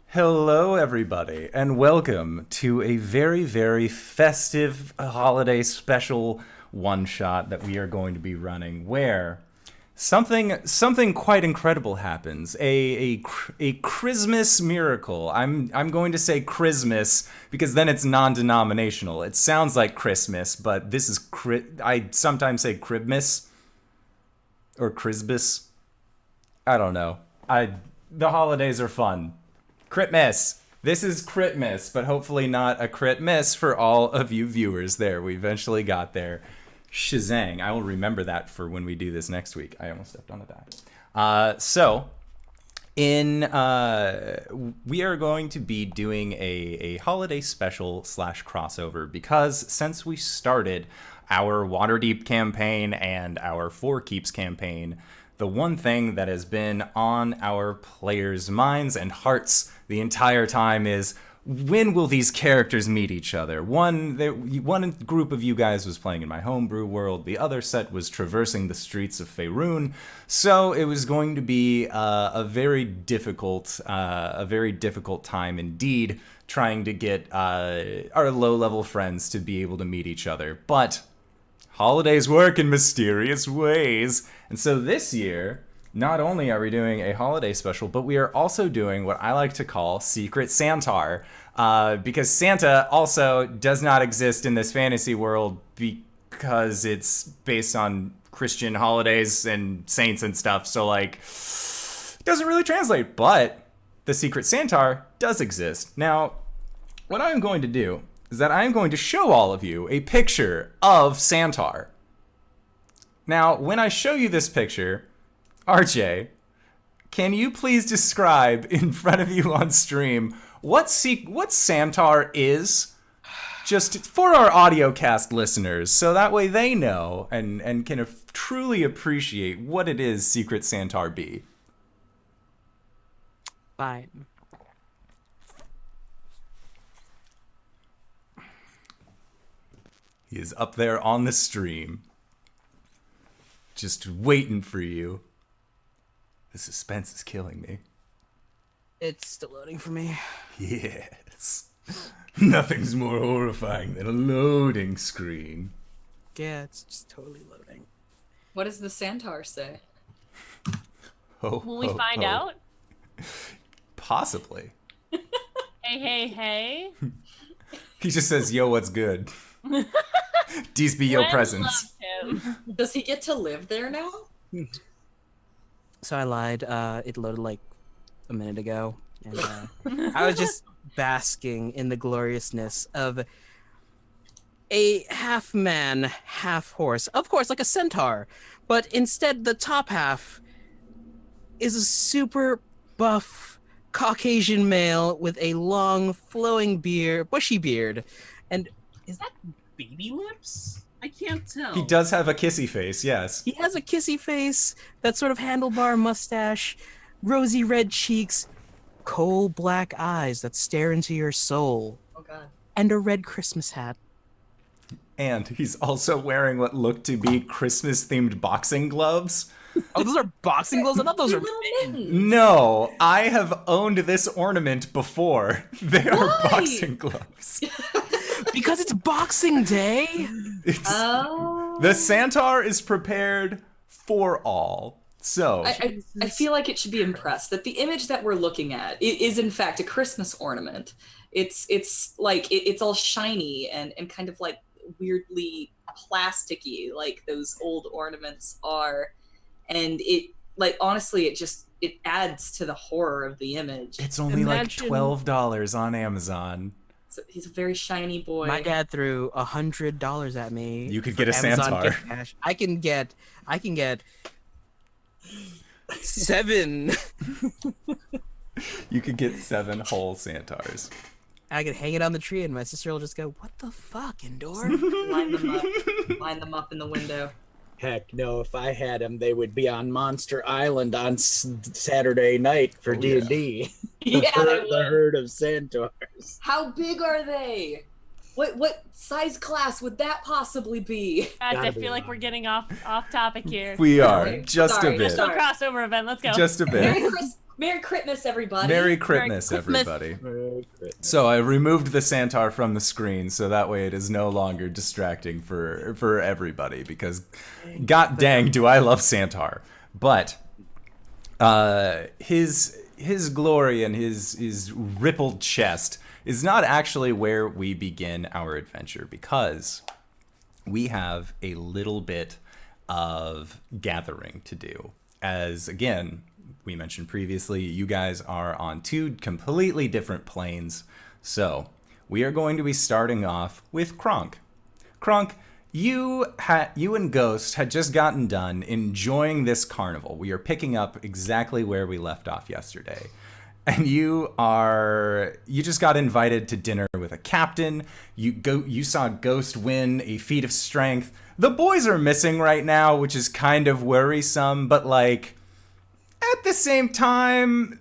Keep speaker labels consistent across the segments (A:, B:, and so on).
A: Hello, everybody, and welcome to a very, very festive holiday special one-shot that we are going to be running, where something quite incredible happens. A Christmas miracle. I'm going to say Christmas because then it's non-denominational. It sounds like Christmas, but this is I sometimes say Cribmas or Christmas. I don't know. The holidays are fun. Critmas. This is Critmas, but hopefully not a crit miss for all of you viewers there. We eventually got there. Shazang. I will remember that for when we do this next week. I almost stepped on a die. We are going to be doing a holiday special / crossover because since we started our Waterdeep campaign and our Four Keeps campaign, the one thing that has been on our players' minds and hearts the entire time is, when will these characters meet each other? One group of you guys was playing in my homebrew world. The other set was traversing the streets of Faerun. So it was going to be a very difficult time indeed, trying to get our low-level friends to be able to meet each other. But holidays work in mysterious ways. And so this year, not only are we doing a holiday special, but we are also doing what I like to call Secret Santaur. Because Santa also does not exist in this fantasy world because it's based on Christian holidays and saints and stuff. So, like, it doesn't really translate. But the Secret Santaur does exist. Now, what I'm going to do is that I'm going to show all of you a picture of Santaur. Now, when I show you this picture, RJ, can you please describe in front of you on stream what Santaur is? Just for our audiocast listeners, so that way they know and can truly appreciate what it is Secret Santaur be.
B: Fine.
A: He is up there on the stream, just waiting for you. The suspense is killing me.
B: It's still loading for me.
A: Yes. Nothing's more horrifying than a loading screen.
B: Yeah, it's just totally loading.
C: What does the Santaur say?
D: Will we find out?
A: Possibly.
D: Hey.
A: He just says, yo, what's good? These be your
D: Gwen
A: presents.
D: loved him.
C: Does he get to live there now?
B: So I lied. It loaded like a minute ago. And I was just basking in the gloriousness of a half man, half horse. Of course, like a centaur. But instead, the top half is a super buff Caucasian male with a long, flowing bushy beard. And is that baby lips? I can't tell.
A: He does have a kissy face, yes.
B: He has a kissy face, that sort of handlebar mustache, rosy red cheeks, coal black eyes that stare into your soul,
C: Oh god.
B: and a red Christmas hat.
A: And he's also wearing what look to be Christmas-themed boxing gloves.
B: Oh, those are boxing gloves? I thought those are
C: Little
B: mittens.
C: mittens.
A: No, I have owned this ornament before. They are
C: Why?
A: boxing gloves.
B: Because it's Boxing Day.
A: It's,
C: Oh.
A: the Santaur is prepared for all. So,
C: I feel like it should be impressed that the image that we're looking at is in fact a Christmas ornament. It's like it's all shiny and kind of like weirdly plasticky, like those old ornaments are, and it, like, honestly, it adds to the horror of the image.
A: it's only
B: Imagine-
A: like $12 on Amazon.
C: So he's a very shiny boy.
B: My dad threw $100 at me.
A: You could
B: for
A: get a
B: Amazon
A: Santaur.
B: gift cash. I can get 7.
A: You could get 7 whole Santaurs.
B: I could hang it on the tree, and my sister will just go, "What the fuck, Endor?"
C: Line them up in the window.
E: Heck no, if I had them, they would be on Monster Island on Saturday night for
A: Oh,
E: D&D.
C: Yeah, they
E: The
C: would.
E: herd of Santaurs.
C: How big are they? What size class would that possibly be?
D: Guys,
E: Gotta
D: I
E: be
D: feel like
E: long.
D: we're getting off topic here.
A: We are,
C: Sorry.
A: just
C: Sorry.
A: a bit.
D: Still crossover event. Let's go.
A: Just a bit.
C: Merry Merry Christmas, everybody.
A: Merry Christmas, everybody.
E: Merry Christmas.
A: So I removed the Santaur from the screen so that way it is no longer distracting for everybody, because god dang do I love Santaur. But his glory and his rippled chest is not actually where we begin our adventure, because we have a little bit of gathering to do. As again, we mentioned previously, you guys are on two completely different planes. So we are going to be starting off with KRONK. KRONK, you and Ghost had just gotten done enjoying this carnival. We are picking up exactly where we left off yesterday. And you just got invited to dinner with a captain. You saw Ghost win a feat of strength. The boys are missing right now, which is kind of worrisome, but like at the same time,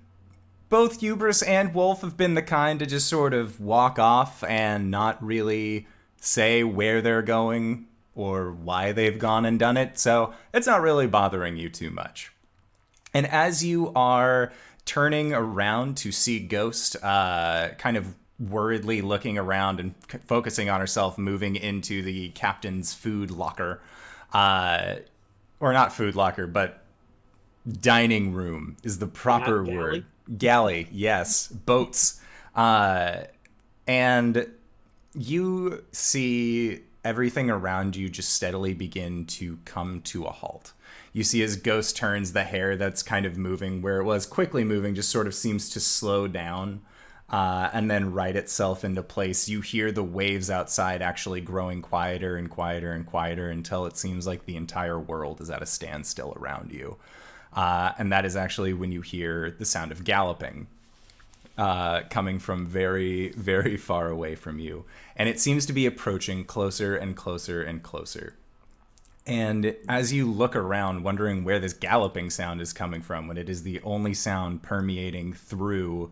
A: both Hubris and Wolf have been the kind to just sort of walk off and not really say where they're going or why they've gone and done it. So it's not really bothering you too much. And as you are turning around to see Ghost, kind of worriedly looking around and focusing on herself, moving into the captain's food locker, or not food locker, but dining room is the proper word. Galley, yes. Boats. And you see everything around you just steadily begin to come to a halt. You see as Ghost turns, the hair that's kind of moving, where it was quickly moving, just sort of seems to slow down and then right itself into place. You hear the waves outside actually growing quieter and quieter and quieter until it seems like the entire world is at a standstill around you. And that is actually when you hear the sound of galloping coming from very, very far away from you. And it seems to be approaching closer and closer and closer. And as you look around, wondering where this galloping sound is coming from, when it is the only sound permeating through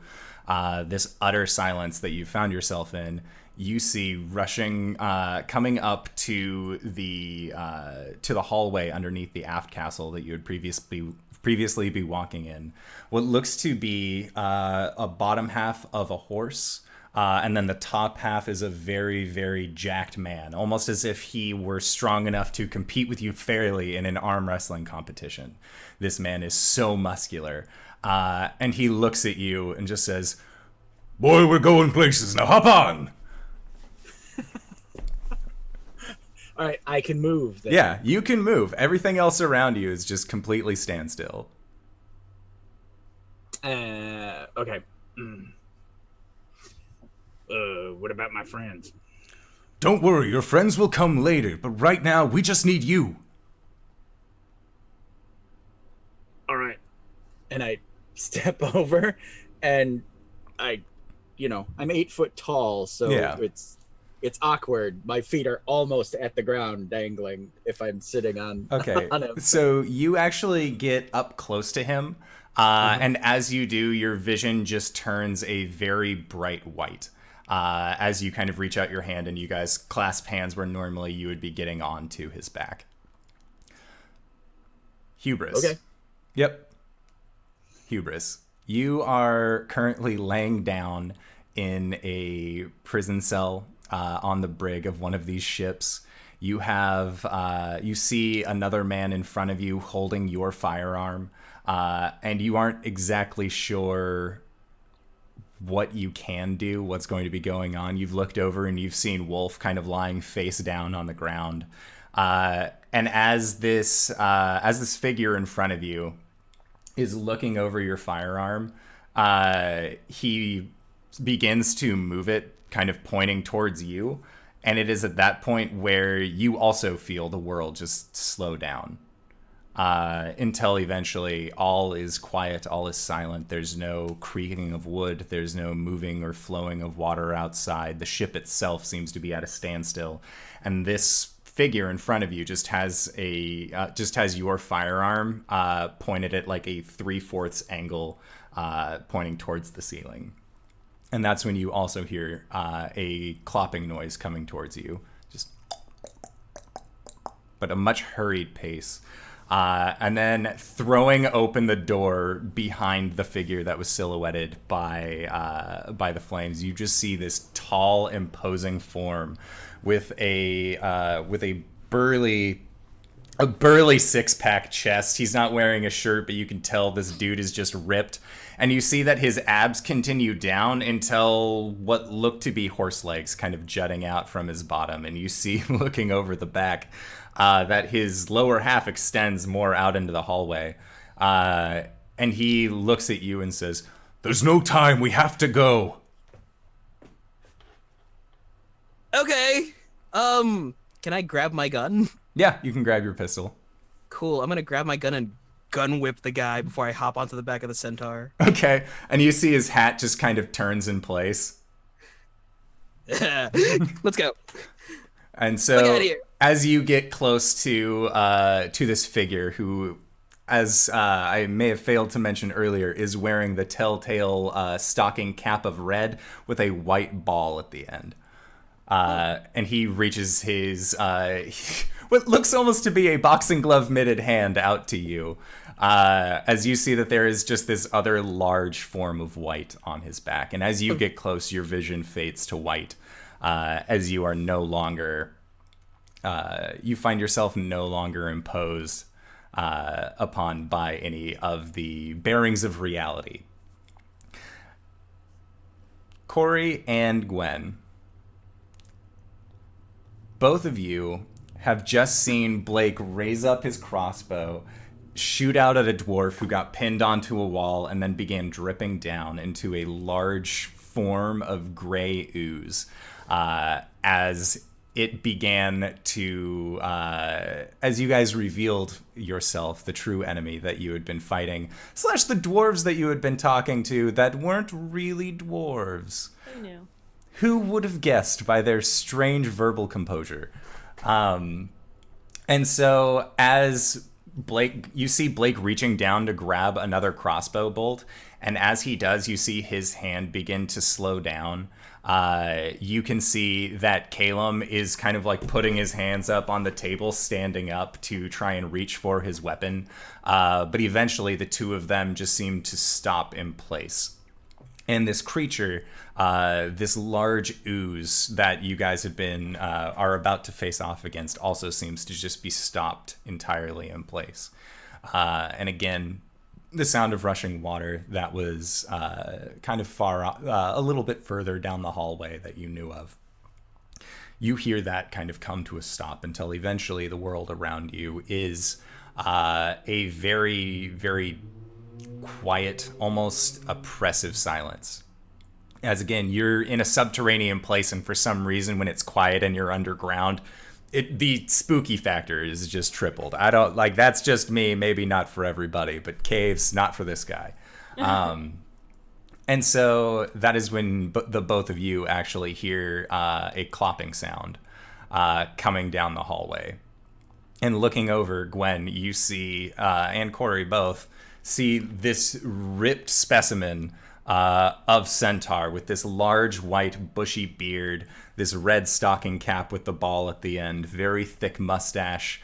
A: this utter silence that you found yourself in, you see rushing, coming up to the hallway underneath the aft castle that you had previously be walking in, what looks to be a bottom half of a horse, and then the top half is a very, very jacked man, almost as if he were strong enough to compete with you fairly in an arm wrestling competition. This man is so muscular, and he looks at you and just says, "Boy, we're going places, now hop on!"
E: All right, I can move then.
A: Yeah, you can move. Everything else around you is just completely standstill.
E: Okay. What about my friends?
A: Don't worry, your friends will come later, but right now, we just need you.
E: All right. And I step over, and I'm 8 foot tall, so
A: yeah.
E: It's awkward. My feet are almost at the ground dangling if I'm sitting on,
A: okay.
E: on him.
A: So you actually get up close to him, and as you do, your vision just turns a very bright white. As you kind of reach out your hand and you guys clasp hands where normally you would be getting onto his back. Hubris.
E: Okay.
A: Yep. Hubris. You are currently laying down in a prison cell on the brig of one of these ships. You have you see another man in front of you holding your firearm, and you aren't exactly sure what you can do, what's going to be going on. You've looked over and you've seen Wolf kind of lying face down on the ground, and as this figure in front of you is looking over your firearm, he begins to move it, kind of pointing towards you, and it is at that point where you also feel the world just slow down, until eventually all is quiet, all is silent. There's no creaking of wood, there's no moving or flowing of water outside. The ship itself seems to be at a standstill, and this figure in front of you just has your firearm pointed at like a 3/4 angle, pointing towards the ceiling. And that's when you also hear a clopping noise coming towards you, just, but a much hurried pace. and then throwing open the door behind the figure that was silhouetted by the flames, you just see this tall, imposing form with a burly six-pack chest. He's not wearing a shirt, but you can tell this dude is just ripped. And you see that his abs continue down until what look to be horse legs kind of jutting out from his bottom. And you see, looking over the back, that his lower half extends more out into the hallway. And he looks at you and says, "There's no time, we have to go."
B: Okay. Can I grab my gun?
A: Yeah, you can grab your pistol.
B: Cool. I'm gonna grab my gun and gun whip the guy before I hop onto the back of the Centaur.
A: Okay, and you see his hat just kind of turns in place.
B: Let's go.
A: And so, as you get close to this figure, who, as I may have failed to mention earlier, is wearing the telltale stocking cap of red with a white ball at the end. And he reaches his what looks almost to be a boxing glove mitted hand out to you, as you see that there is just this other large form of white on his back. And as you get close, your vision fades to white, as you are no longer, you find yourself no longer imposed upon by any of the bearings of reality. Cori and Gwen, both of you have just seen Blake raise up his crossbow, shoot out at a dwarf who got pinned onto a wall, and then began dripping down into a large form of gray ooze, as it began to, as you guys revealed yourself, the true enemy that you had been fighting, / the dwarves that you had been talking to that weren't really dwarves.
D: Who knew?
A: Who would have guessed by their strange verbal composure? And so as Blake, you see Blake reaching down to grab another crossbow bolt, and as he does, you see his hand begin to slow down. You can see that Calum is kind of like putting his hands up on the table, standing up to try and reach for his weapon. But eventually the two of them just seem to stop in place. And this creature, this large ooze that you guys have been are about to face off against, also seems to just be stopped entirely in place. And again, the sound of rushing water that was kind of far, a little bit further down the hallway that you knew of. You hear that kind of come to a stop until eventually the world around you is a very, very quiet, almost oppressive silence. As again, you're in a subterranean place, and for some reason, when it's quiet and you're underground, the spooky factor is just tripled. I don't like, that's just me, maybe not for everybody, but caves, not for this guy. And so that is when the both of you actually hear a clopping sound coming down the hallway. And looking over, Gwen, you see, and Cori both, see this ripped specimen of Santaur with this large white bushy beard, this red stocking cap with the ball at the end, very thick mustache.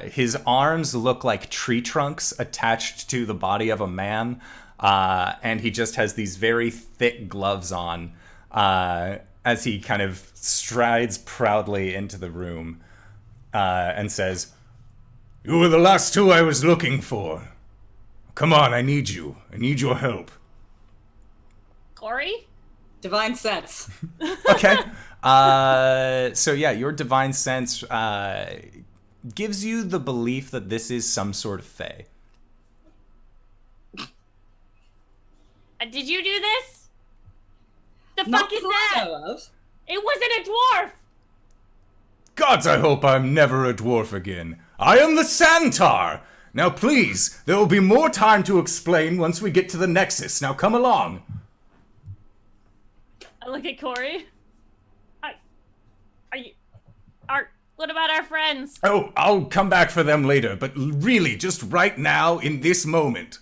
A: His arms look like tree trunks attached to the body of a man, and he just has these very thick gloves on as he kind of strides proudly into the room and says, "You were the last two I was looking for. Come on, I need you. I need your help."
D: Cori?
C: Divine sense.
A: Okay. So yeah, your divine sense gives you the belief that this is some sort of fae.
D: Did you do this? The
C: Not
D: fuck is
C: that I
D: that?
C: know of.
D: It wasn't a dwarf!
A: Gods, I hope I'm never a dwarf again. I am the Santaur! Now please, there will be more time to explain once we get to the Nexus. Now come along.
D: I look at Cori. What about our friends?
A: Oh, I'll come back for them later, but really, just right now, in this moment.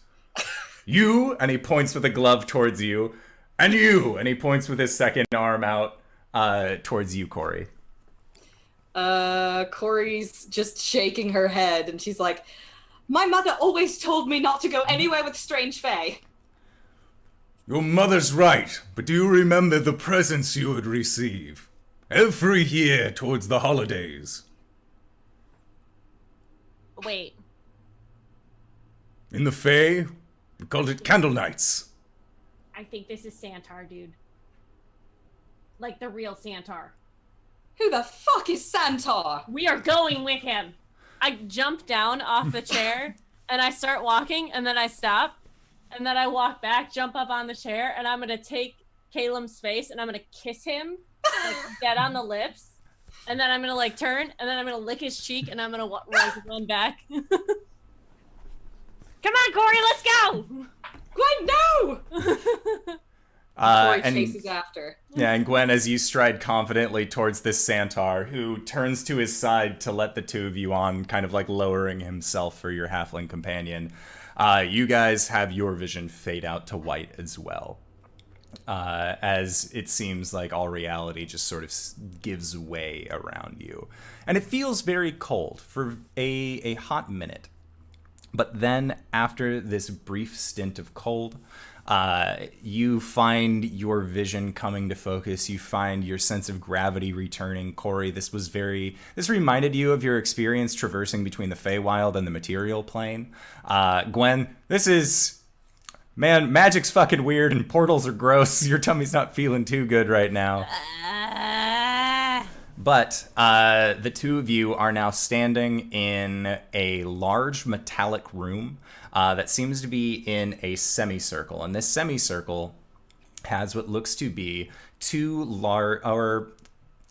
A: You, and he points with a glove towards you, and you, and he points with his second arm out towards you, Cori.
C: Cori's just shaking her head, and she's like, My mother always told me not to go anywhere with strange fae.
A: Your mother's right, but do you remember the presents you would receive every year towards the holidays?
D: Wait.
A: In the Fae, we called it candle nights.
D: I think this is Santaur, dude. Like the real Santaur.
C: Who the fuck is Santaur?
D: We are going with him. I jump down off the chair and I start walking and then I stop and then I walk back, jump up on the chair, and I'm gonna take Caleb's face and I'm gonna kiss him like dead on the lips. And then I'm gonna like turn and then I'm gonna lick his cheek and I'm gonna run back. Come on, Cori, let's go!
C: Gwen, no! Cori chases after.
A: Yeah, and Gwen, as you stride confidently towards this Santaur, who turns to his side to let the two of you on, kind of like lowering himself for your halfling companion, you guys have your vision fade out to white as well. As it seems like all reality just sort of gives way around you. And it feels very cold for a hot minute. But then, after this brief stint of cold, you find your vision coming to focus. You find your sense of gravity returning. Cori, this reminded you of your experience traversing between the Feywild and the material plane. Gwen, man, magic's fucking weird and portals are gross. Your tummy's not feeling too good right now. But the two of you are now standing in a large metallic room that seems to be in a semicircle. And this semicircle has what looks to be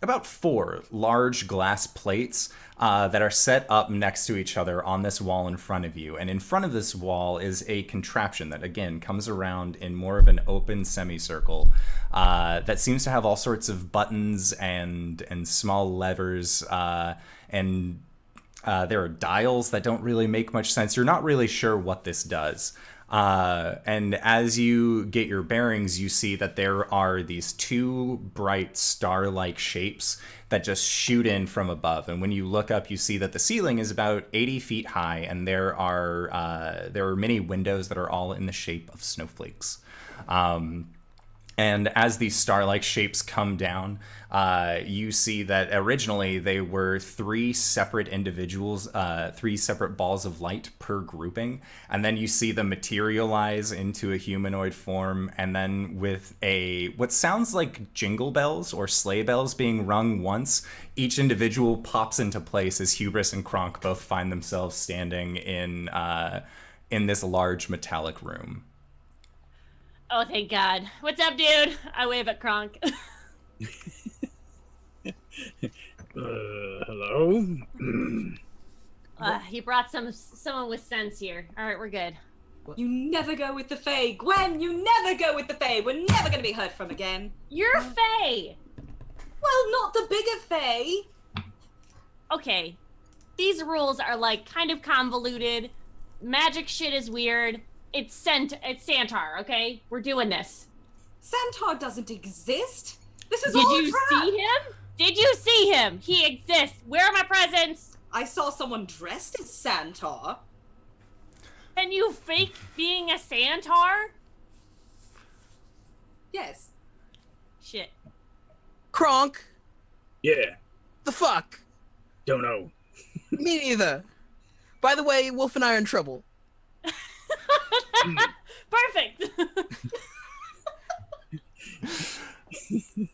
A: about 4 large glass plates that are set up next to each other on this wall in front of you. And in front of this wall is a contraption that, again, comes around in more of an open semicircle that seems to have all sorts of buttons and small levers. And there are dials that don't really make much sense. You're not really sure what this does. And as you get your bearings, you see that there are these 2 bright star-like shapes that just shoot in from above. And when you look up, you see that the ceiling is about 80 feet high, and there are many windows that are all in the shape of snowflakes. And as these star-like shapes come down, you see that originally they were 3 separate individuals, 3 separate balls of light per grouping. And then you see them materialize into a humanoid form. And then with what sounds like jingle bells or sleigh bells being rung once, each individual pops into place as Hubris and KRONK both find themselves standing in this large metallic room.
D: Oh, thank God. What's up, dude? I wave at KRONK.
E: Hello?
D: He brought someone with sense here. All right, we're good.
C: You never go with the Fae. Gwen, you never go with the Fae. We're never going to be heard from again.
D: You're Fae.
C: Well, not the bigger Fae.
D: Okay. These rules are, like, kind of convoluted. Magic shit is weird. It's Santaur, okay? We're doing this.
C: Santaur doesn't exist. This is
D: Did
C: all a
D: you
C: trap.
D: see him? Did you see him? He exists. Where are my presents?
C: I saw someone dressed as Santaur.
D: Can you fake being a Santaur?
C: Yes.
D: Shit.
B: KRONK,
E: Yeah,
B: the fuck?
E: don't know.
B: Me neither. By the way, Wolf and I are in trouble.
D: Perfect.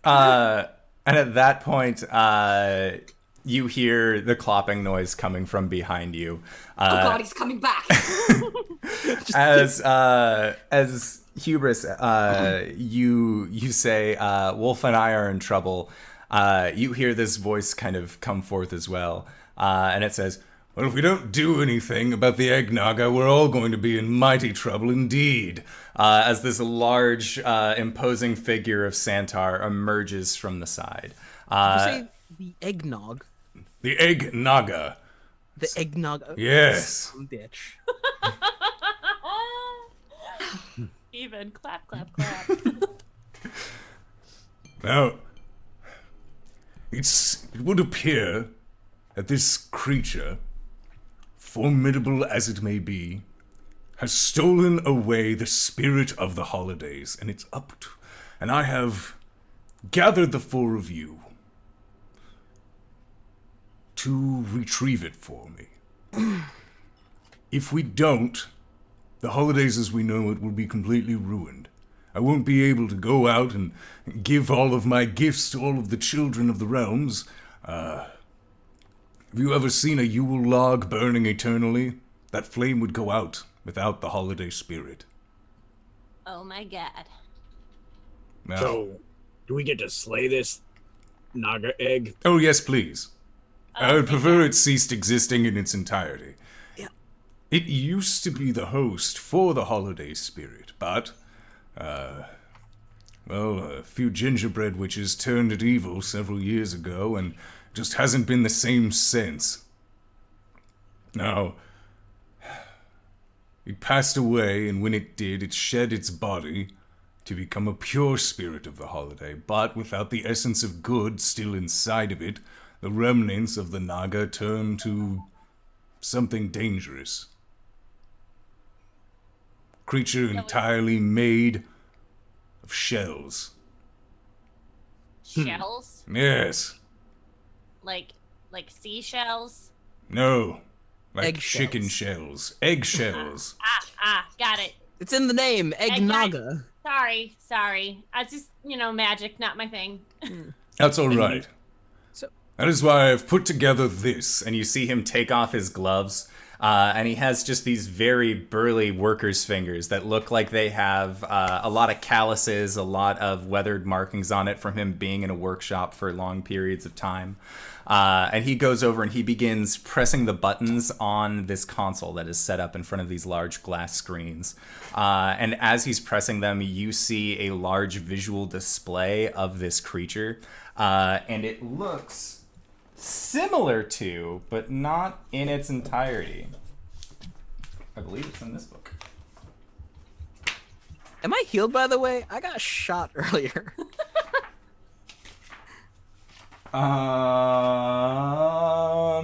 A: And at that point, you hear the clopping noise coming from behind you.
C: Oh God, he's coming back.
A: As Hubris, you say, Wolf and I are in trouble. You hear this voice kind of come forth as well. And it says, well, if we don't do anything about the Eggnaga, we're all going to be in mighty trouble indeed. As this large, imposing figure of Santaur emerges from the side.
B: Did you say the eggnog?
A: The Eggnaga.
B: The eggnog?
A: Yes.
B: Bitch.
D: Even clap, clap, clap.
A: Now, it would appear that this creature
F: formidable as it may be, has stolen away the spirit of the holidays, and it's up to... And I have gathered the 4 of you to retrieve it for me. If we don't, the holidays as we know it will be completely ruined. I won't be able to go out and give all of my gifts to all of the children of the realms. Have you ever seen a Yule log burning eternally? That flame would go out without the holiday spirit.
D: Oh my god.
F: Now,
E: So, do we get to slay this Naga egg?
F: oh yes, please. I
D: Oh,
F: would prefer it ceased existing in its entirety.
B: Yeah.
F: It used to be the host for the holiday spirit, but, well, a few gingerbread witches turned it evil several years ago, and just hasn't been the same since. Now, it passed away, and when it did, it shed its body to become a pure spirit of the holiday, but without the essence of good still inside of it, the remnants of the Naga turned to something dangerous. Creature entirely made of shells.
D: Shells?
F: Yes.
D: Like seashells?
F: No. Like
B: Eggshells.
F: chicken shells. Eggshells.
D: Got it.
B: It's in the name, Egg Naga.
D: Sorry. I just, magic, not my thing.
F: That's all right.
B: So-
F: That is why I've put together this.
A: And you see him take off his gloves, and he has just these very burly worker's fingers that look like they have a lot of calluses, a lot of weathered markings on it from him being in a workshop for long periods of time. And he goes over and he begins pressing the buttons on this console that is set up in front of these large glass screens. And as he's pressing them, you see a large visual display of this creature. And it looks similar to, but not in its entirety. I believe it's in this book.
B: Am I healed, by the way? I got shot earlier.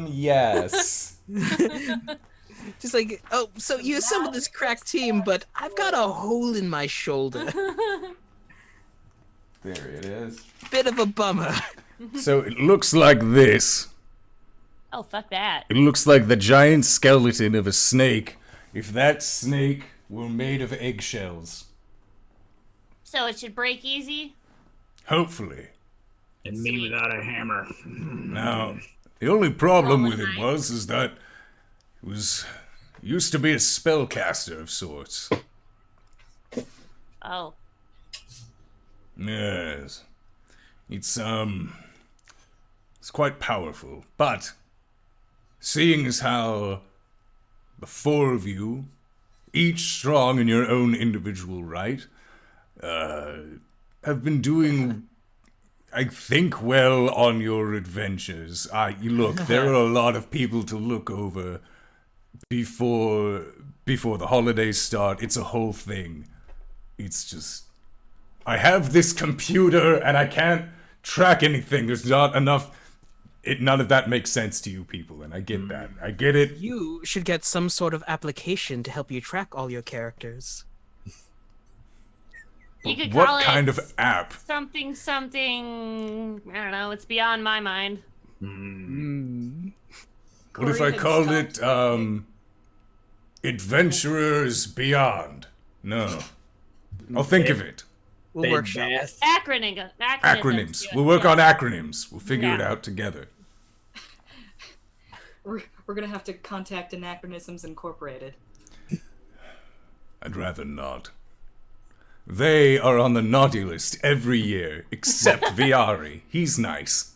A: Yes.
B: Just like, oh, so you assembled this crack team, but I've got a hole in my shoulder.
A: There it is.
B: Bit of a bummer.
F: So it looks like this.
D: Oh, fuck that.
F: It looks like the giant skeleton of a snake, if that snake were made of eggshells.
D: So it should break easy?
F: Hopefully.
E: And me without a hammer.
F: Now, the only problem with it is that it used to be a spellcaster of sorts.
D: Oh.
F: Yes. It's quite powerful, but seeing as how the 4 of you, each strong in your own individual right, have been doing, I think, well on your adventures. Look, there are a lot of people to look over before the holidays start. It's a whole thing. It's just, I have this computer and I can't track anything. There's not enough. None of that makes sense to you people, and I get that. I get it.
B: You should get some sort of application to help you track all your characters.
D: You could
F: What
D: call
F: kind
D: it
F: of app?
D: something, I don't know, it's beyond my mind.
F: What if I called it, Adventurers Beyond? No. I'll think of it.
B: We'll
E: Bed
B: workshop.
E: bath.
F: Acronyms. We'll work on acronyms. We'll figure it out together.
C: We're gonna have to contact Anachronisms Incorporated.
F: I'd rather not. They are on the naughty list every year, except Viari. He's nice.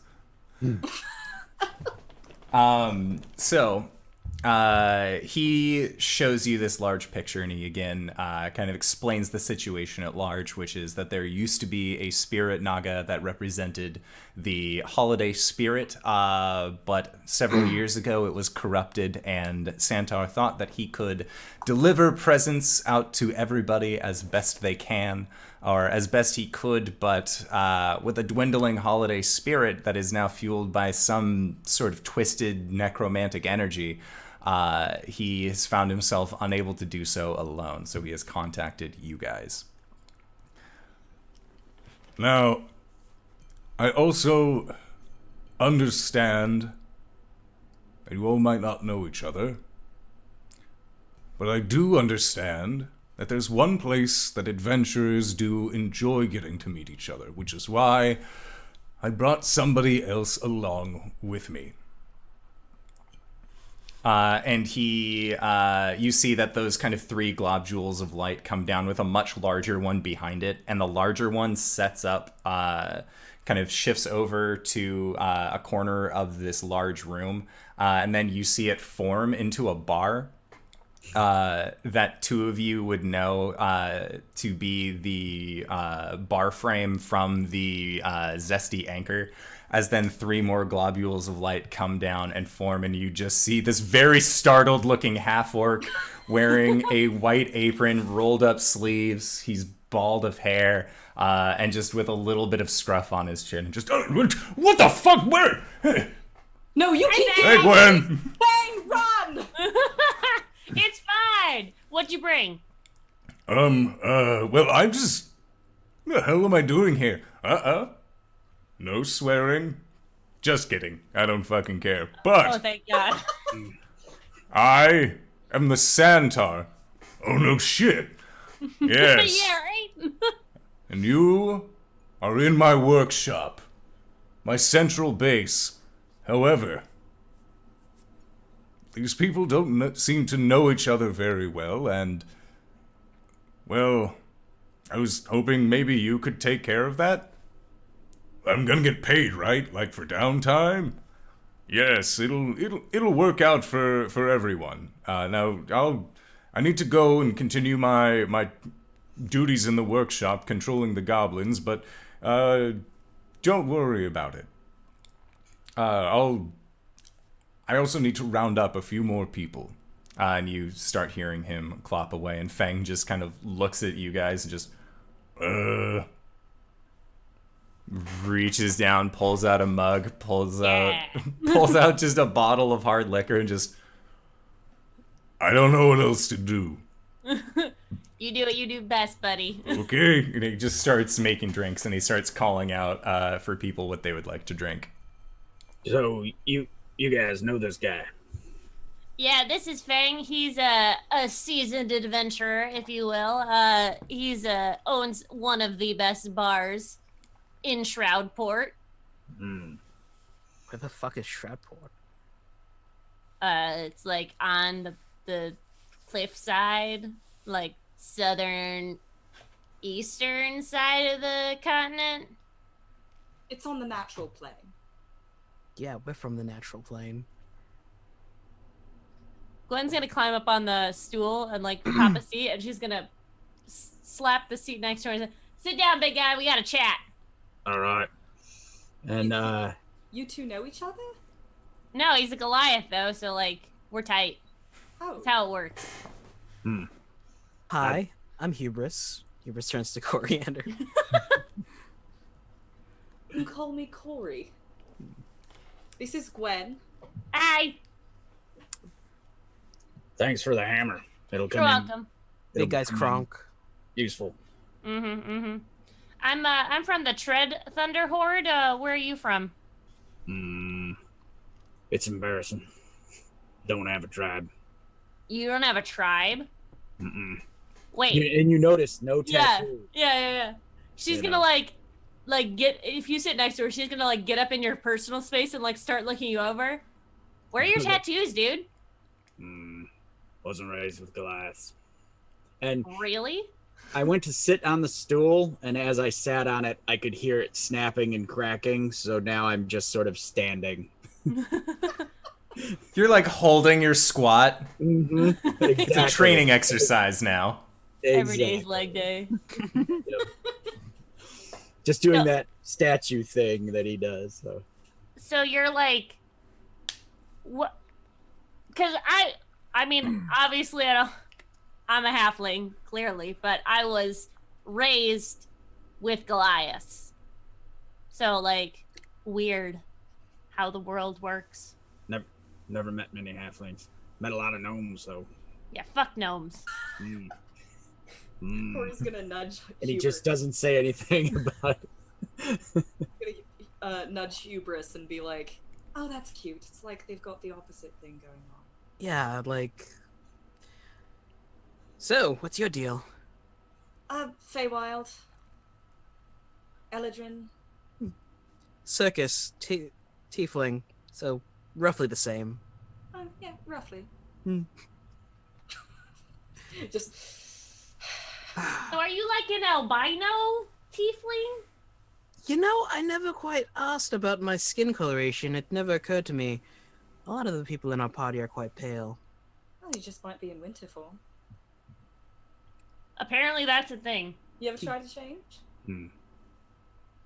A: He shows you this large picture, and he again kind of explains the situation at large, which is that there used to be a spirit naga that represented the holiday spirit, but several years ago it was corrupted, and Santaur thought that he could deliver presents out to everybody as best they can, or as best he could, but with a dwindling holiday spirit that is now fueled by some sort of twisted necromantic energy, he has found himself unable to do so alone, so he has contacted you guys.
F: Now, I also understand that you all might not know each other, but I do understand that there's one place that adventurers do enjoy getting to meet each other, which is why I brought somebody else along with me.
A: And you see that those kind of 3 globules of light come down with a much larger one behind it, and the larger one sets up, kind of shifts over to a corner of this large room, and then you see it form into a bar that 2 of you would know to be the bar frame from the Zesty Anchor, as then 3 more globules of light come down and form, and you just see this very startled looking half-orc wearing a white apron, rolled up sleeves, he's bald of hair, and just with a little bit of scruff on his chin. Just,
F: what the fuck? Where?
C: No, you keep
F: Hey, Gwen!
C: Bang, run!
D: It's fine. What'd you bring?
F: Well, I'm just... What the hell am I doing here? No swearing. Just kidding. I don't fucking care.
D: Oh,
F: But
D: thank God.
F: I am the Santaur. Oh, no shit. Yes.
D: Yeah, right?
F: And you are in my workshop. My central base. However, these people don't seem to know each other very well, and... Well, I was hoping maybe you could take care of that. I'm gonna get paid, right? Like for downtime? Yes, it'll work out for everyone. Now I need to go and continue my duties in the workshop, controlling the goblins, but don't worry about it. I also need to round up a few more people. And you start hearing him clop away, and Fang just kind of looks at you guys and just, reaches down, pulls out a mug, pulls out just a bottle of hard liquor, and just, I don't know what else to do.
D: You do what you do best, buddy.
F: Okay?
A: And he just starts making drinks, and he starts calling out for people what they would like to drink.
E: So you guys know this guy?
D: Yeah, this is Fang. He's a seasoned adventurer, if you will. He's owns one of the best bars in Shroudport.
B: Where the fuck is Shroudport?
D: It's like on the cliffside, like southern eastern side of the continent.
C: It's on the natural plane.
B: Yeah, we're from the natural plane.
D: Gwen's gonna climb up on the stool and like pop a seat, and she's gonna slap the seat next to her and say, "Sit down, big guy. We gotta chat."
E: All right. And
C: You 2 know each other?
D: No, he's a Goliath though, so like we're tight.
C: Oh.
D: That's how it works.
B: Hi, I'm Hubris. Hubris turns to Coriander.
C: You call me Cori. This is Gwen.
D: Hi.
E: thanks for the hammer. It'll come
D: You're
E: in.
D: welcome.
B: Big guy's
E: come in
B: Kronk.
E: Useful.
D: I'm from the Tread Thunder Horde. Where are you from?
E: It's embarrassing. Don't have a tribe.
D: You don't have a tribe? Wait.
E: And you notice no
D: Yeah.
E: tattoo.
D: Yeah. She's
E: You
D: gonna
E: know.
D: like get, if you sit next to her, she's gonna like get up in your personal space and like start looking you over. Where are your tattoos, dude?
E: Wasn't raised with Goliaths. And
D: Really?
E: I went to sit on the stool, and as I sat on it, I could hear it snapping and cracking, so now I'm just sort of standing.
A: You're like holding your squat.
E: Exactly.
A: It's a training exercise now.
D: Every day's
E: Exactly.
D: leg day.
E: Just doing
D: No.
E: that statue thing that he does. So.
D: So you're like, what? Because I mean, obviously I'm a halfling, clearly, but I was raised with Goliaths. So like, weird how the world works.
E: Never met many halflings. met a lot of gnomes, so.
D: Yeah, fuck gnomes.
C: Corey's gonna nudge
E: And he
C: Hubris.
E: just doesn't say anything about it.
C: Gonna nudge Hubris and be like, "Oh, that's cute. It's like they've got the opposite thing going on."
B: Yeah, like. So, what's your deal?
C: Feywild. Eladrin.
B: Circus, tiefling, so roughly the same.
C: Yeah, roughly. Just.
D: So are you like an albino tiefling?
B: You know, I never quite asked about my skin coloration. It never occurred to me. A lot of the people in our party are quite pale.
C: Well, you just might be in winter form.
D: Apparently that's a thing.
C: You ever tried to change?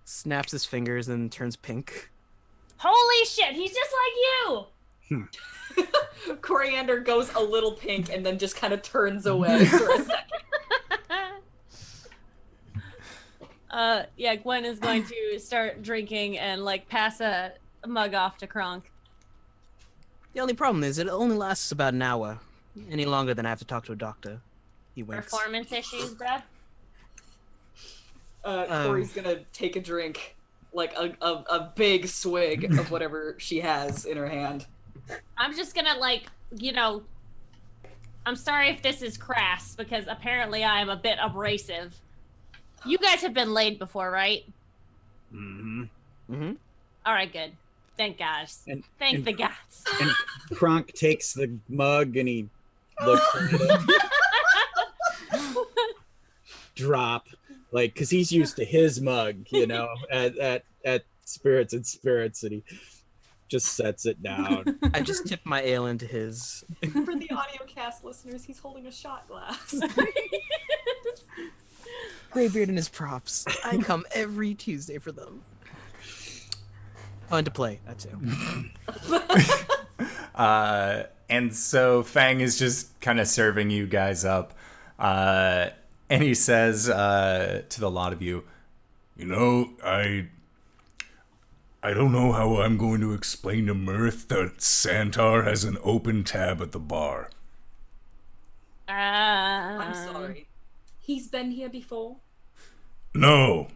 B: Snaps his fingers and turns pink.
D: Holy shit, he's just like you!
C: Coriander goes a little pink and then just kind of turns away for a second.
D: Yeah, Gwen is going to start drinking and like pass a mug off to Kronk.
B: The only problem is it only lasts about an hour. Any longer than I have to talk to a doctor. He winks.
D: Performance issues, bruh.
C: Corey's gonna take a drink, like a big swig of whatever she has in her hand.
D: I'm just gonna like, you know, I'm sorry if this is crass because apparently I am a bit abrasive. You guys have been laid before, right?
B: Mm-hmm.
D: All right, good. Thank gods. Thank the gods.
E: And Kronk takes the mug and he looks at it. Drop. Like, because he's used to his mug, you know, at Spirits and Spirits, and he just sets it down.
B: I just tip my ale into his.
C: For the audiocast listeners, he's holding a shot glass.
B: Greybeard and his props. I come every Tuesday for them. Oh, and to play, that too.
A: And so Fang is just kind of serving you guys up. And he says to the lot of you,
F: You know, I don't know how I'm going to explain to Mirth that Santaur has an open tab at the bar.
C: I'm sorry. He's been here before?
F: No.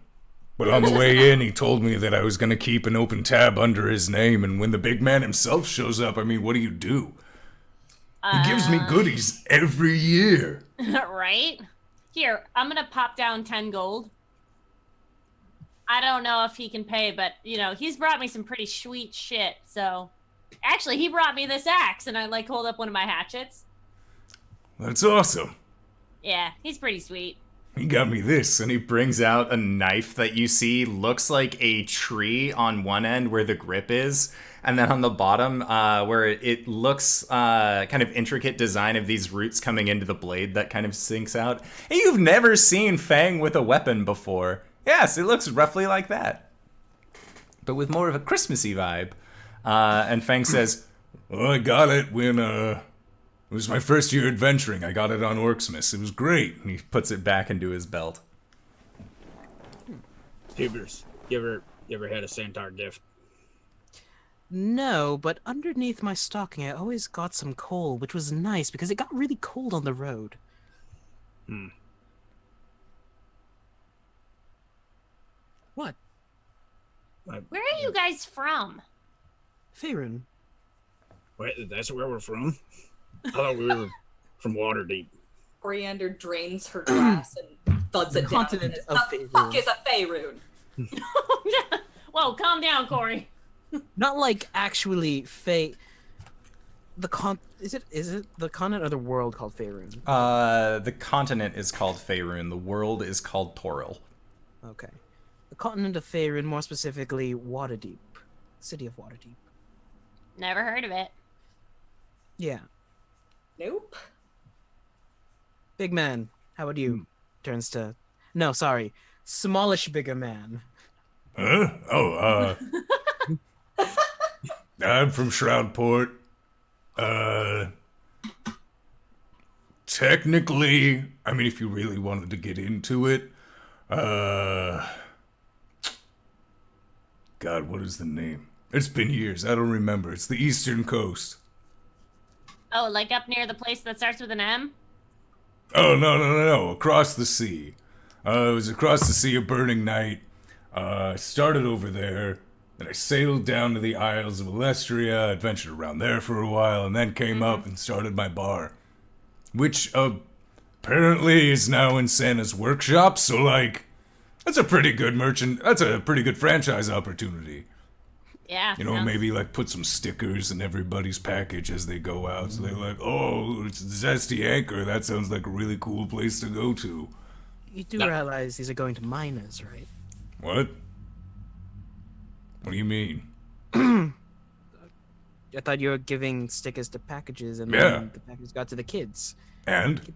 F: But on the way in, he told me that I was going to keep an open tab under his name, and when the big man himself shows up, I mean, what do you do? He gives me goodies every year.
D: Right? Here, I'm gonna pop down 10 gold. I don't know if he can pay, but, you know, he's brought me some pretty sweet shit, so... Actually, he brought me this axe, and I, like, hold up one of my hatchets.
F: That's awesome.
D: Yeah, he's pretty sweet.
F: He got me this.
A: and he brings out a knife that you see looks like a tree on one end where the grip is, and then on the bottom where it looks kind of intricate design of these roots coming into the blade that kind of sinks out. And you've never seen Fang with a weapon before. Yes, it looks roughly like that, but with more of a Christmassy vibe. And Fang says,
F: Well, I got it when, it was my first year adventuring. I got it on Orksmith. It was great.
A: and he puts it back into his belt.
E: Hubris, you ever had a Santaur gift?
B: No, but underneath my stocking, I always got some coal, which was nice because it got really cold on the road. What?
D: Where are you guys from?
B: Faerun.
E: Wait, that's where we're from? I thought we were from Waterdeep.
C: Coriander drains her glass and thuds it down.
B: Continent
C: And
B: of
C: the
B: Faerun.
C: fuck is a Faerun?
D: Whoa, calm down, Corey.
B: Not like actually is it the continent or the world called Faerun?
A: The continent is called Faerun. The world is called Toril.
B: Okay. The continent of Faerun, more specifically Waterdeep. City of Waterdeep.
D: Never heard of it.
B: Yeah.
C: Nope.
B: Big man, how about you? Turns to... No, sorry. Smallish bigger man.
F: Huh? Oh, I'm from Shroudport. Technically, I mean, if you really wanted to get into it, God, what is the name? It's been years. I don't remember. It's the Eastern Coast.
D: Oh, like up near the place that starts with an M?
F: Oh, no. Across the sea. It was across the sea a burning night. Started over there. Then I sailed down to the Isles of Alestria, adventured around there for a while, and then came up and started my bar. Which, apparently is now in Santa's workshop, so, like, that's a pretty good franchise opportunity.
D: Yeah.
F: You know, maybe, like, put some stickers in everybody's package as they go out, so they're like, oh, it's Zesty Anchor, that sounds like a really cool place to go to.
B: You do realize these are going to miners, right?
F: What? What do you mean?
B: I thought you were giving stickers to packages, and then the packages got to the kids.
F: And?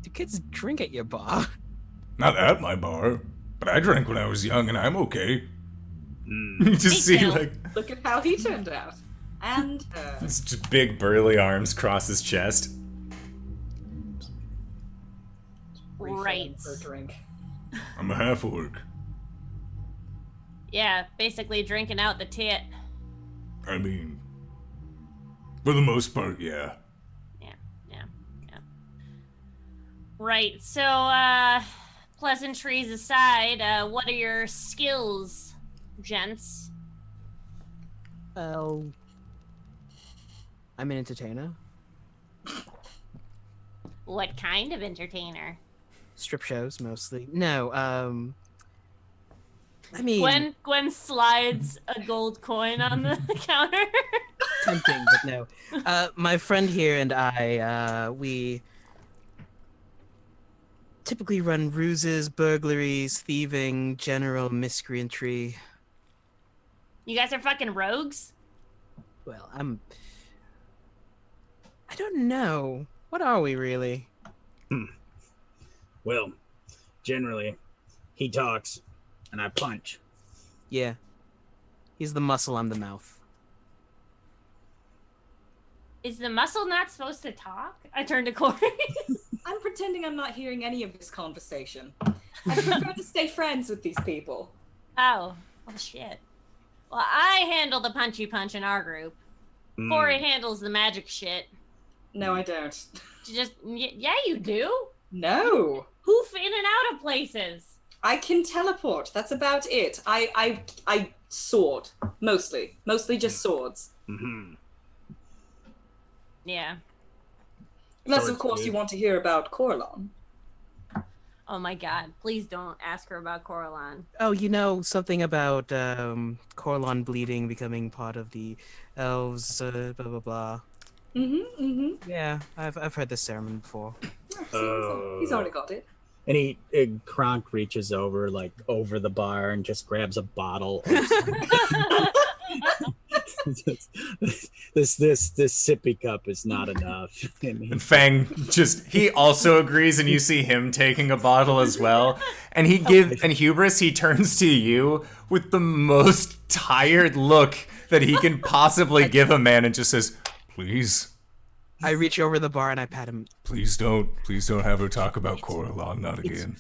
B: Do kids drink at your bar?
F: Not at my bar, but I drank when I was young, and I'm okay. You just see, like,
C: Look at how he turned out. And
A: His just big burly arms cross his chest.
D: Right.
C: For a drink.
F: I'm a half-orc.
D: Yeah, basically drinking out the tit.
F: I mean, for the most part, yeah.
D: Yeah. Right, so, pleasantries aside, what are your skills, gents?
B: Well, I'm an entertainer.
D: What kind of entertainer?
B: Strip shows, mostly. No, I mean...
D: Gwen slides a gold coin on the counter.
B: Tempting, but no. My friend here and I, we typically run ruses, burglaries, thieving, general miscreantry.
D: You guys are fucking rogues?
B: Well, I don't know. What are we, really?
E: Well, generally, he talks, and I punch.
B: Yeah. He's the muscle, I'm the mouth.
D: Is the muscle not supposed to talk? I turned to Cori.
C: I'm pretending I'm not hearing any of this conversation. I prefer to stay friends with these people.
D: Oh, shit. Well, I handle the punchy punch in our group. Cori handles the magic shit.
C: No, I don't.
D: Yeah, you do.
C: No.
D: Hoof in and out of places.
C: I can teleport. That's about it. I sword. Mostly just swords.
E: Mm-hmm.
D: Yeah.
C: Unless,
E: Swords,
C: of course,
E: dude.
C: you want to hear about Corlon.
D: Oh my god. Please don't ask her about Coraline.
B: Oh, you know something about Corlon bleeding becoming part of the elves, blah blah blah. Yeah, I've heard this sermon before.
C: He's already got it.
E: And Kronk reaches over, like, over the bar and just grabs a bottle. This sippy cup is not enough.
A: And Fang he also agrees, and you see him taking a bottle as well. And Hubris, he turns to you with the most tired look that he can possibly give a man and just says, please.
B: I reach over the bar and I pat him.
F: Please don't have her talk about Coralon, not again.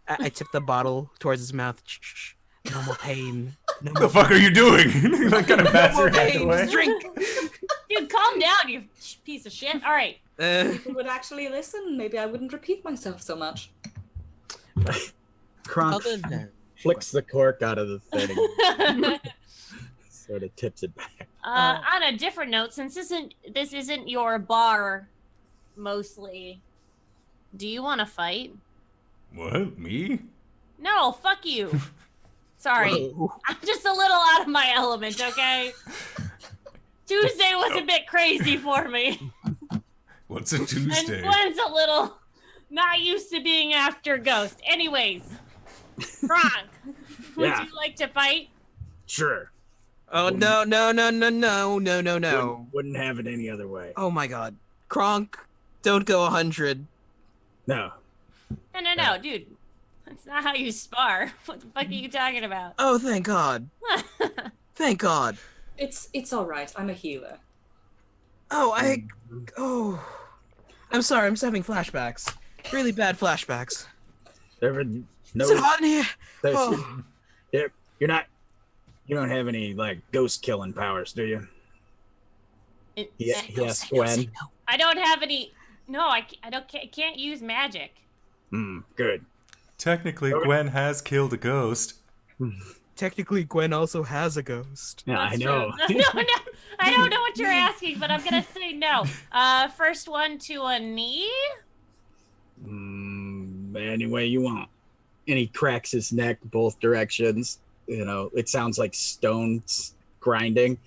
B: I tip the bottle towards his mouth. Shh. No more pain. No
F: What the fuck are you doing? Like, kind of bats
B: more
F: your head
B: pain.
F: away.
B: Just drink.
D: Dude, calm down, you piece of shit. All right.
C: If you would actually listen, maybe I wouldn't repeat myself so much.
E: Kronk flicks the cork out of the thing. Sort of tips it back.
D: On a different note, since this isn't your bar, mostly, do you want to fight?
F: What? Me?
D: No, fuck you. Sorry. I'm just a little out of my element, okay? Tuesday was a bit crazy for me.
F: What's a Tuesday?
D: And Gwen's a little not used to being after Ghost. Anyways, Kronk, would you like to fight?
E: Sure.
B: Oh no.
E: Wouldn't have it any other way.
B: Oh my god. Kronk, don't go 100.
E: No.
D: No, dude. That's not how you spar. What the fuck are you talking about?
B: Oh, thank god. Thank god.
C: It's all right. I'm a healer.
B: Oh, I'm sorry, I'm just having flashbacks. Really bad flashbacks.
E: No,
B: Is it hot in here?
E: You don't have any, like, ghost killing powers, do you? Yes, Gwen.
D: I don't have any. No, I can't use magic.
E: Good.
A: Technically, Gwen has killed a ghost.
B: Technically, Gwen also has a ghost.
E: Yeah, I
D: That's
E: know.
D: true. No, I don't know what you're asking, but I'm gonna say no. First one to a knee.
E: Any way you want. And he cracks his neck both directions. You know, it sounds like stones grinding.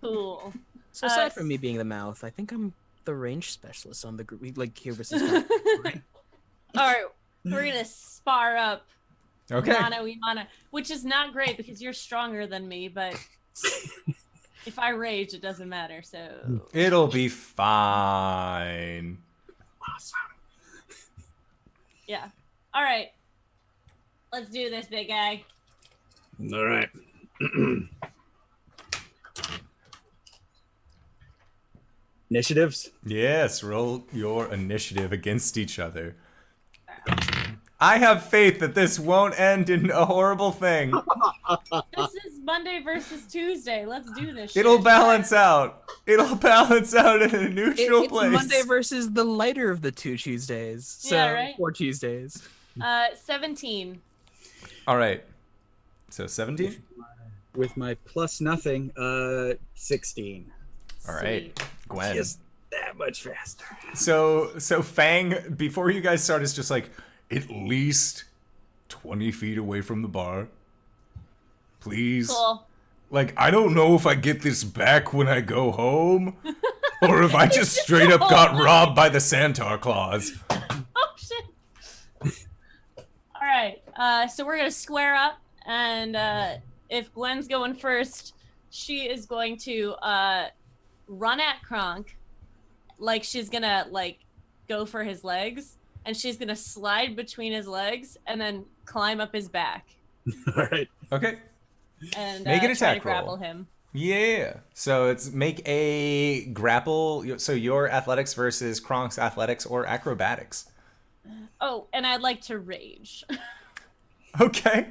D: Cool.
B: So aside from me being the mouth, I think I'm the range specialist on the group. Like Hubris is.
D: All right, we're gonna spar up.
A: Okay.
D: Mana, which is not great because you're stronger than me, but if I rage, it doesn't matter. So
A: It'll be fine.
D: yeah. All right, let's do this, big guy.
E: All right. Initiatives?
A: Yes, roll your initiative against each other. I have faith that this won't end in a horrible thing.
D: This is Monday versus Tuesday. Let's do this.
A: It'll
D: shit.
A: balance out. It'll balance out in a neutral
B: It's
A: place.
B: Monday versus the lighter of the 2 Tuesdays. So
D: Yeah, right?
B: 4 Tuesdays.
D: 17.
A: All right. So 17?
E: With my plus nothing, 16.
A: All right.
D: Sweet.
A: Gwen.
E: Just that much faster.
A: So Fang, before you guys start, is just like, at least 20 feet away from the bar. Please.
D: Cool.
A: Like, I don't know if I get this back when I go home, or if I just straight up got robbed by the Santaur claws.
D: Oh shit. All right. So we're gonna square up, and if Gwen's going first, she is going to run at Kronk, like she's gonna go for his legs, and she's gonna slide between his legs and then climb up his back
E: All right.
A: Okay.
D: and
A: Make an
D: try
A: attack
D: to grapple
A: roll.
D: him.
A: Yeah. So it's make a grapple. So your athletics versus Kronk's athletics or acrobatics.
D: Oh, and I'd like to rage.
A: Okay.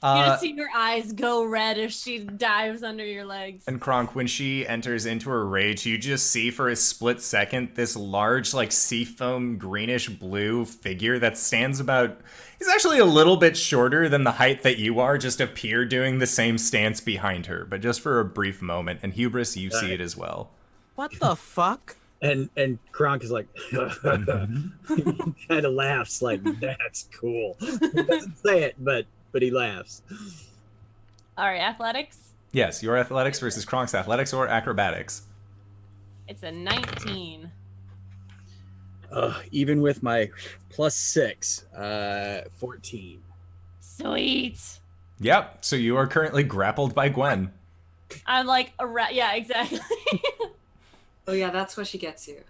D: You just see her eyes go red as she dives under your legs.
A: And Kronk, when she enters into her rage, you just see for a split second this large, like, seafoam greenish blue figure that stands about... He's actually a little bit shorter than the height that you are, just appear doing the same stance behind her, but just for a brief moment. And Hubris, you see it as well.
B: What the fuck?
E: And Kronk is like, kind of laughs like, that's cool. He doesn't say it, but he laughs.
D: All right, athletics.
A: Yes, your athletics versus Kronk's athletics or acrobatics.
D: It's a 19.
E: Even with my plus 6, 14.
D: Sweet.
A: Yep, so you are currently grappled by Gwen.
D: I'm like, yeah, exactly.
C: Oh yeah, that's what she gets you.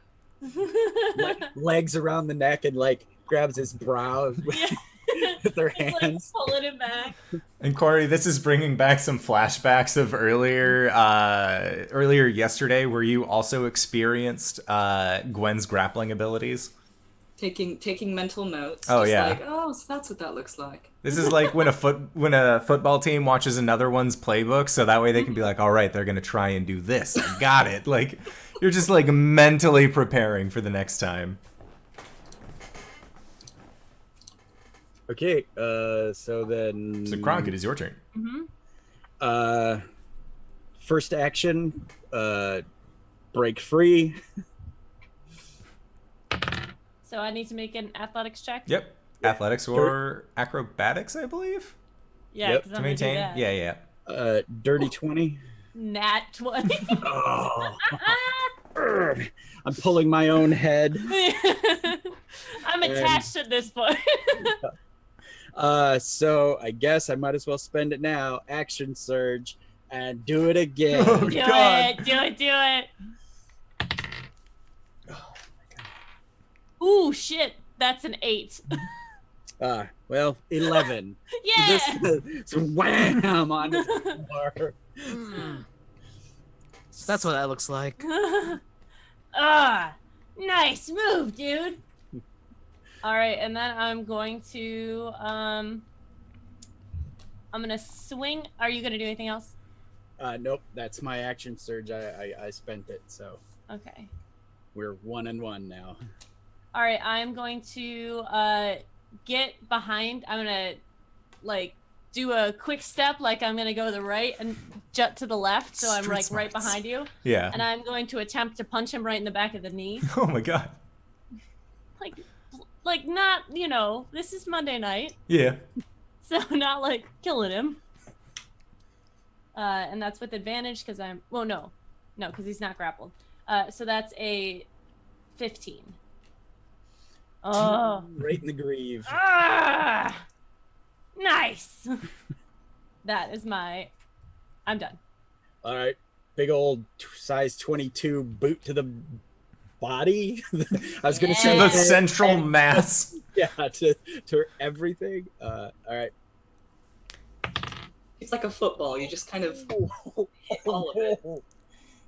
E: Legs around the neck and like grabs his brow with her
D: It's
E: hands.
D: like pulling it back.
A: And Cori, this is bringing back some flashbacks of earlier yesterday, where you also experienced Gwen's grappling abilities.
C: Taking mental notes.
A: Oh,
C: just
A: yeah.
C: Like, oh, so that's what that looks like.
A: This is like when a football team watches another one's playbook, so that way they can be like, all right, they're gonna try and do this. I got it. Like, you're just like mentally preparing for the next time.
E: Okay, so then...
A: So Kronk, it is your turn.
E: First action, break free.
D: So I need to make an athletics check.
A: Yep. Athletics or acrobatics, I believe.
D: Yeah,
E: Yep.
D: because
A: To
D: I'm gonna do
A: maintain.
D: that.
A: Yeah.
E: Dirty 20.
D: Nat 20.
E: Oh. I'm pulling my own head.
D: I'm attached at this point.
E: So I guess I might as well spend it now. Action surge and do it again.
A: Oh,
D: Do
A: God.
D: it. Do it. Ooh, shit. That's an 8.
E: Well, 11.
D: Yeah.
E: Just wham on the floor.
B: So that's what that looks like.
D: Nice move, dude. All right, and then I'm going to I'm gonna swing. Are you gonna do anything else?
E: Nope, that's my action surge. I spent it, so
D: Okay.
E: we're 1-1 now.
D: All right, I'm going to get behind. I'm gonna like do a quick step, like I'm gonna go to the right and jut to the left, so I'm
A: Street
D: like right
A: smarts.
D: behind you.
A: Yeah.
D: And I'm going to attempt to punch him right in the back of the knee.
A: Oh my god.
D: Like not, you know, this is Monday night,
A: Yeah.
D: so not like killing him. And that's with advantage because I'm. Well, no, because he's not grappled. So that's a 15. Oh.
E: Right in the greave.
D: Ah! Nice. That is my. I'm done.
E: All right, big old size 22 boot to the body. I was gonna
A: To
E: say
A: the
D: Yeah.
A: central mass.
E: yeah, to everything. All right.
C: It's like a football. You just kind of hit all of it.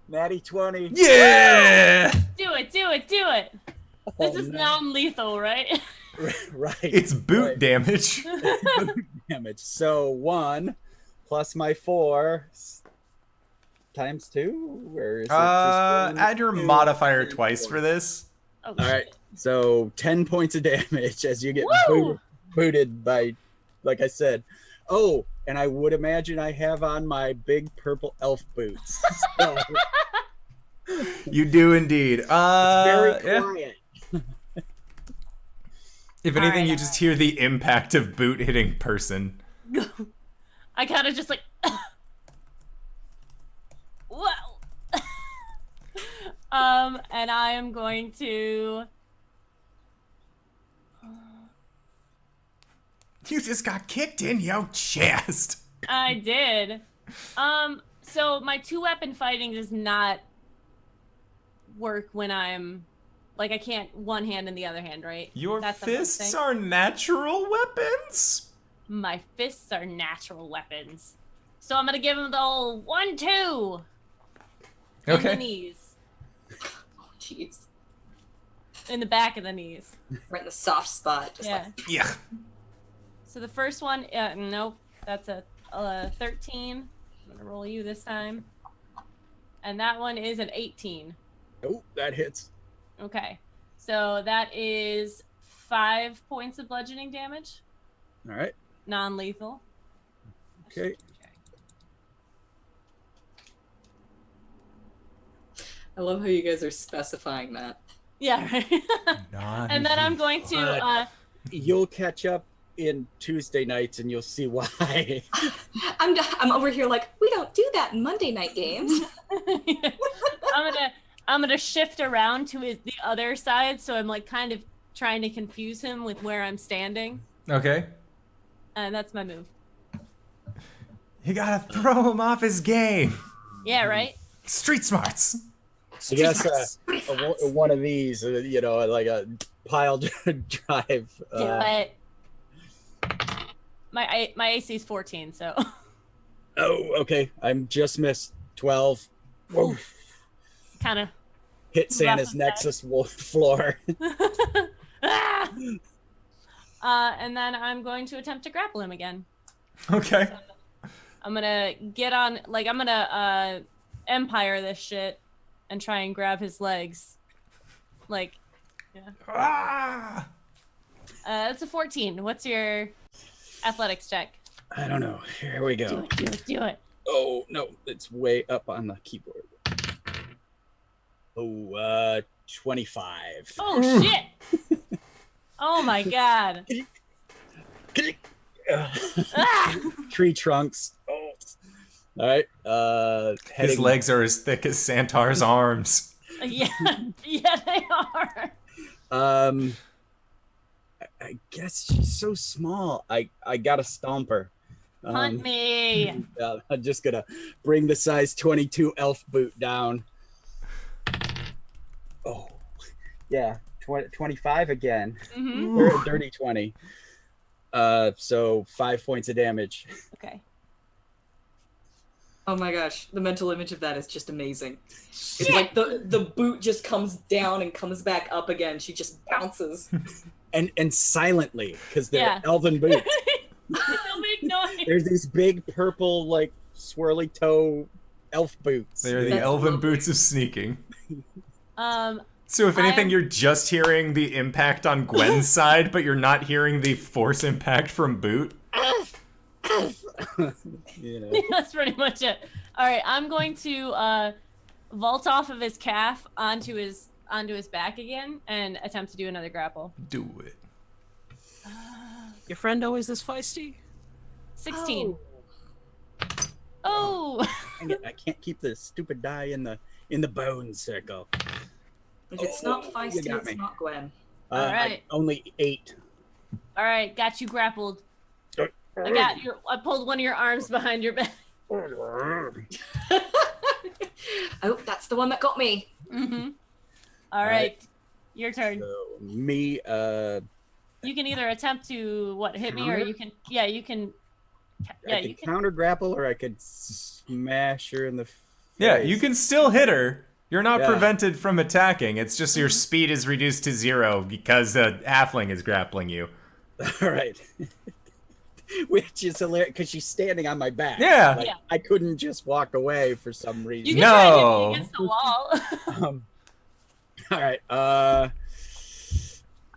E: Natty 20.
A: Yeah.
D: Do it. This is
E: no.
D: non-lethal, right?
E: Right.
A: It's boot
E: Right.
A: damage.
E: Damage. So 1 plus my 4 times 2. Where is it? Just one,
A: Add your
E: 2,
A: modifier
E: 3,
A: twice
E: 4.
A: for this.
D: Oh,
E: All right. So 10 points of damage as you get
D: Woo!
E: booted by, like I said. Oh, and I would imagine I have on my big purple elf boots. So
A: You do indeed.
E: very
A: Yeah.
E: quiet.
A: If anything,
D: Alright,
A: you just hear the impact of boot hitting person.
D: I kind of just like. Wow. And I am going to.
A: You just got kicked in your chest.
D: I did. So my 2-weapon fighting does not work when I'm like I can't one hand in the other hand, right?
A: Your
D: That's the first
A: fists
D: thing.
A: are natural weapons?
D: My fists are natural weapons. So I'm gonna give him the old 1-2 in the
A: Okay.
D: knees,
C: Oh, jeez.
D: in the back of the knees.
C: Right in the soft spot. Just
D: Yeah.
C: like,
A: Yeah.
D: So the first one, nope, that's a 13. I'm gonna roll you this time, and that one is an 18.
E: Oh, that hits.
D: Okay, so that is 5 points of bludgeoning damage,
E: All right.
D: non-lethal.
E: Okay.
C: I love how you guys are specifying that.
D: Yeah, right. And then I'm going to.
E: You'll catch up in Tuesday nights and you'll see why.
C: I'm over here like, we don't do that in Monday night games.
D: I'm gonna shift around to the other side, so I'm like kind of trying to confuse him with where I'm standing,
A: Okay.
D: and that's my move.
A: You gotta throw him off his game.
D: Yeah, right.
A: Street smarts.
E: I guess one of these, you know, like a pile drive.
D: But my AC is 14, so
E: Oh, okay. I'm just missed 12. Whoa.
D: kind of.
E: Hit Santa's
D: Rough
E: Nexus wolf floor.
D: Ah! And then I'm going to attempt to grapple him again.
A: Okay.
D: I'm gonna get on, like, I'm gonna empire this shit and try and grab his legs. Like, yeah.
A: Ah!
D: It's a 14. What's your athletics check?
E: I don't know. Here we
D: Do
E: go.
D: it, do it, do it.
E: Oh, no. It's way up on the keyboard. Oh, 25.
D: Oh, shit! Oh my god. Ah!
E: Tree trunks. Oh. All right.
A: His
E: Heading,
A: legs are as thick as Santar's arms.
D: Yeah, yeah, they are.
E: I guess she's so small. I got a stomper.
D: Hunt me.
E: Yeah, I'm just gonna bring the size 22 elf boot down. Oh, yeah, 25 again.
D: Hmm.
E: Dirty 20. So 5 points of damage.
D: Okay.
C: Oh my gosh, the mental image of that is just amazing. It's like the boot just comes down and comes back up again. She just bounces.
E: And silently, because they're
D: Yeah.
E: elven boots.
D: Don't make noise.
E: There's these big purple, like, swirly toe elf boots.
A: They are the
C: That's
A: elven
C: lovely.
A: boots of sneaking.
D: Um,
A: So if anything,
D: I'm-
A: you're just hearing the impact on Gwen's side, but you're not hearing the force impact from Boot.
E: You know.
D: that's pretty much it. All right, I'm going to vault off of his calf onto his back again and attempt to do another grapple.
A: Do it.
B: Your friend always this feisty?
D: 16. Oh.
E: I can't keep the stupid die in the bone circle.
C: If it's not
E: you
C: feisty,
E: got
C: it's
E: me.
C: not Gwen.
D: All right.
E: Only 8.
D: All right, got you grappled. I pulled one of your arms behind your back.
C: Oh, that's the one that got me.
D: Mm-hmm. All right, your turn.
E: So me,
D: You can either attempt to hit me, or you can.
E: I could counter grapple, or I could smash her in the face.
A: Yeah, you can still hit her. You're not
E: Yeah.
A: prevented from attacking. It's just your speed is reduced to 0 because the halfling is grappling you.
E: All right. Which is hilarious because she's standing on my back.
A: Yeah.
E: Like,
D: Yeah.
E: I couldn't just walk away for some
D: You
E: reason.
D: can try to hit
A: No.
D: me against the wall.
E: All right.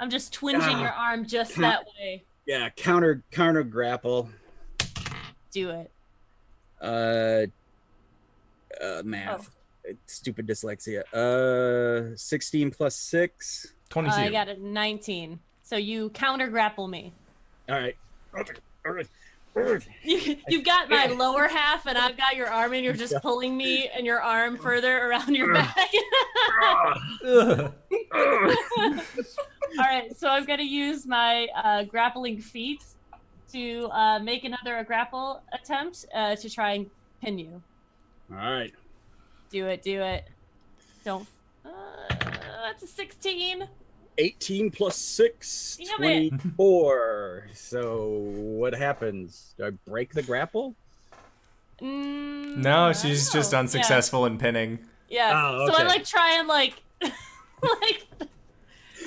D: I'm just twinging your arm just that way.
E: Yeah. Counter grapple.
D: Do it.
E: Math. Stupid dyslexia. 16 plus 6.
A: 22.
D: I got a 19. So you counter grapple me.
E: All right.
D: You've got my lower half, and I've got your arm, and you're just pulling me and your arm further around your back.
A: Ugh.
D: All right, so I'm going to use my grappling feet to make another grapple attempt to try and pin you.
E: All right.
D: Do it. Don't. That's a 16.
E: 18 plus 6,
D: Damn it.
E: 24. So what happens? Do I break the grapple?
A: No, she's just
D: no.
A: unsuccessful in pinning.
D: Yeah.
E: Oh,
D: So I
E: okay.
D: try and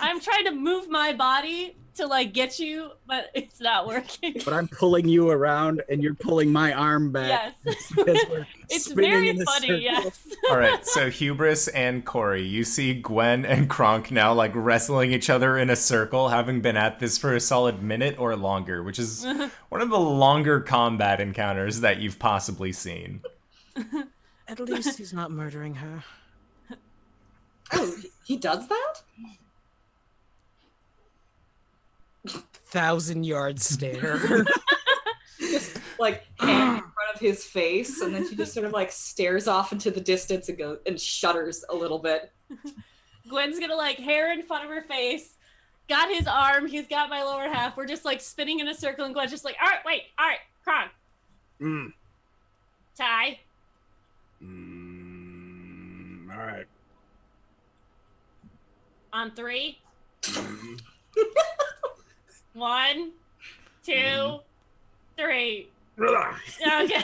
D: I'm trying to move my body to get you, but it's not working.
E: But I'm pulling you around and you're pulling my arm back.
D: Yes.
E: as we're
D: It's
E: spinning
D: very
E: in a
D: funny,
E: circle.
D: yes.
A: All right, so Hubris and Cori, you see Gwen and Kronk now wrestling each other in a circle, having been at this for a solid minute or longer, which is one of the longer combat encounters that you've possibly seen.
B: At least he's not murdering her.
C: Oh, he does that?
B: 1,000-yard stare.
C: Just hand in front of his face, and then she just sort of stares off into the distance and goes and shudders a little bit.
D: Gwen's gonna hair in front of her face, got his arm, he's got my lower half, we're just spinning in a circle, and Gwen's just all right, Kronk, tie.
E: All right.
D: On 3. 1, 2, 3. Okay.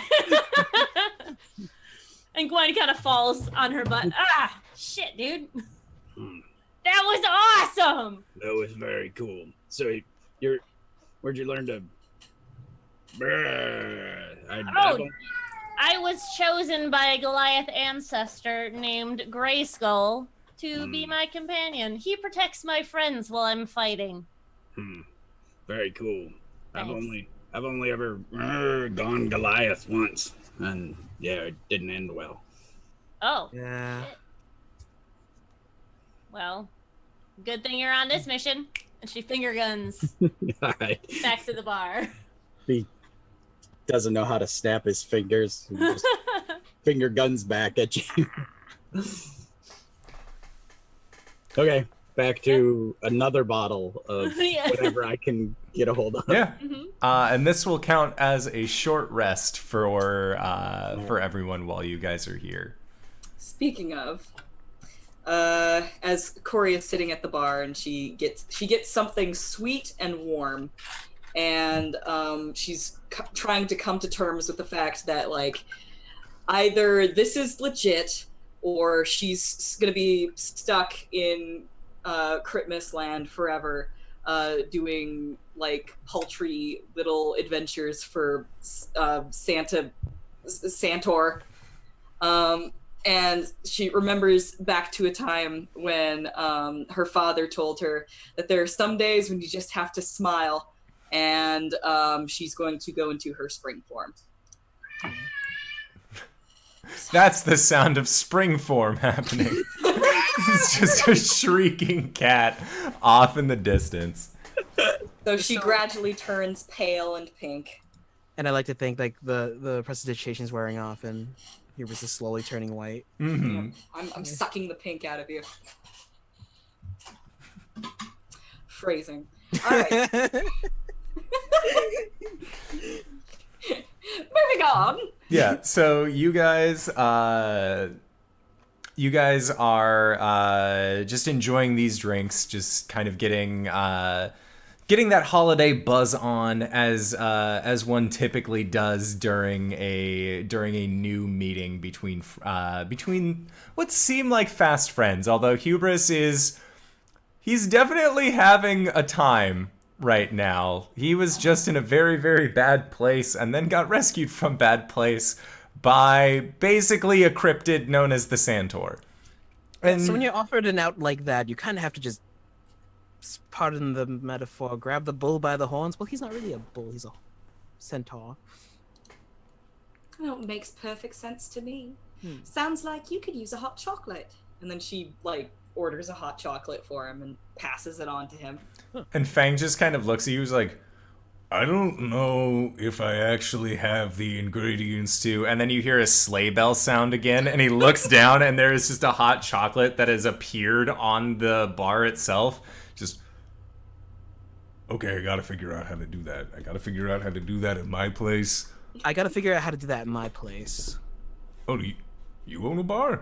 D: And Gwen kind of falls on her butt. Ah, shit, dude. That was awesome.
E: That was very cool. So where'd you learn to?
D: I was chosen by a Goliath ancestor named Grey Skull to be my companion. He protects my friends while I'm fighting.
E: Very cool.
D: Thanks.
E: I've only ever gone Goliath once, and yeah, it didn't end well.
D: Oh,
B: Yeah.
D: well, good thing you're on this mission. And she finger guns
E: All right.
D: back to the bar.
E: He doesn't know how to snap his fingers. He just finger guns back at you. Okay, back to another bottle of
D: Yeah.
E: whatever I can get a hold of.
A: Yeah.
D: Mhm.
A: And this will count as a short rest for everyone while you guys are here.
C: Speaking of, as Cori is sitting at the bar and she gets something sweet and warm, and she's trying to come to terms with the fact that either this is legit or she's gonna be stuck in Christmas land forever, doing paltry little adventures for Santaur. And she remembers back to a time when her father told her that there are some days when you just have to smile, and she's going to go into her spring form.
A: That's the sound of spring form happening. It's just a shrieking cat off in the distance.
C: So she gradually turns pale and pink.
B: And I like to think like the prestidigitation is wearing off and Hubris is slowly turning white.
A: Mm-hmm.
C: I'm sucking the pink out of you. Phrasing. All right. Moving on.
A: Yeah, so you guys are just enjoying these drinks, just kind of getting that holiday buzz on as one typically does during a new meeting between what seem like fast friends. Although Hubris he's definitely having a time right now. He was just in a very, very bad place and then got rescued from bad place by basically a cryptid known as the Santaur. And
B: So when you're offered an out like that, you kind of have to just, pardon the metaphor, grab the bull by the horns. Well, he's not really a bull, he's a centaur.
C: Well, it makes perfect sense to me. Sounds like you could use a hot chocolate. And then she orders a hot chocolate for him and passes it on to him.
A: And Fang just kind of looks at you, he's like,
F: I don't know if I actually have the ingredients to.
A: and then you hear a sleigh bell sound again, and he looks down and there is just a hot chocolate that has appeared on the bar itself. Just,
F: Okay, I gotta figure out how to do that. I gotta figure out how to do that at my place.
B: I gotta figure out how to do that in my place.
F: Oh, you own a bar?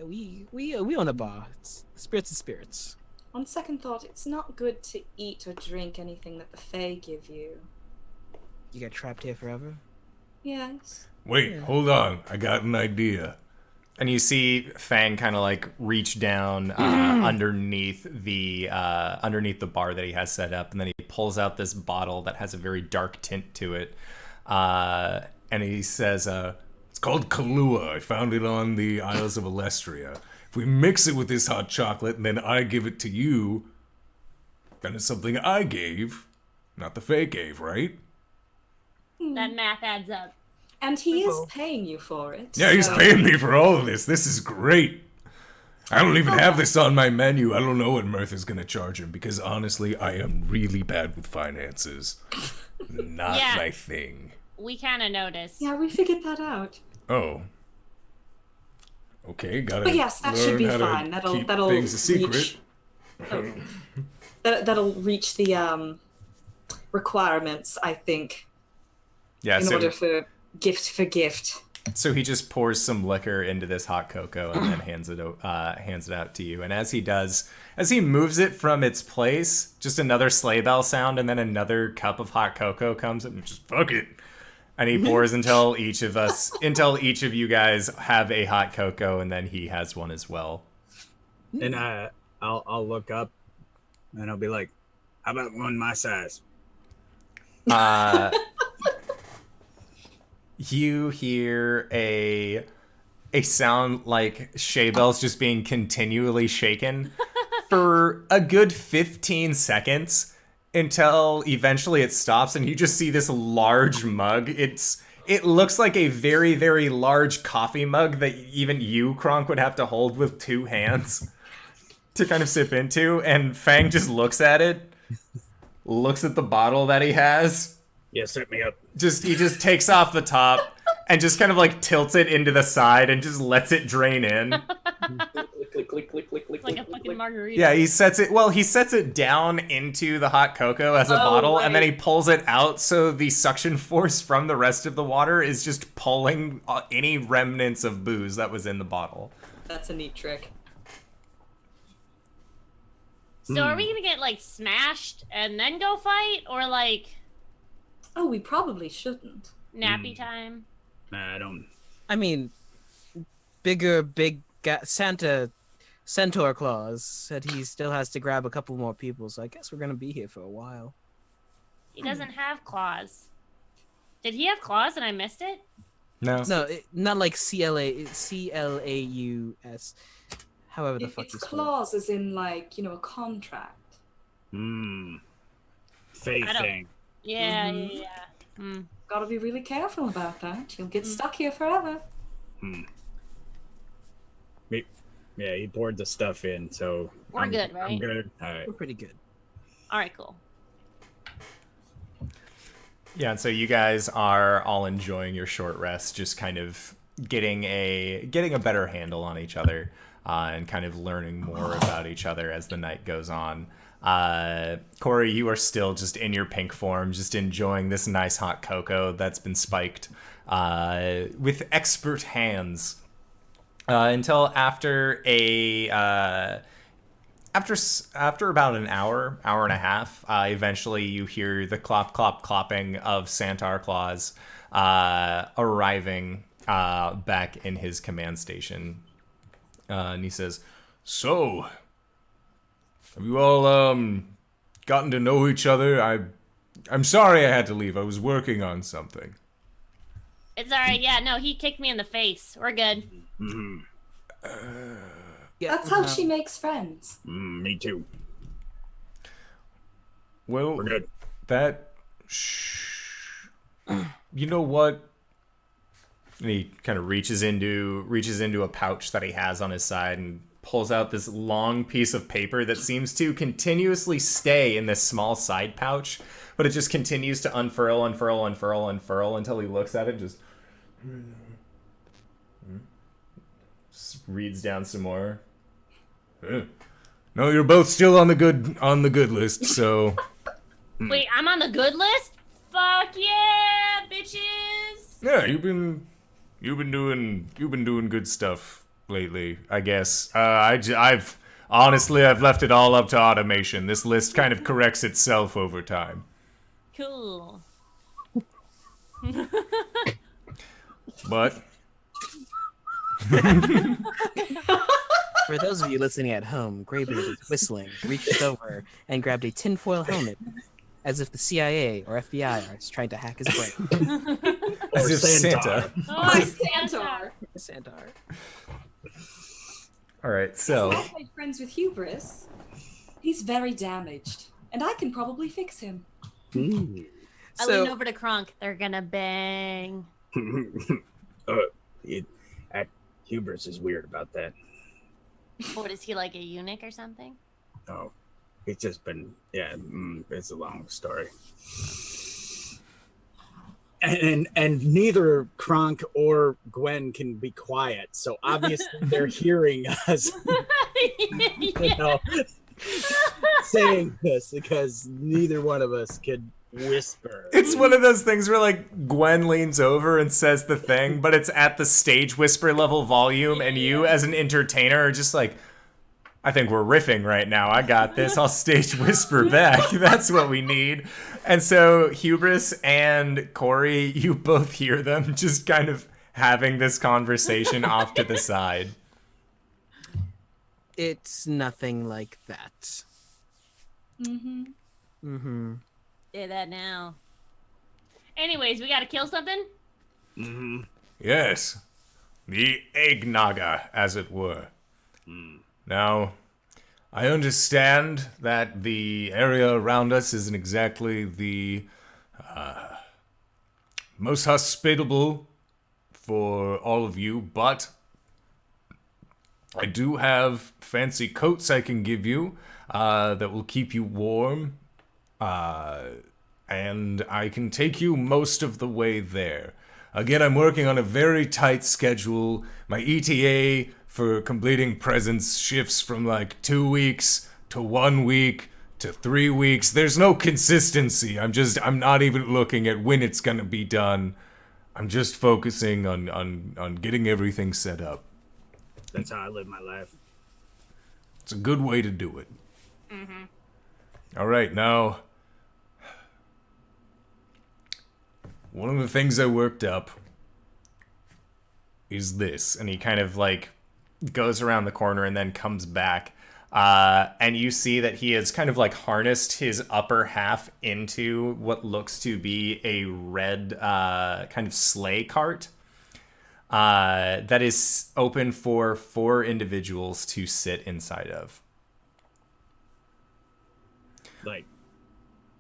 B: We own a bar. It's Spirits and Spirits.
C: On second thought, it's not good to eat or drink anything that the Fae give you.
B: You get trapped here forever?
C: Yes.
F: Wait, hold on. I got an idea.
A: and you see Fang kind of like reach down underneath the bar that he has set up, and then he pulls out this bottle that has a very dark tint to it, and he says,
F: It's called Kahlua. I found it on the Isles of Alestria. If we mix it with this hot chocolate and then I give it to you, then it's something I gave, not the Fae gave, right?
D: That math adds up.
C: And he is paying you for it.
F: Yeah, he's paying me for all of this. This is great. I don't even have this on my menu. I don't know what Mirth is going to charge him because honestly, I am really bad with finances. Not
D: Yeah.
F: my thing.
D: We kind of noticed.
C: Yeah, we figured that out.
F: Oh. Okay, gotta
C: But yes, that should
F: learn
C: be
F: how to
C: fine.
F: keep
C: That'll
F: things a secret.
C: reach. That'll reach the requirements, I think,
A: yeah,
C: in order for gift.
A: So he just pours some liquor into this hot cocoa and then hands it out to you. And as he does, as he moves it from its place, just another sleigh bell sound and then another cup of hot cocoa comes and just fuck it. And he pours until each of you guys have a hot cocoa, and then he has one as well.
E: And I'll look up, and I'll be like, "How about one my size?"
A: You hear a sound like Shea bells just being continually shaken for a good 15 seconds until eventually it stops, and you just see this large mug. It looks like a very, very large coffee mug that even you, Kronk, would have to hold with two hands to kind of sip into. And Fang just looks at it, looks at the bottle that he has.
E: Yeah, set me up.
A: He just takes off the top and just kind of like tilts it into the side and just lets it drain in.
C: Click.
D: It's like a fucking margarita.
A: Yeah, he sets it down into the hot cocoa as a bottle, and then he pulls it out, so the suction force from the rest of the water is just pulling any remnants of booze that was in the bottle.
C: That's a neat trick.
D: So are we gonna get like smashed and then go fight, or like
C: Oh, we probably shouldn't.
D: nappy time?
E: Nah, I don't.
B: I mean, big Santaur Claus said he still has to grab a couple more people, so I guess we're gonna be here for a while.
D: He doesn't have claws. Did he have claws and I missed it?
A: No.
B: No, not like CLAUS. However the fuck
C: It's
B: you spell
C: clause as in like, a contract.
E: Faith
D: I don't-
E: thing.
D: Yeah,
C: Mhm.
D: yeah, yeah. Mm.
C: Gotta be really careful about that. You'll get stuck here forever.
E: Yeah, he poured the stuff in, so
D: We're good, right?
E: I'm good. All right.
B: it. We're pretty good.
D: All right, cool.
A: Yeah, and so you guys are all enjoying your short rest, just kind of getting a better handle on each other, and kind of learning more about each other as the night goes on. Cori, you are still just in your pink form, just enjoying this nice hot cocoa that's been spiked with expert hands. Until after after about an hour and a half, eventually you hear the clop clopping of Santaur claws arriving back in his command station, and he says,
F: So, have you all gotten to know each other? I'm sorry I had to leave. I was working on something.
D: It's all right. Yeah, no, he kicked me in the face. We're good.
B: Yeah,
C: That's how she makes friends.
E: Me too.
F: Well,
E: We're good.
F: that. You know what?
A: and he kind of reaches into a pouch that he has on his side and pulls out this long piece of paper that seems to continuously stay in this small side pouch, but it just continues to unfurl until he looks at it, just reads down some more.
F: No, you're both still on the good list, so
D: Wait, I'm on the good list? Fuck yeah, bitches!
F: yeah, you've been doing good stuff lately, I guess. I've honestly left it all up to automation. This list kind of corrects itself over time.
D: Cool.
F: But
B: For those of you listening at home, Greybeards is whistling, reached over, and grabbed a tinfoil helmet, as if the CIA or FBI are trying to hack his brain.
A: As if
E: Santaur.
A: Santa.
D: Oh,
C: Santaur.
B: Santaur.
A: All right,
C: As
A: so
C: I've made friends with Hubris. He's very damaged, and I can probably fix him.
D: I
B: So,
D: lean over to KRONK. They're gonna bang.
E: Hubris is weird about that.
D: What, is he like a eunuch or something?
E: Oh, it's just been, it's a long story. And neither KRONK or Gwen can be quiet, so obviously they're hearing us, saying this because neither one of us could whisper.
A: it's one of those things where like Gwen leans over and says the thing, but it's at the stage whisper level volume, and you as an entertainer are just like, I think we're riffing right now. I got this. I'll stage whisper back. That's what we need. And so Hubris and Cori, you both hear them just kind of having this conversation off to the side.
B: it's nothing like that.
C: Mm-hmm.
B: Mm-hmm.
D: Say that now. Anyways, we gotta kill something?
F: yes, the egg naga, as it were. Now, I understand that the area around us isn't exactly the most hospitable for all of you, but I do have fancy coats I can give you that will keep you warm, and I can take you most of the way there. Again, I'm working on a very tight schedule. My ETA for completing presents shifts from like 2 weeks to 1 week to 3 weeks. There's no consistency. I'm not even looking at when it's gonna be done. I'm just focusing on getting everything set up.
E: That's how I live my life.
F: It's a good way to do it. All right, now, one of the things I worked up
A: Is this, and he kind of like goes around the corner and then comes back, and you see that he has kind of like harnessed his upper half into what looks to be a red kind of sleigh cart, that is open for 4 individuals to sit inside of.
E: Like,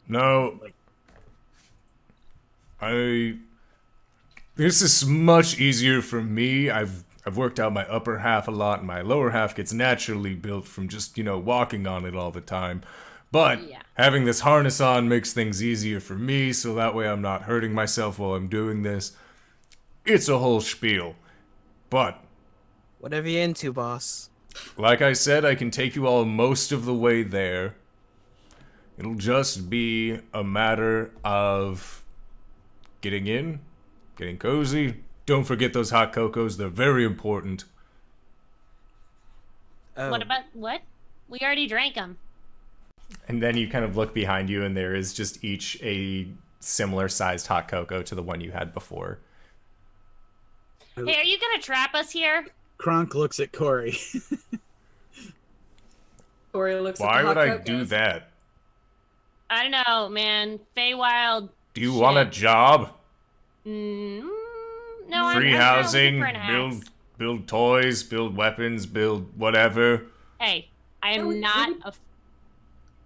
F: No,
E: like,
F: this is much easier for me. I've worked out my upper half a lot, and my lower half gets naturally built from just, walking on it all the time. But
D: Yeah.
F: having this harness on makes things easier for me, so that way I'm not hurting myself while I'm doing this. It's a whole spiel. But,
B: Whatever you into, boss.
F: like I said, I can take you all most of the way there. It'll just be a matter of getting in, getting cozy. Don't forget those hot cocos, they're very important.
B: Oh,
D: What about what? We already drank them.
A: And then you kind of look behind you, and there is just each a similar sized hot cocoa to the one you had before.
D: Hey, are you gonna trap us here?
E: Kronk looks at Cori.
C: Cori looks at
F: Why
C: the
F: would
C: hot
F: I
C: cocoa.
F: do that?
D: I don't know, man. Feywild.
F: Do you want a job?
D: Mm, no,
F: Free
D: I'm
F: housing,
D: for an axe.
F: build toys, build weapons, build whatever.
D: Hey, I
C: No,
D: am
C: we
D: not
C: would
D: a.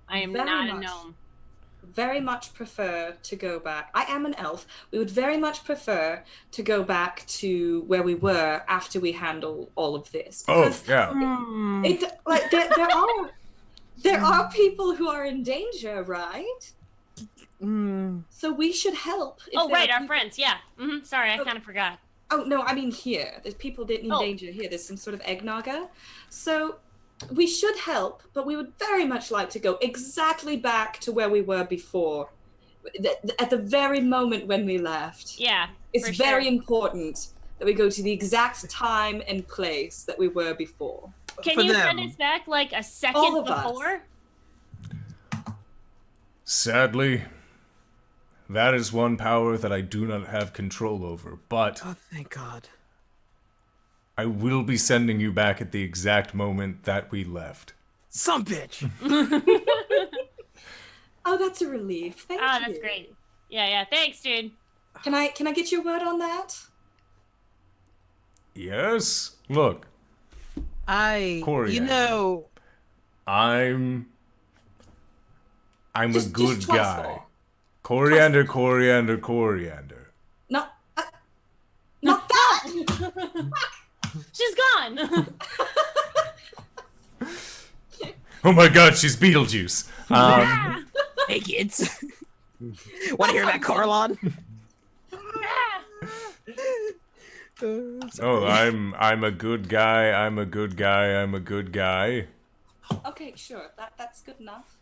D: I am
C: very
D: not a
C: much.
D: gnome.
C: Very much prefer to go back. I am an elf. We would very much prefer to go back to where we were after we handle all of this.
F: Oh,
C: Because
F: yeah.
C: like there are people who are in danger, right? So we should help. If
D: Oh,
C: there
D: right,
C: are
D: our
C: peop-
D: friends. Yeah. Sorry, I kind of forgot.
C: Oh no, I mean here. There's people in
D: Oh.
C: danger here. There's some sort of eggnogger. So we should help, but we would very much like to go exactly back to where we were before. At the very moment when we left.
D: Yeah.
C: It's
D: for
C: very
D: sure.
C: important that we go to the exact time and place that we were before.
D: Can
B: for
D: you
B: them.
D: send us back like a second
C: All of us.
D: before?
F: Sadly, that is one power that I do not have control over, but
B: Oh, thank God.
F: I will be sending you back at the exact moment that we left.
B: Some bitch.
C: Oh, that's a relief. Thank
D: Oh,
C: you.
D: that's great. Yeah. Thanks, dude.
C: Can I get your word on that?
F: Yes? Look,
B: You know,
F: I'm a
C: Just
F: good
C: trust
F: guy.
C: all.
F: Coriander, coriander, coriander.
C: Not that.
D: She's gone.
F: Oh my god, she's Beetlejuice.
B: hey kids. Want to hear about Corlon?
F: Oh, I'm a good guy, I'm a good guy, I'm a good guy.
C: Okay, sure. That's good enough.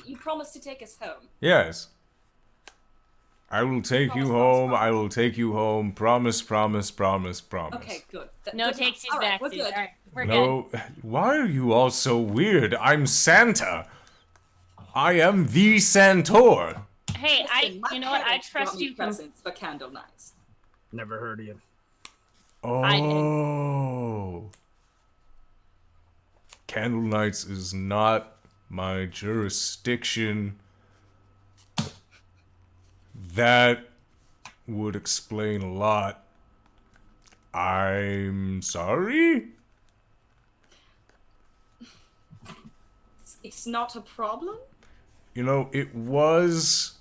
C: You promised to take us home.
F: Yes. I will take you
C: Promise,
F: home,
C: promise,
F: I will take you home. Promise, promise, promise, promise.
C: Okay, good.
D: No
C: Good enough.
D: takesies
C: All right,
D: back,
C: we're
D: dude.
C: good.
D: All right, we're good.
F: No, why are you all so weird? I'm Santa. I am the Santaur.
D: Hey,
C: Listen, my
D: you know what? I
C: parents brought
D: trust
C: me
D: you.
C: presents for candle nights.
E: Never heard of you.
D: I did.
F: Oh. Candle Nights is not my jurisdiction. That would explain a lot. I'm sorry?
C: It's not a problem.
F: You know, it was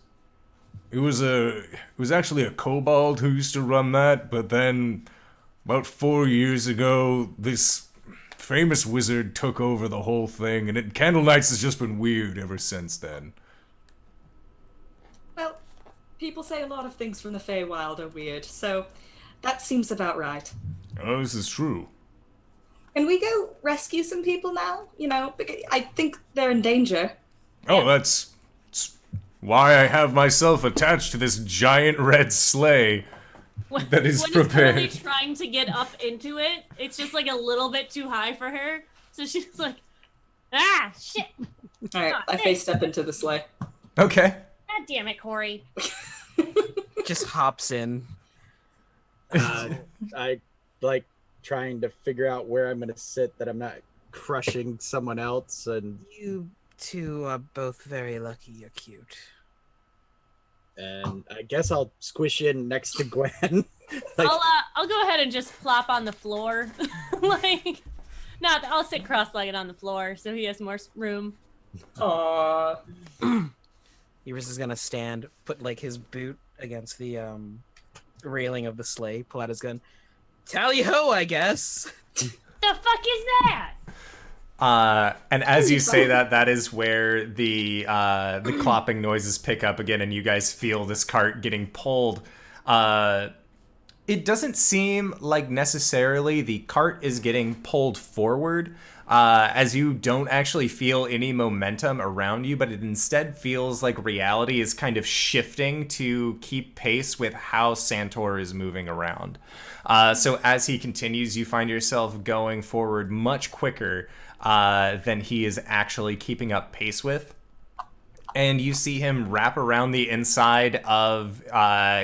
F: actually a kobold who used to run that, but then about 4 years ago, this famous wizard took over the whole thing, and Candle Nights has just been weird ever since then.
C: Well, people say a lot of things from the Feywild are weird, so that seems about right.
F: Oh, this is true.
C: Can we go rescue some people now? You know, because I think they're in danger.
F: Oh, that's why I have myself attached to this giant red sleigh that is
D: When
F: prepared.
D: Totally trying to get up into it. It's just like a little bit too high for her. So she's like, shit.
C: All right, I face step into the sleigh.
F: Okay.
D: God damn it, Cori.
B: Just hops in.
E: I like trying to figure out where I'm gonna sit that I'm not crushing someone else, and
B: You two are both very lucky you're cute.
E: And I guess I'll squish in next to Gwen. Like,
D: I'll go ahead and just plop on the floor. I'll sit cross-legged on the floor so he has more room.
C: Aww.
B: Hubris is gonna stand, put like his boot against the railing of the sleigh, pull out his gun. Tally ho, I guess.
D: The fuck is that?
A: And as you say that, that is where the clopping noises pick up again, and you guys feel this cart getting pulled. It doesn't seem like necessarily the cart is getting pulled forward, as you don't actually feel any momentum around you, but it instead feels like reality is kind of shifting to keep pace with how Santaur is moving around. So as he continues, you find yourself going forward much quicker than he is actually keeping up pace with. And you see him wrap around the inside of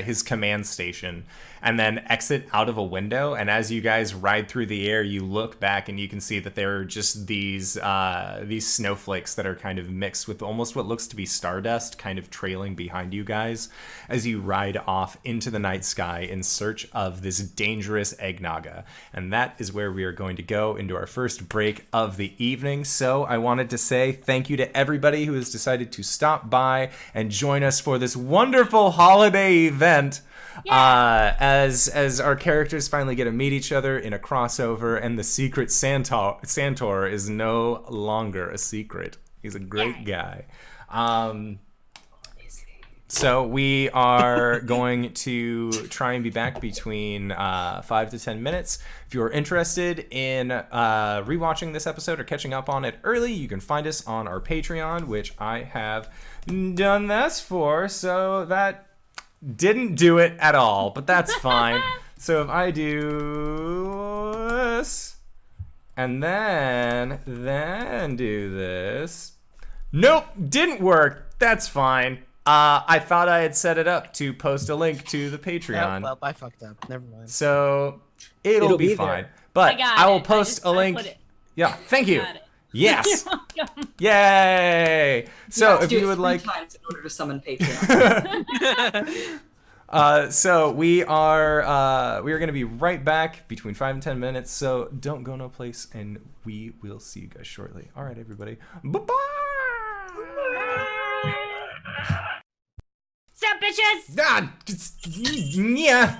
A: his command station and then exit out of a window. And as you guys ride through the air, you look back and you can see that there are just these snowflakes that are kind of mixed with almost what looks to be stardust kind of trailing behind you guys as you ride off into the night sky in search of this dangerous eggnaga. And that is where we are going to go into our first break of the evening. So I wanted to say thank you to everybody who has decided to stop by and join us for this wonderful holiday event. Yeah. As our characters finally get to meet each other in a crossover, and the secret Santaur is no longer a secret. He's a great guy. So we are going to try and be back between 5 to 10 minutes. If you're interested in rewatching this episode or catching up on it early, you can find us on our Patreon, which I have done this for, so that didn't do it at all, but that's fine. So if I do this and then do this, nope, didn't work. That's fine. I thought I had set it up to post a link to the Patreon.
B: Well, I fucked up. Never mind.
A: So it'll be fine. But I will post a link. Yeah, thank you. Yes. Yay. So if you would like
C: times in order to summon Patreon.
A: So we are going to be right back between 5 and 10 minutes. So don't go no place, and we will see you guys shortly. All right, everybody. Bye-bye.
D: Sup, bitches?
A: Yeah.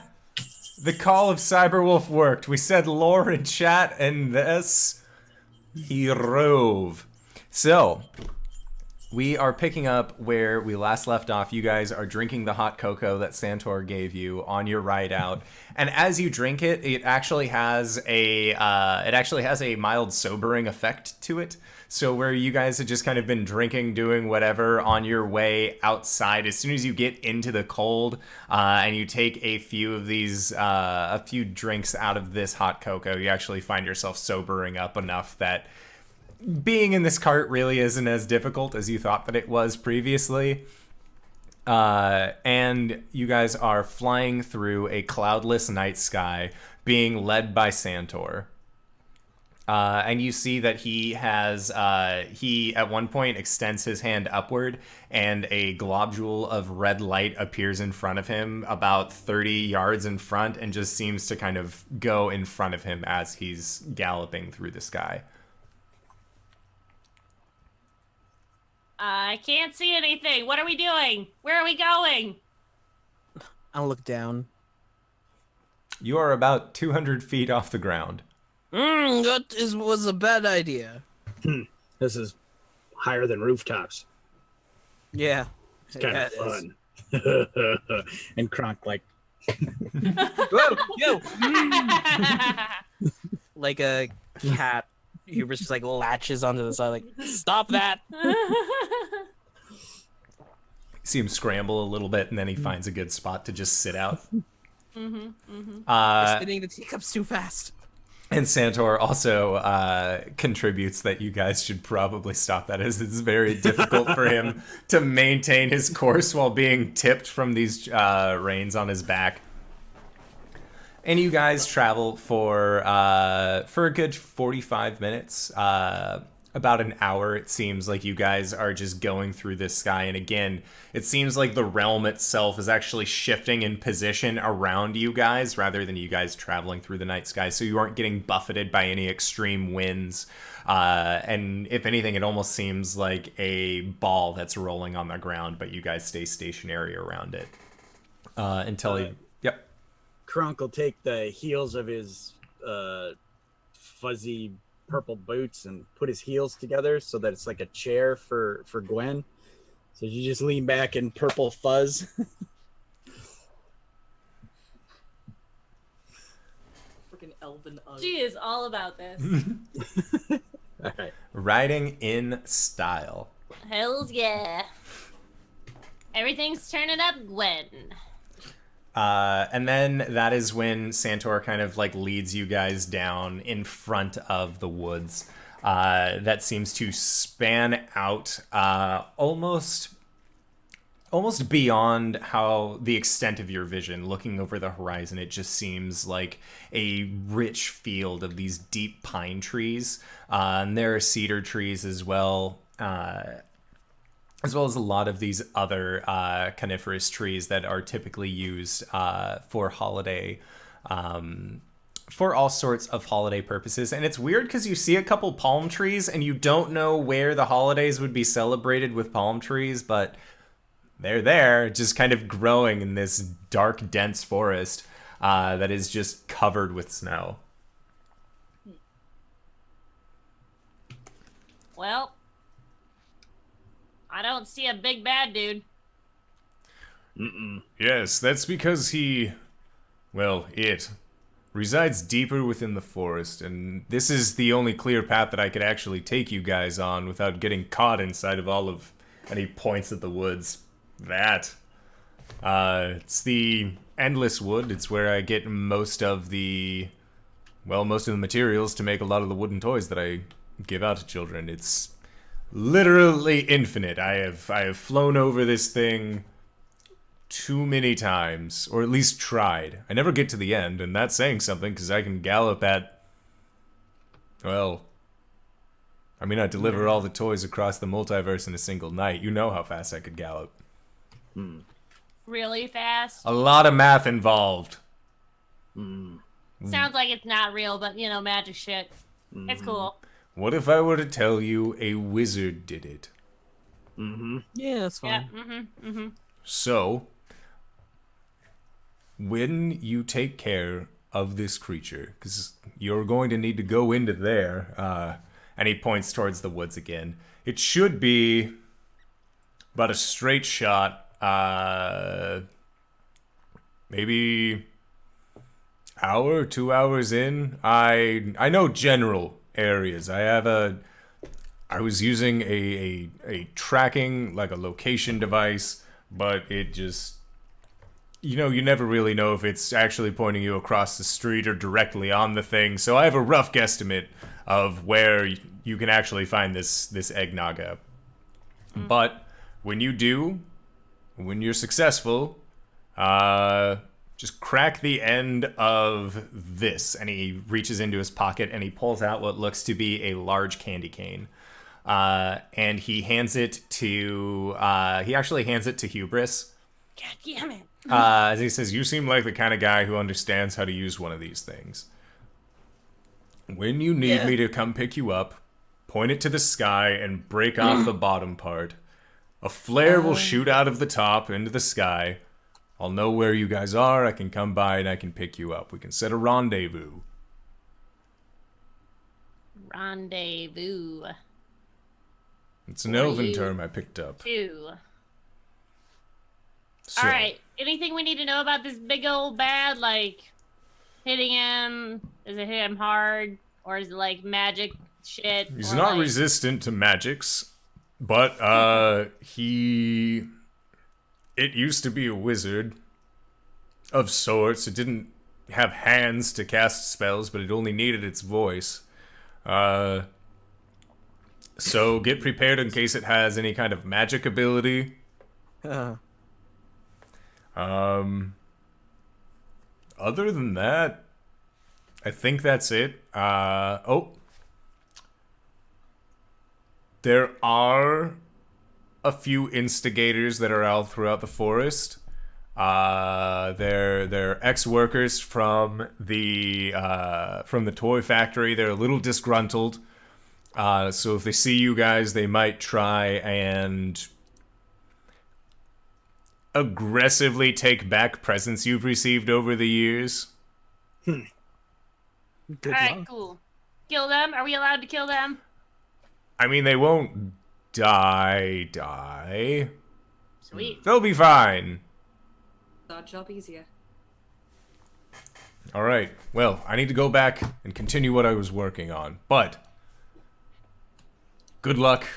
A: The call of Cyberwolf worked. We said lore in chat, and this he rove. So we are picking up where we last left off. You guys are drinking the hot cocoa that Santaur gave you on your ride out, and as you drink it, it actually has a mild sobering effect to it. So where you guys have just kind of been drinking, doing whatever on your way outside, as soon as you get into the cold and you take a few of these, a few drinks out of this hot cocoa, you actually find yourself sobering up enough that being in this cart really isn't as difficult as you thought that it was previously. And you guys are flying through a cloudless night sky, being led by Santaur. And you see that he has, he at one point extends his hand upward, and a globule of red light appears in front of him about 30 yards in front and just seems to kind of go in front of him as he's galloping through the sky.
D: I can't see anything. What are we doing? Where are we going?
B: I'll look down.
A: You are about 200 feet off the ground.
B: Was a bad idea.
E: This is higher than rooftops.
B: Yeah.
E: It's kind of fun. And KRONK like,
B: whoa, yo! Like a cat. Hubris just like latches onto the side, like, stop that!
A: See him scramble a little bit, and then he finds a good spot to just sit out.
B: Spinning the teacups too fast.
A: And Santaur also contributes that you guys should probably stop that, as it's very difficult for him to maintain his course while being tipped from these reins on his back. And you guys travel for a good 45 minutes about an hour, it seems like you guys are just going through this sky. And again, it seems like the realm itself is actually shifting in position around you guys rather than you guys traveling through the night sky. So you aren't getting buffeted by any extreme winds. And if anything, it almost seems like a ball that's rolling on the ground, but you guys stay stationary around it. Until yep.
E: KRONK will take the heels of his fuzzy purple boots and put his heels together so that it's like a chair for Gwen. So you just lean back in purple fuzz.
C: Freaking elven Ugg.
D: She is all about this.
E: All right.
A: Riding in style.
D: Hells yeah. Everything's turning up, Gwen.
A: And then that is when Santaur kind of like leads you guys down in front of the woods. That seems to span out almost beyond how the extent of your vision. Looking over the horizon, it just seems like a rich field of these deep pine trees. And there are cedar trees as well as a lot of these other coniferous trees that are typically used for holiday, for all sorts of holiday purposes. And it's weird because you see a couple palm trees and you don't know where the holidays would be celebrated with palm trees, but they're there, just kind of growing in this dark, dense forest that is just covered with snow.
D: Well, I don't see a big bad dude.
F: Yes, that's because it resides deeper within the forest, and this is the only clear path that I could actually take you guys on without getting caught inside of all of... And he points at the woods. That. It's the Endless Wood. It's where I get most of the materials to make a lot of the wooden toys that I give out to children. It's literally infinite. I have flown over this thing too many times, or at least tried. I never get to the end, and that's saying something because I can gallop at, well, I mean, I deliver all the toys across the multiverse in a single night. You know how fast I could gallop.
D: Really fast.
A: A lot of math involved.
D: Sounds like it's not real, but you know, magic shit. It's cool.
F: What if I were to tell you a wizard did it?
B: Yeah, that's
D: Yeah.
B: fine.
F: So, when you take care of this creature, because you're going to need to go into there,
A: And he points towards the woods again. It should be about a straight shot, maybe hour, 2 hours in. I know general areas. I was using a tracking, like a location device, but it just, you know, you never really know if it's actually pointing you across the street or directly on the thing. So I have a rough guesstimate of where you can actually find this eggnog up. But when you do, when you're successful, just crack the end of this. And he reaches into his pocket and he pulls out what looks to be a large candy cane. And he hands it to, he actually hands it to Hubris.
D: God damn it.
F: As he says, you seem like the kind of guy who understands how to use one of these things. When you need me to come pick you up, point it to the sky and break off the bottom part. A flare will shoot out of the top into the sky. I'll know where you guys are. I can come by and I can pick you up. We can set a rendezvous.
D: Rendezvous.
F: It's an
D: For
F: elven
D: you
F: term I picked up.
D: Two.
F: So,
D: All right. Anything we need to know about this big old bad? Like hitting him? Does it hit him hard, or is it like magic shit?
F: he's
D: or
F: not
D: like...
F: resistant to magics, but it used to be a wizard of sorts. It didn't have hands to cast spells, but it only needed its voice. So get prepared in case it has any kind of magic ability. Other than that, I think that's it. There are a few instigators that are out throughout the forest. They're ex-workers from the toy factory. They're a little disgruntled. So if they see you guys, they might try and aggressively take back presents you've received over the years.
B: Good
D: Alright,
B: luck.
D: cool. Kill them? Are we allowed to kill them?
F: I mean, they won't die.
D: Sweet.
F: They'll be fine.
C: Our job easier.
F: All right. Well, I need to go back and continue what I was working on. But good luck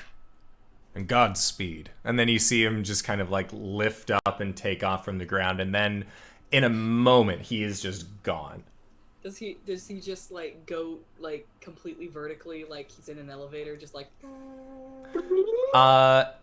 F: and Godspeed. And then you see him just kind of like lift up and take off from the ground, and then in a moment he is just gone.
C: Does he just like go like completely vertically, like he's in an elevator, just like?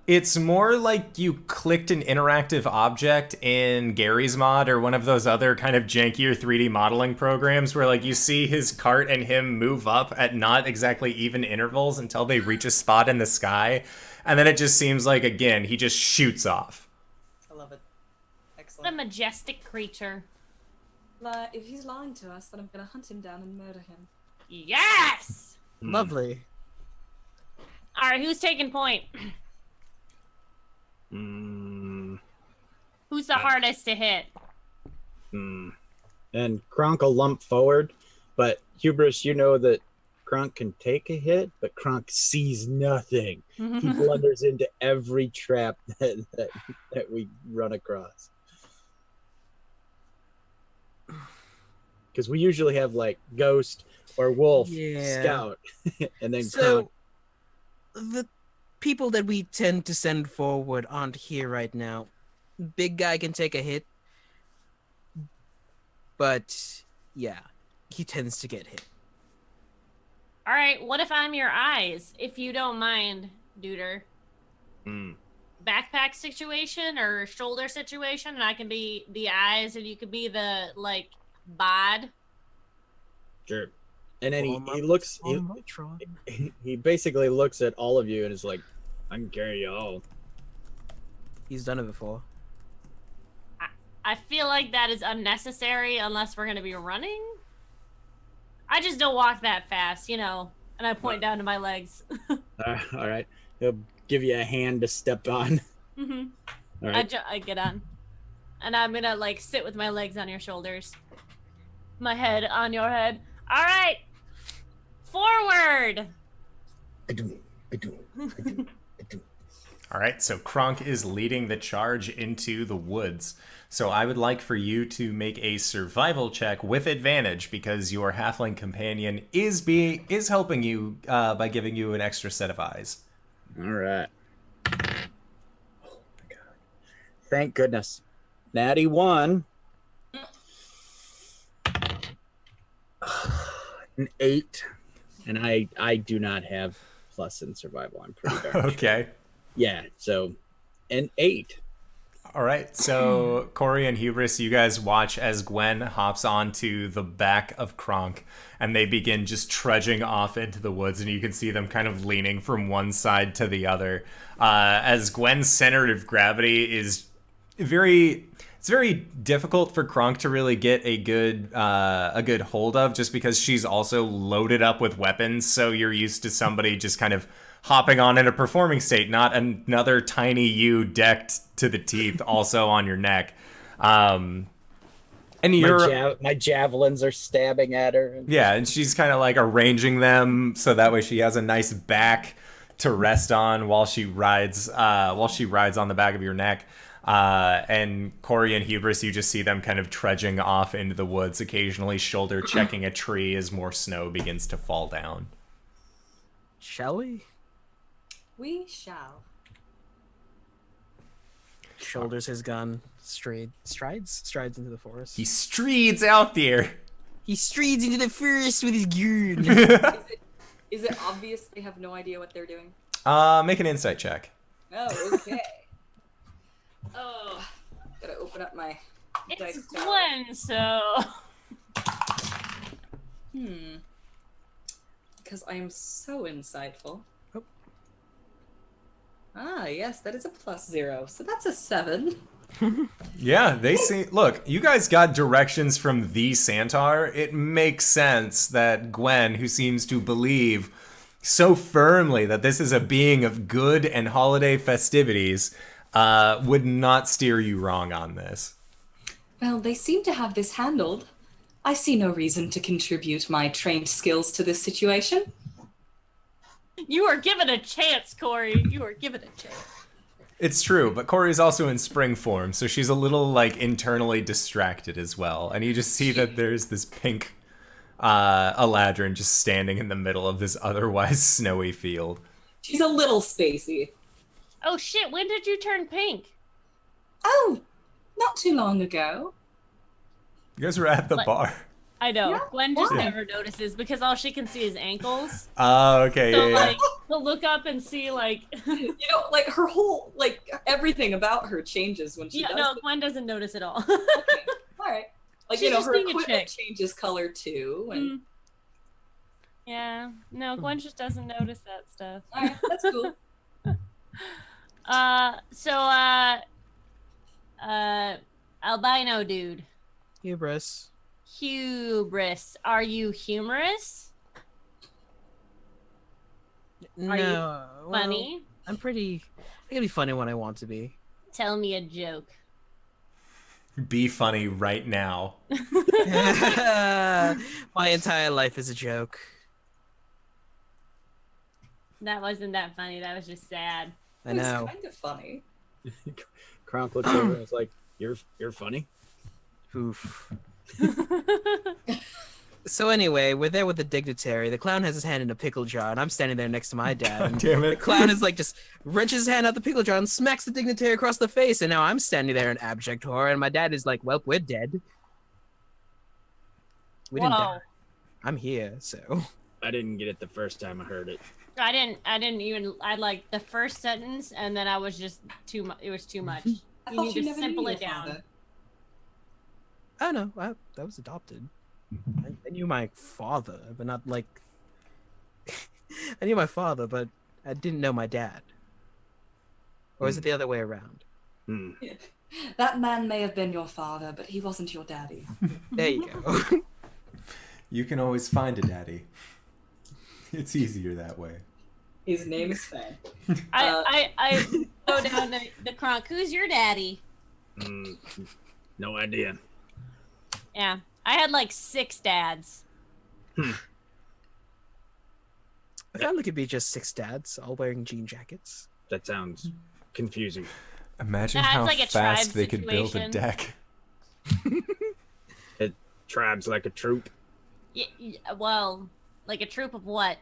A: It's more like you clicked an interactive object in Gary's Mod or one of those other kind of jankier 3D modeling programs where like you see his cart and him move up at not exactly even intervals until they reach a spot in the sky, and then it just seems like, again, he just shoots off.
C: I love it.
D: What a
C: Excellent.
D: majestic creature.
C: If he's lying to us, then I'm gonna hunt him down and murder him.
D: Yes!
B: Lovely.
D: Alright, who's taking point? Who's the hardest to hit?
E: And KRONK will lump forward, but Hubris, you know that KRONK can take a hit, but KRONK sees nothing. He blunders into every trap that we run across. Because we usually have like Ghost or Wolf,
B: Yeah.
E: Scout, and then
B: So,
E: KRONK.
B: the people that we tend to send forward aren't here right now. Big guy can take a hit, but yeah, he tends to get hit.
D: Alright, what if I'm your eyes? If you don't mind, Duder. Backpack situation or shoulder situation, and I can be the eyes and you could be the, like, bod.
E: Sure. And then
B: Oh,
E: he looks,
B: Oh, Mitron.
E: he basically looks at all of you and is like, I can carry you all.
B: He's done it before.
D: I feel like that is unnecessary unless we're gonna be running. I just don't walk that fast, you know. And I point down to my legs.
E: All right. He'll give you a hand to step on.
D: Mm-hmm.
E: All right.
D: I get on. And I'm gonna, like, sit with my legs on your shoulders. My head on your head. Alright! Forward!
E: I do.
A: All right, so KRONK is leading the charge into the woods. So I would like for you to make a survival check with advantage because your halfling companion is helping you by giving you an extra set of eyes.
E: All right. Oh my god! Thank goodness. Natty 1. An 8, and I do not have plus in survival. I'm pretty darn sure.
A: Okay.
E: Yeah. So, an 8.
A: All right, so Cori and Hubris, you guys watch as Gwen hops onto the back of KRONK, and they begin just trudging off into the woods, and you can see them kind of leaning from one side to the other. As Gwen's center of gravity is it's very difficult for KRONK to really get a good hold of, just because she's also loaded up with weapons, so you're used to somebody just kind of hopping on in a performing state, not another tiny you decked to the teeth also on your neck. And you're
E: My javelins are stabbing at her.
A: yeah, and she's kind of like arranging them so that way she has a nice back to rest on while she rides on the back of your neck. And Cori and Hubris, you just see them kind of trudging off into the woods, occasionally shoulder checking a tree as more snow begins to fall down.
B: Shall we?
C: We shall.
B: Shoulders his gun, strides into the forest.
A: He streeds out there.
B: He strides into the forest with his gun.
C: Is it obvious they have no idea what they're doing?
A: Make an insight check.
C: Oh, okay. Oh, gotta open up my dice
D: It's
C: tower.
D: Gwen, so...
C: Because I am so insightful. Ah, yes, that is a +0. So that's a 7.
A: Yeah, they see. Look, you guys got directions from the Santaur. It makes sense that Gwen, who seems to believe so firmly that this is a being of good and holiday festivities, would not steer you wrong on this.
C: Well, they seem to have this handled. I see no reason to contribute my trained skills to this situation.
D: You are given a chance, Cori. You are given a chance.
A: It's true, but Cori's also in spring form, so she's a little, like, internally distracted as well. And you just see that there's this pink Eladrin just standing in the middle of this otherwise snowy field.
C: She's a little spacey.
D: Oh shit, when did you turn pink?
C: Oh, not too long ago.
A: You guys were at the bar.
D: I know.
C: Yeah,
D: Gwen just
C: why?
D: never notices because all she can see is ankles.
A: Oh, okay,
D: So
A: yeah.
D: like she'll look up and see like
C: You know, like her whole, like everything about her changes when she
D: yeah,
C: does
D: no,
C: it.
D: Gwen doesn't notice at all.
C: Okay, all right. Like,
D: She's
C: you know,
D: just
C: her
D: being a
C: equipment
D: chick.
C: changes color too. And
D: Mm. Yeah. No, Gwen just doesn't notice that stuff.
C: all right, that's cool.
D: Albino dude.
B: Hubris.
D: Hubris. Are you humorous?
B: No.
D: Are you
B: well,
D: Funny?
B: I'm pretty. I can be funny when I want to be.
D: Tell me a joke.
A: Be funny right now.
B: My entire life is a joke.
D: That wasn't that funny. That was just sad.
B: I know.
C: It's kind of funny.
E: Kronk looks over and is like, "You're funny."
B: Oof. So anyway, we're there with the dignitary. The clown has his hand in a pickle jar, and I'm standing there next to my dad. And
A: Damn
B: the
A: it.
B: clown is like just wrenches his hand out the pickle jar and smacks the dignitary across the face. And now I'm standing there in abject horror, and my dad is like, "Well, we're dead. We didn't die. I'm here, so."
E: I didn't get it the first time I heard it.
D: I didn't even. I like the first sentence, and then I was just too much. It was too much. You
C: I thought
D: need
C: you
D: to
C: never
D: simple
C: knew
D: it
C: your
D: down.
C: father.
B: Oh no, that was adopted. I knew my father, but not like. I knew my father, but I didn't know my dad. Or is it the other way around?
E: Hmm.
C: That man may have been your father, but he wasn't your daddy.
B: There you go.
A: You can always find a daddy. It's easier that way.
C: His name is Fang.
D: I go down to the Kronk. Who's your daddy?
E: No idea.
D: Yeah, I had like 6 dads.
B: I felt like it'd be just 6 dads, all wearing jean jackets.
E: That sounds confusing.
A: Imagine
D: Nah, it's
A: how
D: like a
A: fast
D: tribe
A: they could build a
D: situation.
A: deck.
E: Tribes like a troop.
D: Well, like a troop of what?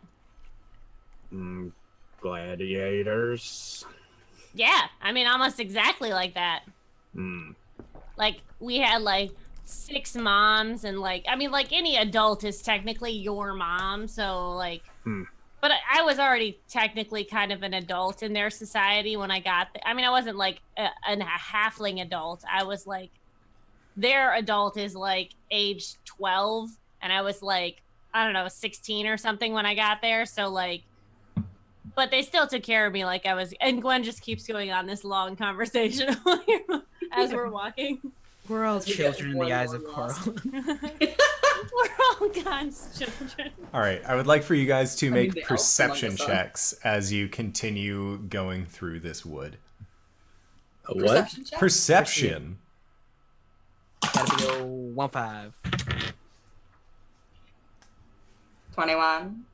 E: Gladiators.
D: Yeah, I mean almost exactly like that.
E: Hmm.
D: Like we had like 6 moms, and like I mean like any adult is technically your mom, so like. But I was already technically kind of an adult in their society when I got there. I mean, I wasn't like a halfling adult. I was like, their adult is like age 12, and I was like, I don't know, 16 or something when I got there. So like, but they still took care of me like I was. And Gwen just keeps going on this long conversation as we're walking.
B: We're all
C: As we get
B: children in
C: more
B: the
C: and
B: eyes of
C: more
B: Coral.
C: lost.
D: We're all God's children.
A: All right, I would like for you guys to
C: mean,
A: make
C: the elves
A: perception
C: among us are.
A: checks as you continue going through this wood.
E: A what?
C: Perception check?
A: Perception.
B: Gotta be a 1-5.
C: 21.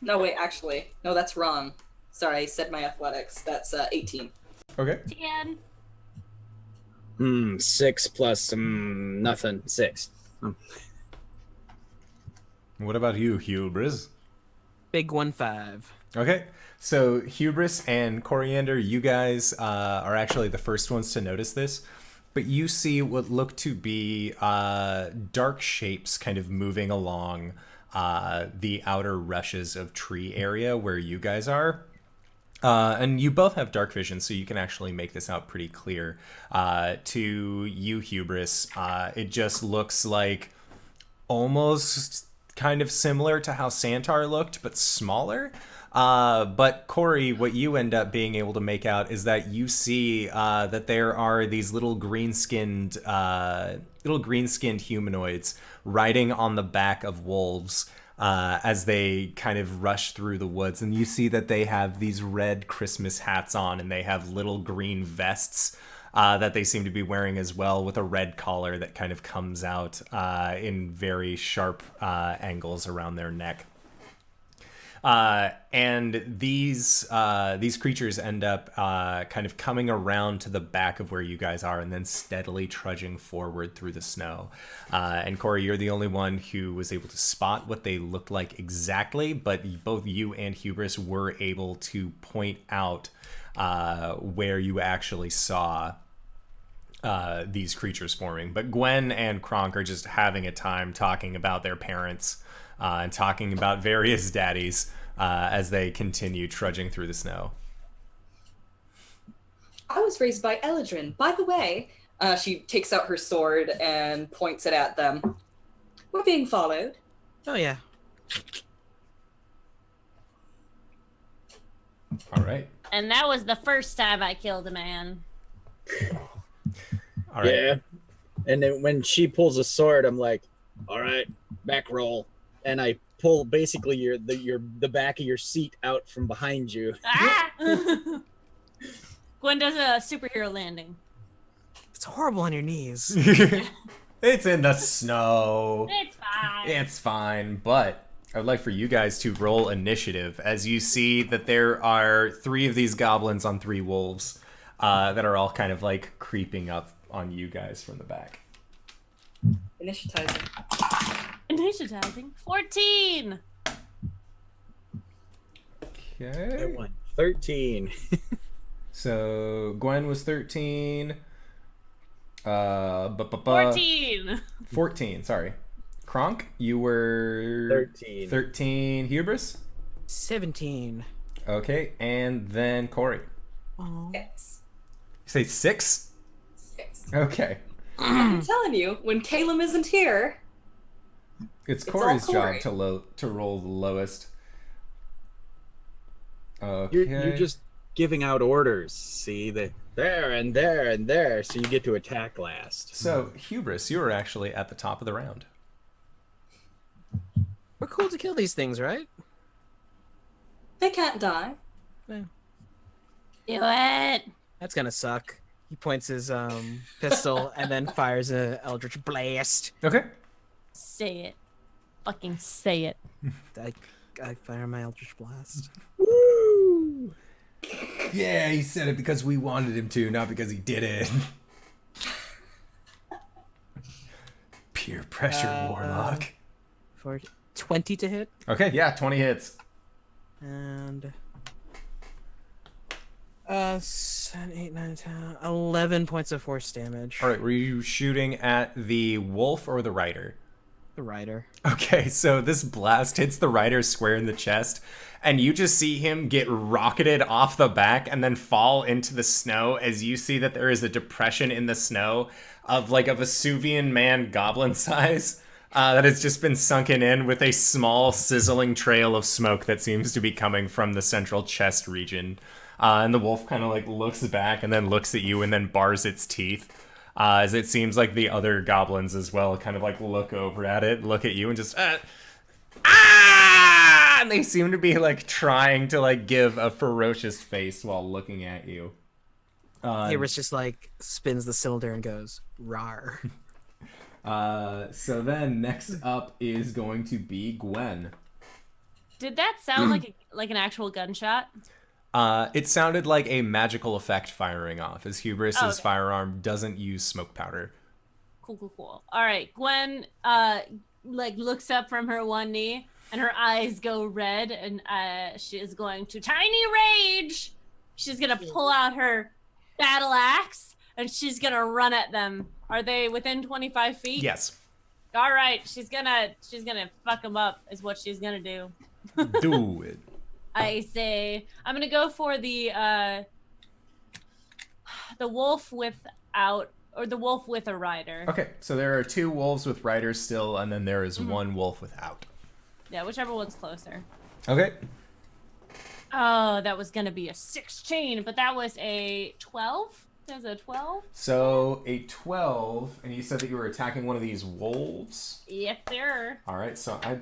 C: No, wait, actually. No, that's wrong. Sorry, I said my athletics. That's 18.
A: Okay.
D: 10.
E: 6 plus nothing. 6.
A: What about you, Hubris?
B: Big 1-5.
A: Okay, so Hubris and Coriander, you guys are actually the first ones to notice this, but you see what look to be dark shapes kind of moving along the outer rushes of tree area where you guys are. And you both have dark vision, so you can actually make this out pretty clear. To you, Hubris, it just looks like almost kind of similar to how Santaur looked, but smaller. But Cori, what you end up being able to make out is that you see that there are these little green-skinned humanoids riding on the back of wolves as they kind of rush through the woods. And you see that they have these red Christmas hats on, and they have little green vests that they seem to be wearing as well, with a red collar that kind of comes out in very sharp angles around their neck. And these creatures end up kind of coming around to the back of where you guys are and then steadily trudging forward through the snow. And Cori, you're the only one who was able to spot what they looked like exactly, but both you and Hubris were able to point out where you actually saw these creatures forming. But Gwen and KRONK are just having a time talking about their parents and talking about various daddies as they continue trudging through the snow.
C: I was raised by Eladrin. By the way, she takes out her sword and points it at them. We're being followed.
B: Oh, yeah.
A: All right.
D: And that was the first time I killed a man.
A: All right.
E: Yeah. And then when she pulls a sword, I'm like, all right, back roll. And I pull basically the back of your seat out from behind you.
D: Ah! Gwen does a superhero landing.
B: It's horrible on your knees.
A: It's in the snow.
D: It's fine.
A: It's fine, but I would like for you guys to roll initiative as you see that there are 3 of these goblins on 3 wolves that are all kind of like creeping up on you guys from the back.
D: Initiatizing. 14.
A: Okay.
E: I won 13.
A: So Gwen was 13.
D: 14.
A: 14, sorry. KRONK, you were
E: 13.
A: 13. Hubris?
B: 17.
A: Okay, and then Cori.
B: Oh.
C: 6.
A: You say 6?
C: 6.
A: Okay.
C: I'm telling you, when Caleb isn't here,
A: It's
C: all
A: Cori's
C: Cori.
A: job to roll the lowest. Okay.
E: You're just giving out orders. See, there and there and there, so you get to attack last.
A: So, Hubris, you were actually at the top of the round.
B: We're cool to kill these things, right?
C: they can't die.
D: Do it.
B: That's gonna suck. He points his pistol and then fires a Eldritch Blast.
A: Okay.
D: Say it. Fucking say it.
B: I fire my Eldritch Blast.
E: Woo!
A: Yeah, he said it because we wanted him to, not because he did it. Peer pressure, Warlock.
B: For 20 to hit.
A: Okay, yeah, 20 hits.
B: And 7, 8, 9, 10, 11 points of force damage.
A: All right, were you shooting at the wolf or the rider?
B: The rider.
A: Okay, so this blast hits the rider square in the chest, and you just see him get rocketed off the back and then fall into the snow as you see that there is a depression in the snow of like a Vesuvian man goblin size that has just been sunken in with a small sizzling trail of smoke that seems to be coming from the central chest region. And the wolf kind of like looks back and then looks at you and then bars its teeth. As it seems like the other goblins as well kind of like look over at it, look at you and just ah! And they seem to be like trying to like give a ferocious face while looking at you.
B: Hubris just like spins the cylinder and goes, rawr.
A: So then next up is going to be Gwen.
D: Did that sound like an actual gunshot?
A: It sounded like a magical effect firing off, as Hubris's
D: Oh, okay.
A: firearm doesn't use smoke powder.
D: Cool. All right, Gwen like looks up from her one knee and her eyes go red and she is going to tiny rage. She's gonna pull out her battle axe and she's gonna run at them. Are they within 25 feet?
A: Yes.
D: All right, she's gonna fuck them up is what she's gonna do.
A: Do it.
D: I say I'm gonna go for the wolf without, or the wolf with a rider.
A: Okay, so there are 2 wolves with riders still, and then there is 1 wolf without.
D: Yeah, whichever one's closer.
A: Okay.
D: Oh, that was gonna be a 16, but that was a 12. There's a 12.
A: So a 12, and you said that you were attacking one of these wolves.
D: Yes, sir.
A: All right, so I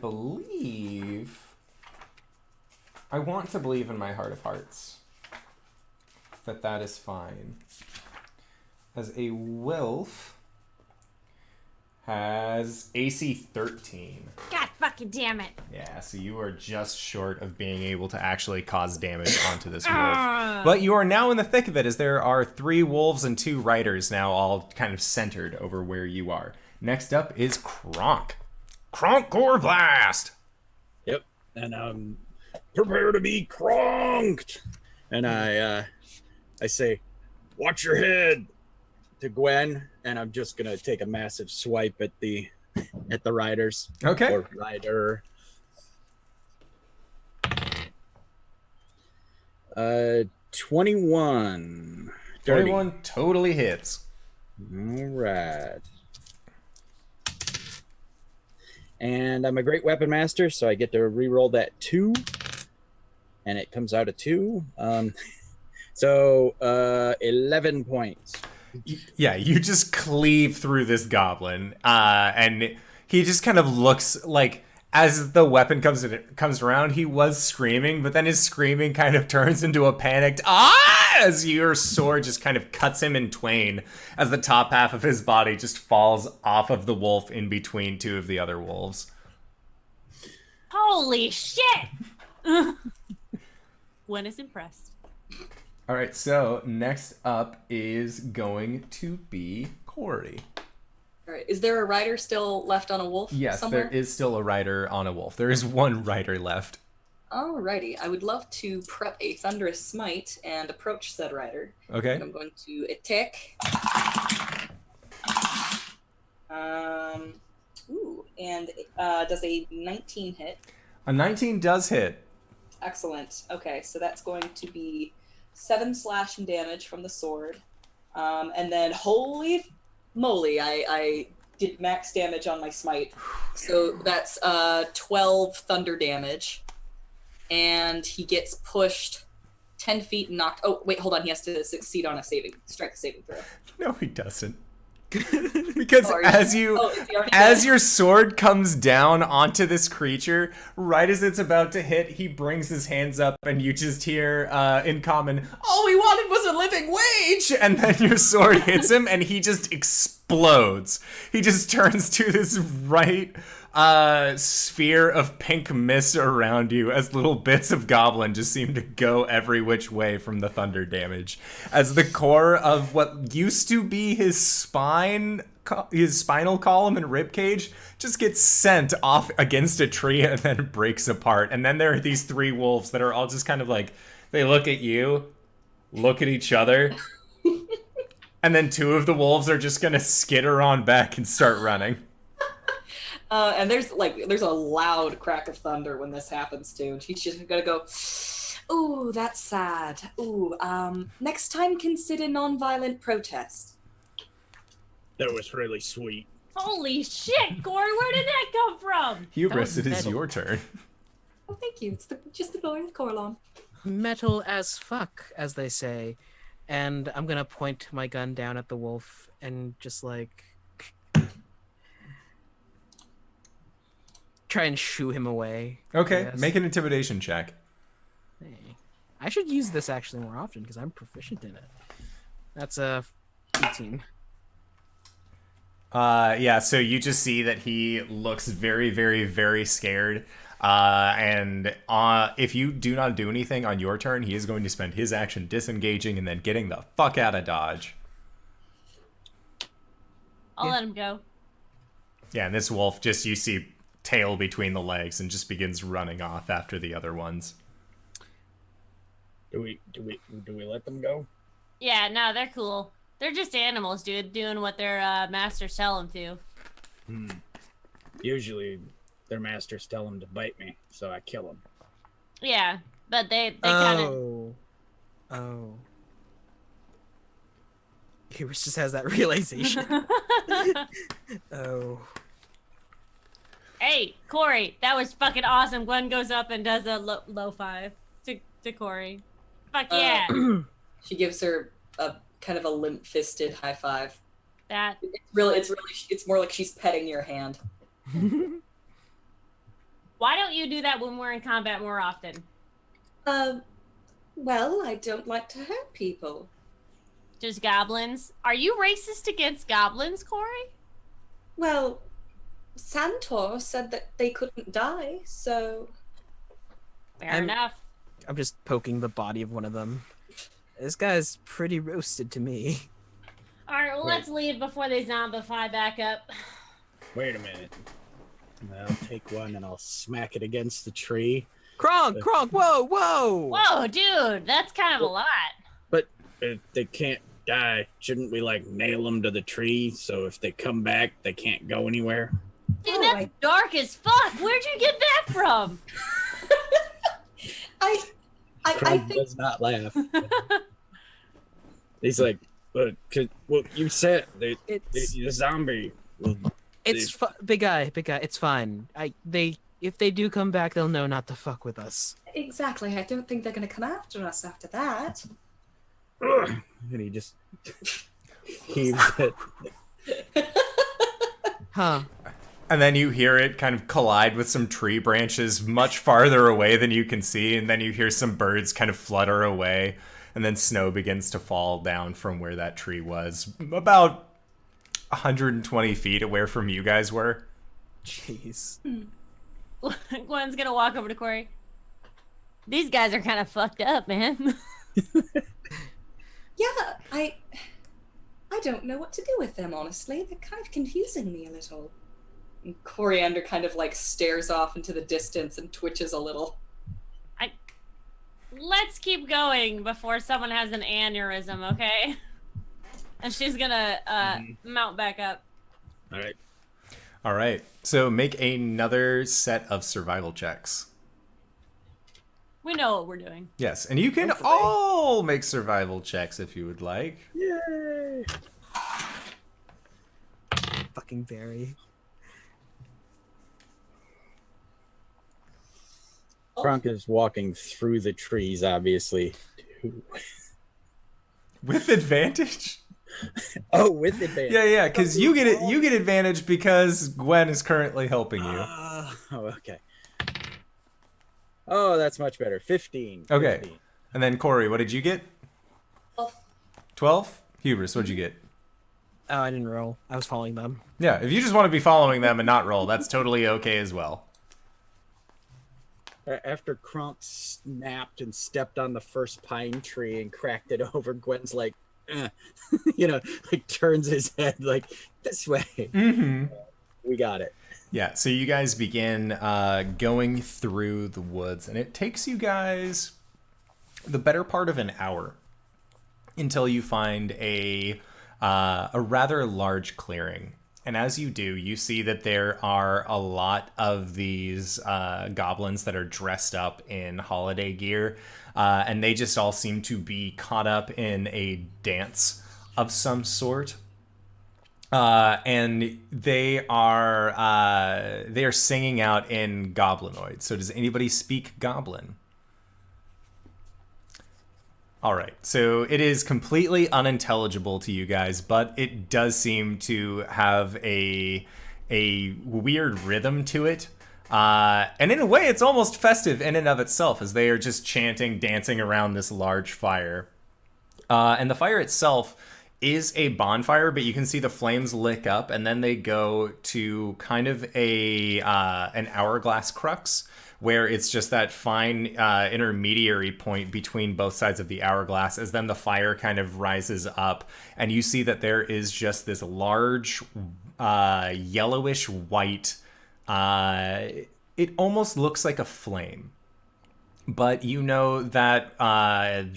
A: want to believe in my heart of hearts that is fine. As a wolf has AC 13.
D: God fucking damn it.
A: Yeah, so you are just short of being able to actually cause damage onto this wolf. But you are now in the thick of it, as there are 3 wolves and 2 riders now all kind of centered over where you are. Next up is KRONK. KRONK Gorblatz!
E: Yep. And prepare to be kronked. And I say, watch your head to Gwen, and I'm just gonna take a massive swipe at the riders.
A: Okay.
E: Or rider. 21.
A: 21 totally hits.
E: All right. And I'm a great weapon master, so I get to re-roll that 2, and it comes out a 2. So 11 points.
A: Yeah, you just cleave through this goblin, and he just kind of looks like, as the weapon comes around, he was screaming, but then his screaming kind of turns into a panicked as your sword just kind of cuts him in twain, as the top half of his body just falls off of the wolf in between 2 of the other wolves.
D: Holy shit! Gwen is impressed.
A: All right, so next up is going to be Cori.
C: All right. Is there a rider still left on a wolf?
A: Yes,
C: somewhere?
A: there is still a rider on a wolf. There is 1 rider left.
C: Alrighty. I would love to prep a thunderous smite and approach said rider.
A: Okay.
C: I'm going to attack. And does a 19 hit?
A: A 19 does hit.
C: Excellent. Okay, so that's going to be 7 slashing damage from the sword. And then, holy moly, I did max damage on my smite. So that's 12 thunder damage. And he gets pushed 10 feet and knocked... Oh, wait, hold on. He has to succeed on a strike saving throw.
A: No, he doesn't. Because
C: Oh,
A: as your sword comes down onto this creature, right as it's about to hit, he brings his hands up and you just hear in common, "All we wanted was a living wage!" And then your sword hits him and he just explodes. He just turns to this sphere of pink mist around you as little bits of goblin just seem to go every which way from the thunder damage. As the core of what used to be his spinal column and ribcage just gets sent off against a tree and then breaks apart. And then there are these 3 wolves that are all just kind of like, they look at you, look at each other, and then 2 of the wolves are just gonna skitter on back and start running.
C: And there's a loud crack of thunder when this happens too. And she's just gonna go, "Ooh, that's sad. Ooh, next time consider nonviolent protest."
E: That was really sweet.
D: Holy shit, Corey, where did that come from?
A: Hubris, it is
B: metal.
A: your turn.
C: Oh, thank you. It's just the boy with Corlon.
B: Metal as fuck, as they say. And I'm gonna point my gun down at the wolf and just like try and shoo him away.
A: Okay,
B: Yes.
A: make an intimidation check.
B: Hey. I should use this actually more often because I'm proficient in it. That's a 18.
A: Yeah, so you just see that he looks very, very, very scared. And if you do not do anything on your turn, he is going to spend his action disengaging and then getting the fuck out of Dodge.
D: I'll let him go.
A: Yeah, and this wolf just, you see tail between the legs and just begins running off after the other ones.
E: Do we let them go?
D: Yeah, no, they're cool. They're just animals, dude, doing what their masters tell them to.
E: Usually, their masters tell them to bite me, so I kill them.
D: Yeah, but they kind of...
B: Oh. Hubris just has that realization. Oh.
D: Hey, Cori, that was fucking awesome. Gwen goes up and does a low five to Cori. Fuck yeah.
C: She gives her a kind of a limp-fisted high five.
D: That
C: It's more like she's petting your hand.
D: Why don't you do that when we're in combat more often?
C: Well, I don't like to hurt people.
D: Just goblins? Are you racist against goblins, Cori?
C: Well, Santaur said that they couldn't die, so...
D: Fair enough.
B: I'm just poking the body of one of them. This guy's pretty roasted to me.
D: Alright, well, let's leave before they zombify back up.
E: Wait a minute. I'll take one and I'll smack it against the tree.
B: KRONK! Whoa!
D: Whoa, dude, that's kind of a lot.
E: But if they can't die, shouldn't we like nail them to the tree so if they come back, they can't go anywhere?
D: Dude, that's dark as fuck. Where'd you get that from?
C: I
E: KRONK
C: think...
E: does not laugh. He's like, well, you said the zombie. Well,
B: It's big guy. It's fine. If they do come back, they'll know not to fuck with us.
C: Exactly. I don't think they're going to come after us after that.
E: and he just heaves it.
B: Huh.
A: And then you hear it kind of collide with some tree branches much farther away than you can see, and then you hear some birds kind of flutter away, and then snow begins to fall down from where that tree was, about 120 feet away from you guys were.
B: Jeez.
D: Gwen's gonna walk over to Cori. These guys are kind of fucked up, man.
C: Yeah, I don't know what to do with them, honestly. They're kind of confusing me a little. And Coriander kind of like stares off into the distance and twitches a little.
D: Let's keep going before someone has an aneurysm, okay? And she's gonna mount back up.
E: All
A: right. So make another set of survival checks.
D: We know what we're doing.
A: Yes, and you can all make survival checks if you would like.
E: Yay!
B: Fucking Barry.
E: KRONK is walking through the trees, obviously.
A: With advantage?
E: Oh, with advantage.
A: Yeah, because you get it. You get advantage because Gwen is currently helping you.
E: Okay. Oh, that's much better. 15.
A: Okay.
E: 15.
A: And then Cori, what did you get? 12? Hubris, what'd you get?
B: Oh, I didn't roll. I was following them.
A: Yeah, if you just want to be following them and not roll, that's totally okay as well.
E: After KRONK snapped and stepped on the first pine tree and cracked it over, Gwen's like, like turns his head like, this way.
A: Mm-hmm.
E: We got it.
A: Yeah, so you guys begin going through the woods, and it takes you guys the better part of an hour until you find a rather large clearing. And as you do, you see that there are a lot of these goblins that are dressed up in holiday gear, and they just all seem to be caught up in a dance of some sort. And they are singing out in Goblinoid. So does anybody speak Goblin? All right, so it is completely unintelligible to you guys, but it does seem to have a weird rhythm to it. And in a way, it's almost festive in and of itself, as they are just chanting, dancing around this large fire. And the fire itself is a bonfire, but you can see the flames lick up, and then they go to kind of an hourglass crux, where it's just that fine intermediary point between both sides of the hourglass, as then the fire kind of rises up, and you see that there is just this large yellowish white, it almost looks like a flame. But you know that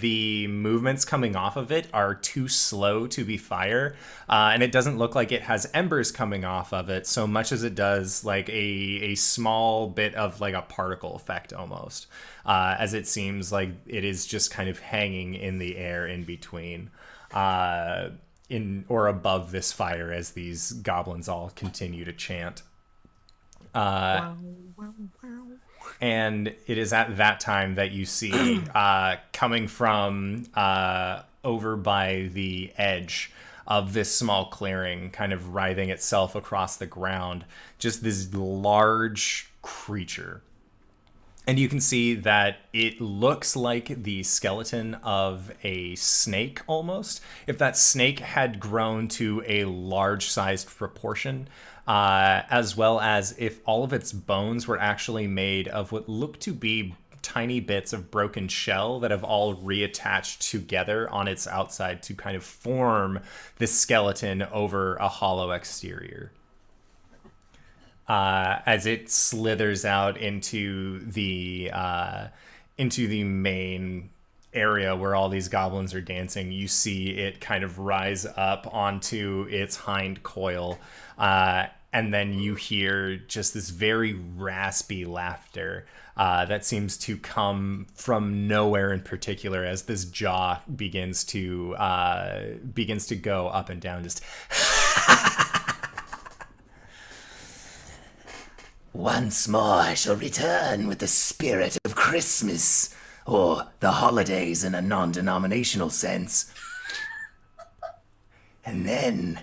A: the movements coming off of it are too slow to be fire, and it doesn't look like it has embers coming off of it so much as it does like a small bit of like a particle effect almost, as it seems like it is just kind of hanging in the air in between, in or above this fire as these goblins all continue to chant. And it is at that time that you see, coming from over by the edge of this small clearing, kind of writhing itself across the ground, just this large creature. And you can see that it looks like the skeleton of a snake almost. If that snake had grown to a large-sized proportion, as well as if all of its bones were actually made of what look to be tiny bits of broken shell that have all reattached together on its outside to kind of form this skeleton over a hollow exterior. As it slithers out into the main area where all these goblins are dancing, you see it kind of rise up onto its hind coil, and then you hear just this very raspy laughter that seems to come from nowhere in particular as this jaw begins to go up and down, just
G: Once more I shall return with the spirit of Christmas, or the holidays in a non-denominational sense. And then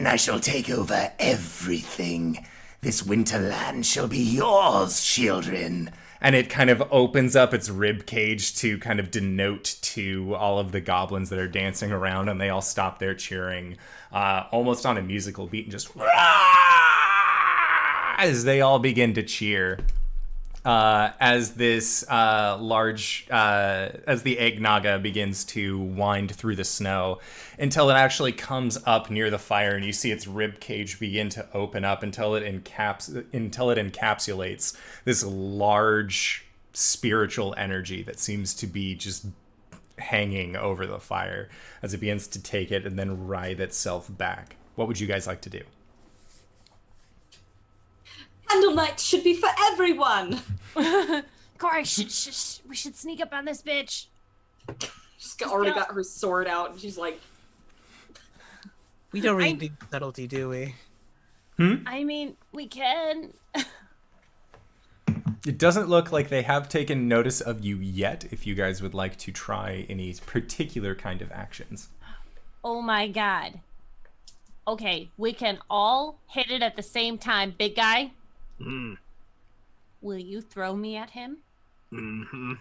G: I shall take over everything. This winterland shall be yours, children.
A: and it kind of opens up its rib cage to kind of denote to all of the goblins that are dancing around, and they all stop their cheering, almost on a musical beat, and just as they all begin to cheer. As this as the egg naga begins to wind through the snow until it actually comes up near the fire, and you see its rib cage begin to open up until it encapsulates this large spiritual energy that seems to be just hanging over the fire as it begins to take it and then writhe itself back. What would you guys like to do?
C: Candle night should be for everyone.
D: Cori, we should sneak up on this bitch.
C: She's already got her sword out, and she's like,
B: we don't really do subtlety, do we?
D: I mean, we can.
A: It doesn't look like they have taken notice of you yet, if you guys would like to try any particular kind of actions.
D: Oh my god. Okay, we can all hit it at the same time. Big guy, will you throw me at him?
E: Mm-hmm.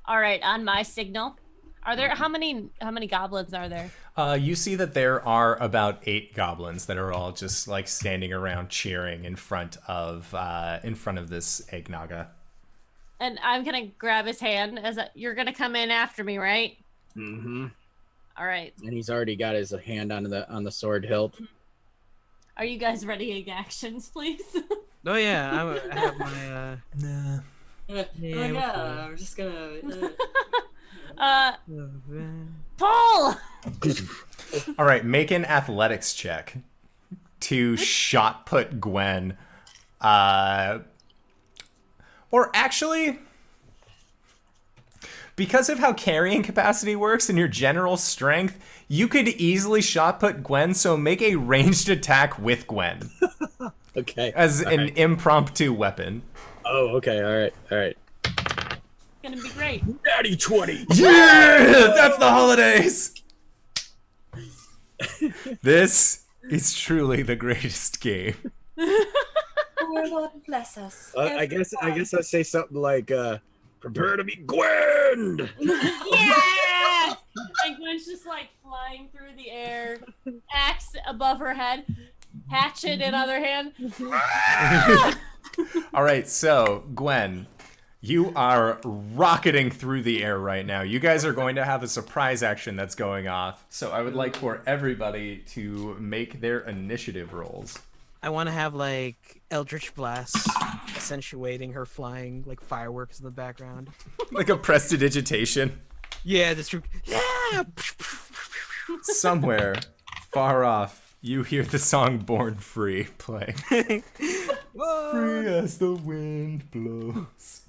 D: All right, on my signal. Are there how many goblins are there?
A: You see that there are about 8 goblins that are all just like standing around cheering in front of this egg naga.
D: And I'm gonna grab his hand as you're gonna come in after me, right?
E: Mm-hmm.
D: All right.
E: And he's already got his hand on the sword hilt.
D: Are you guys ready? Actions, please.
B: Oh yeah, I have my
A: Nah.
C: yeah, I'm just gonna.
D: Pull.
A: All right, make an athletics check to shot put Gwen. Or actually, because of how carrying capacity works and your general strength, you could easily shot put Gwen, so make a ranged attack with Gwen.
E: Okay.
A: As an impromptu weapon.
E: Oh, okay. All right.
D: Gonna be great.
E: Natty 20.
A: Yeah! That's the holidays! This is truly the greatest game.
C: Lord bless us.
E: I guess I say something like, prepare to be Gwen!
D: Yeah! And Gwen's just like flying through the air, axe above her head, hatchet in other hand.
A: All right, so Gwen, you are rocketing through the air right now. You guys are going to have a surprise action that's going off. So I would like for everybody to make their initiative rolls.
B: I want to have like Eldritch Blast accentuating her flying like fireworks in the background.
A: Like a prestidigitation.
B: Yeah, that's true. Yeah.
A: Somewhere far off, you hear the song Born Free play. Free as the wind blows.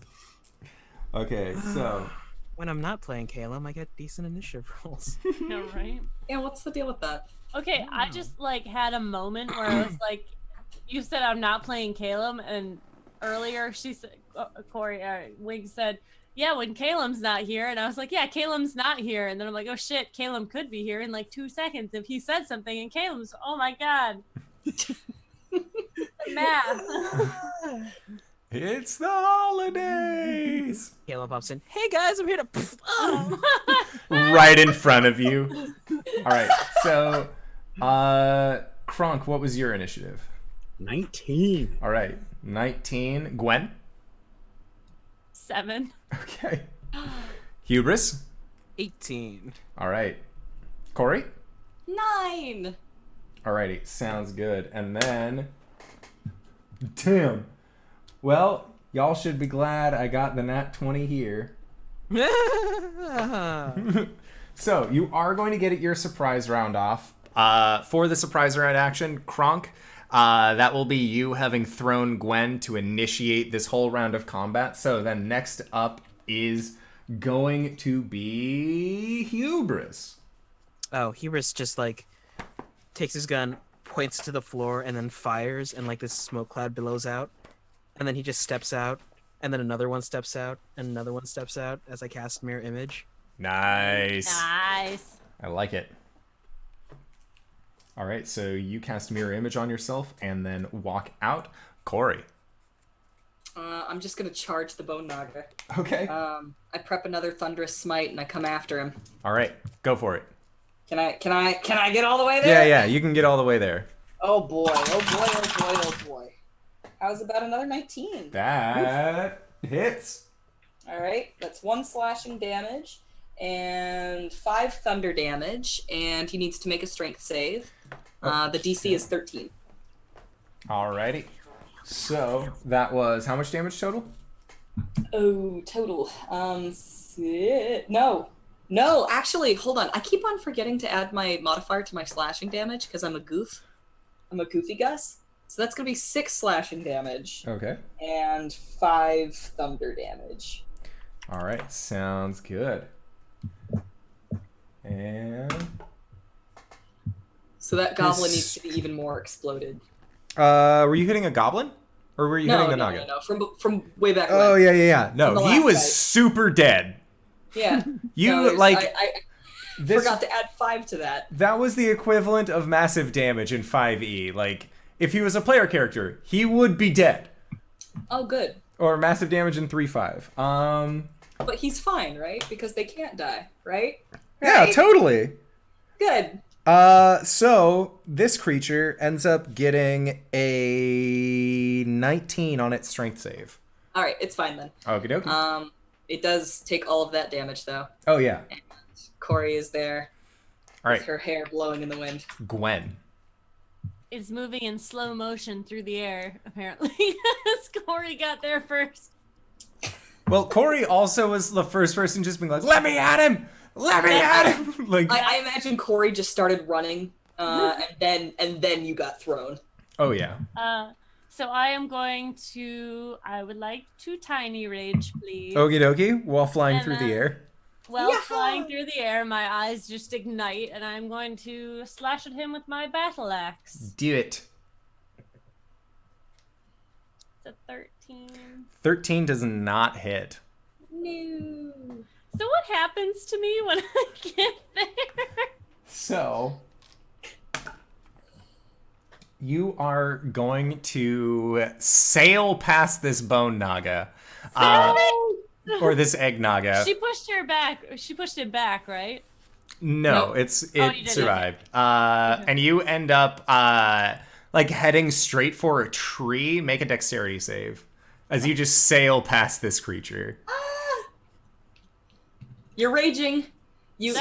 A: Okay, so
B: when I'm not playing Caleb, I get decent initiative rolls.
D: Yeah, right?
C: Yeah, what's the deal with that?
D: Okay, I just like had a moment where I was like, you said I'm not playing Caleb, and earlier she said, Cori, Wig said, yeah, when Caleb's not here, and I was like, yeah, Caleb's not here, and then I'm like, oh shit, Caleb could be here in like 2 seconds if he said something, and Caleb's, oh my god. Math.
A: It's the holidays.
B: Caleb pops in. Hey guys, I'm here to.
A: Right in front of you. All right. So, KRONK, what was your initiative?
E: 19.
A: All right. 19. Gwen?
D: 7.
A: Okay. Hubris?
B: 18.
A: All right. Cori?
C: 9.
A: Alrighty. Sounds good. And then... Damn. Well, y'all should be glad I got the nat 20 here. So, you are going to get your surprise round off. For the surprise round action, KRONK, that will be you having thrown Gwen to initiate this whole round of combat. So then next up is going to be Hubris.
B: Oh, Hubris just like takes his gun, points to the floor, and then fires, and like this smoke cloud billows out. And then he just steps out, and then another one steps out, and another one steps out as I cast Mirror Image.
A: Nice.
D: Nice.
A: I like it. All right, so you cast Mirror Image on yourself and then walk out. Cori.
C: I'm just gonna charge the Bone Naga.
A: Okay.
C: I prep another Thunderous Smite and I come after him.
A: All right, go for it.
C: Can I get all the way there?
A: Yeah, you can get all the way there.
C: Oh boy, oh boy, oh boy, oh boy. How's about another 19?
A: That hits.
C: All right, that's 1 slashing damage and 5 thunder damage, and he needs to make a strength save. The DC is 13.
A: Alrighty. So that was how much damage total?
C: Oh, total. No, actually, hold on. I keep on forgetting to add my modifier to my slashing damage because I'm a goof. I'm a goofy Gus. So that's gonna be 6 slashing damage.
A: Okay.
C: And 5 thunder damage.
A: All right, sounds good. And
C: So that goblin needs to be even more exploded.
A: were you hitting a goblin, or were you hitting the Naga?
C: No. From way back when.
A: Oh yeah. No,
C: From the
A: he
C: last
A: was
C: fight.
A: super dead.
C: Yeah.
A: You
C: No,
A: like
C: I
A: this.
C: forgot to add 5 to that.
A: That was the equivalent of massive damage in 5e. Like if he was a player character, he would be dead.
C: Oh, good.
A: Or massive damage in 3-5.
C: But he's fine, right? Because they can't die, right?
A: Yeah,
C: Right?
A: totally.
C: Good.
A: So this creature ends up getting a 19 on its strength save.
C: All right, it's fine then.
A: Okie dokie.
C: It does take all of that damage though.
A: Oh yeah.
C: Cori is there
A: All right,
C: with her hair blowing in the wind.
A: Gwen.
D: Is moving in slow motion through the air, apparently. Cori got there first.
A: Well, Cori also was the first person just being like, "Let me at him! Let me at him!" Like,
C: I imagine Cori just started running, and then you got thrown.
A: oh yeah.
D: So I would like to tiny rage, please.
A: Okie dokie. While flying
D: And
A: through the
D: then-
A: air.
D: Well,
C: Yeah.
D: flying through the air, my eyes just ignite, and I'm going to slash at him with my battle axe.
A: Do it.
D: It's a 13.
A: 13 does not hit.
C: No.
D: So what happens to me when I get there?
A: So you are going to sail past this bone naga, or this egg naga.
D: She pushed her back. She pushed it back, right?
A: No,
C: Nope.
D: you
A: it
D: did.
A: survived. And you end up like heading straight for a tree. Make a dexterity save as you just sail past this creature.
C: You're raging.
D: It's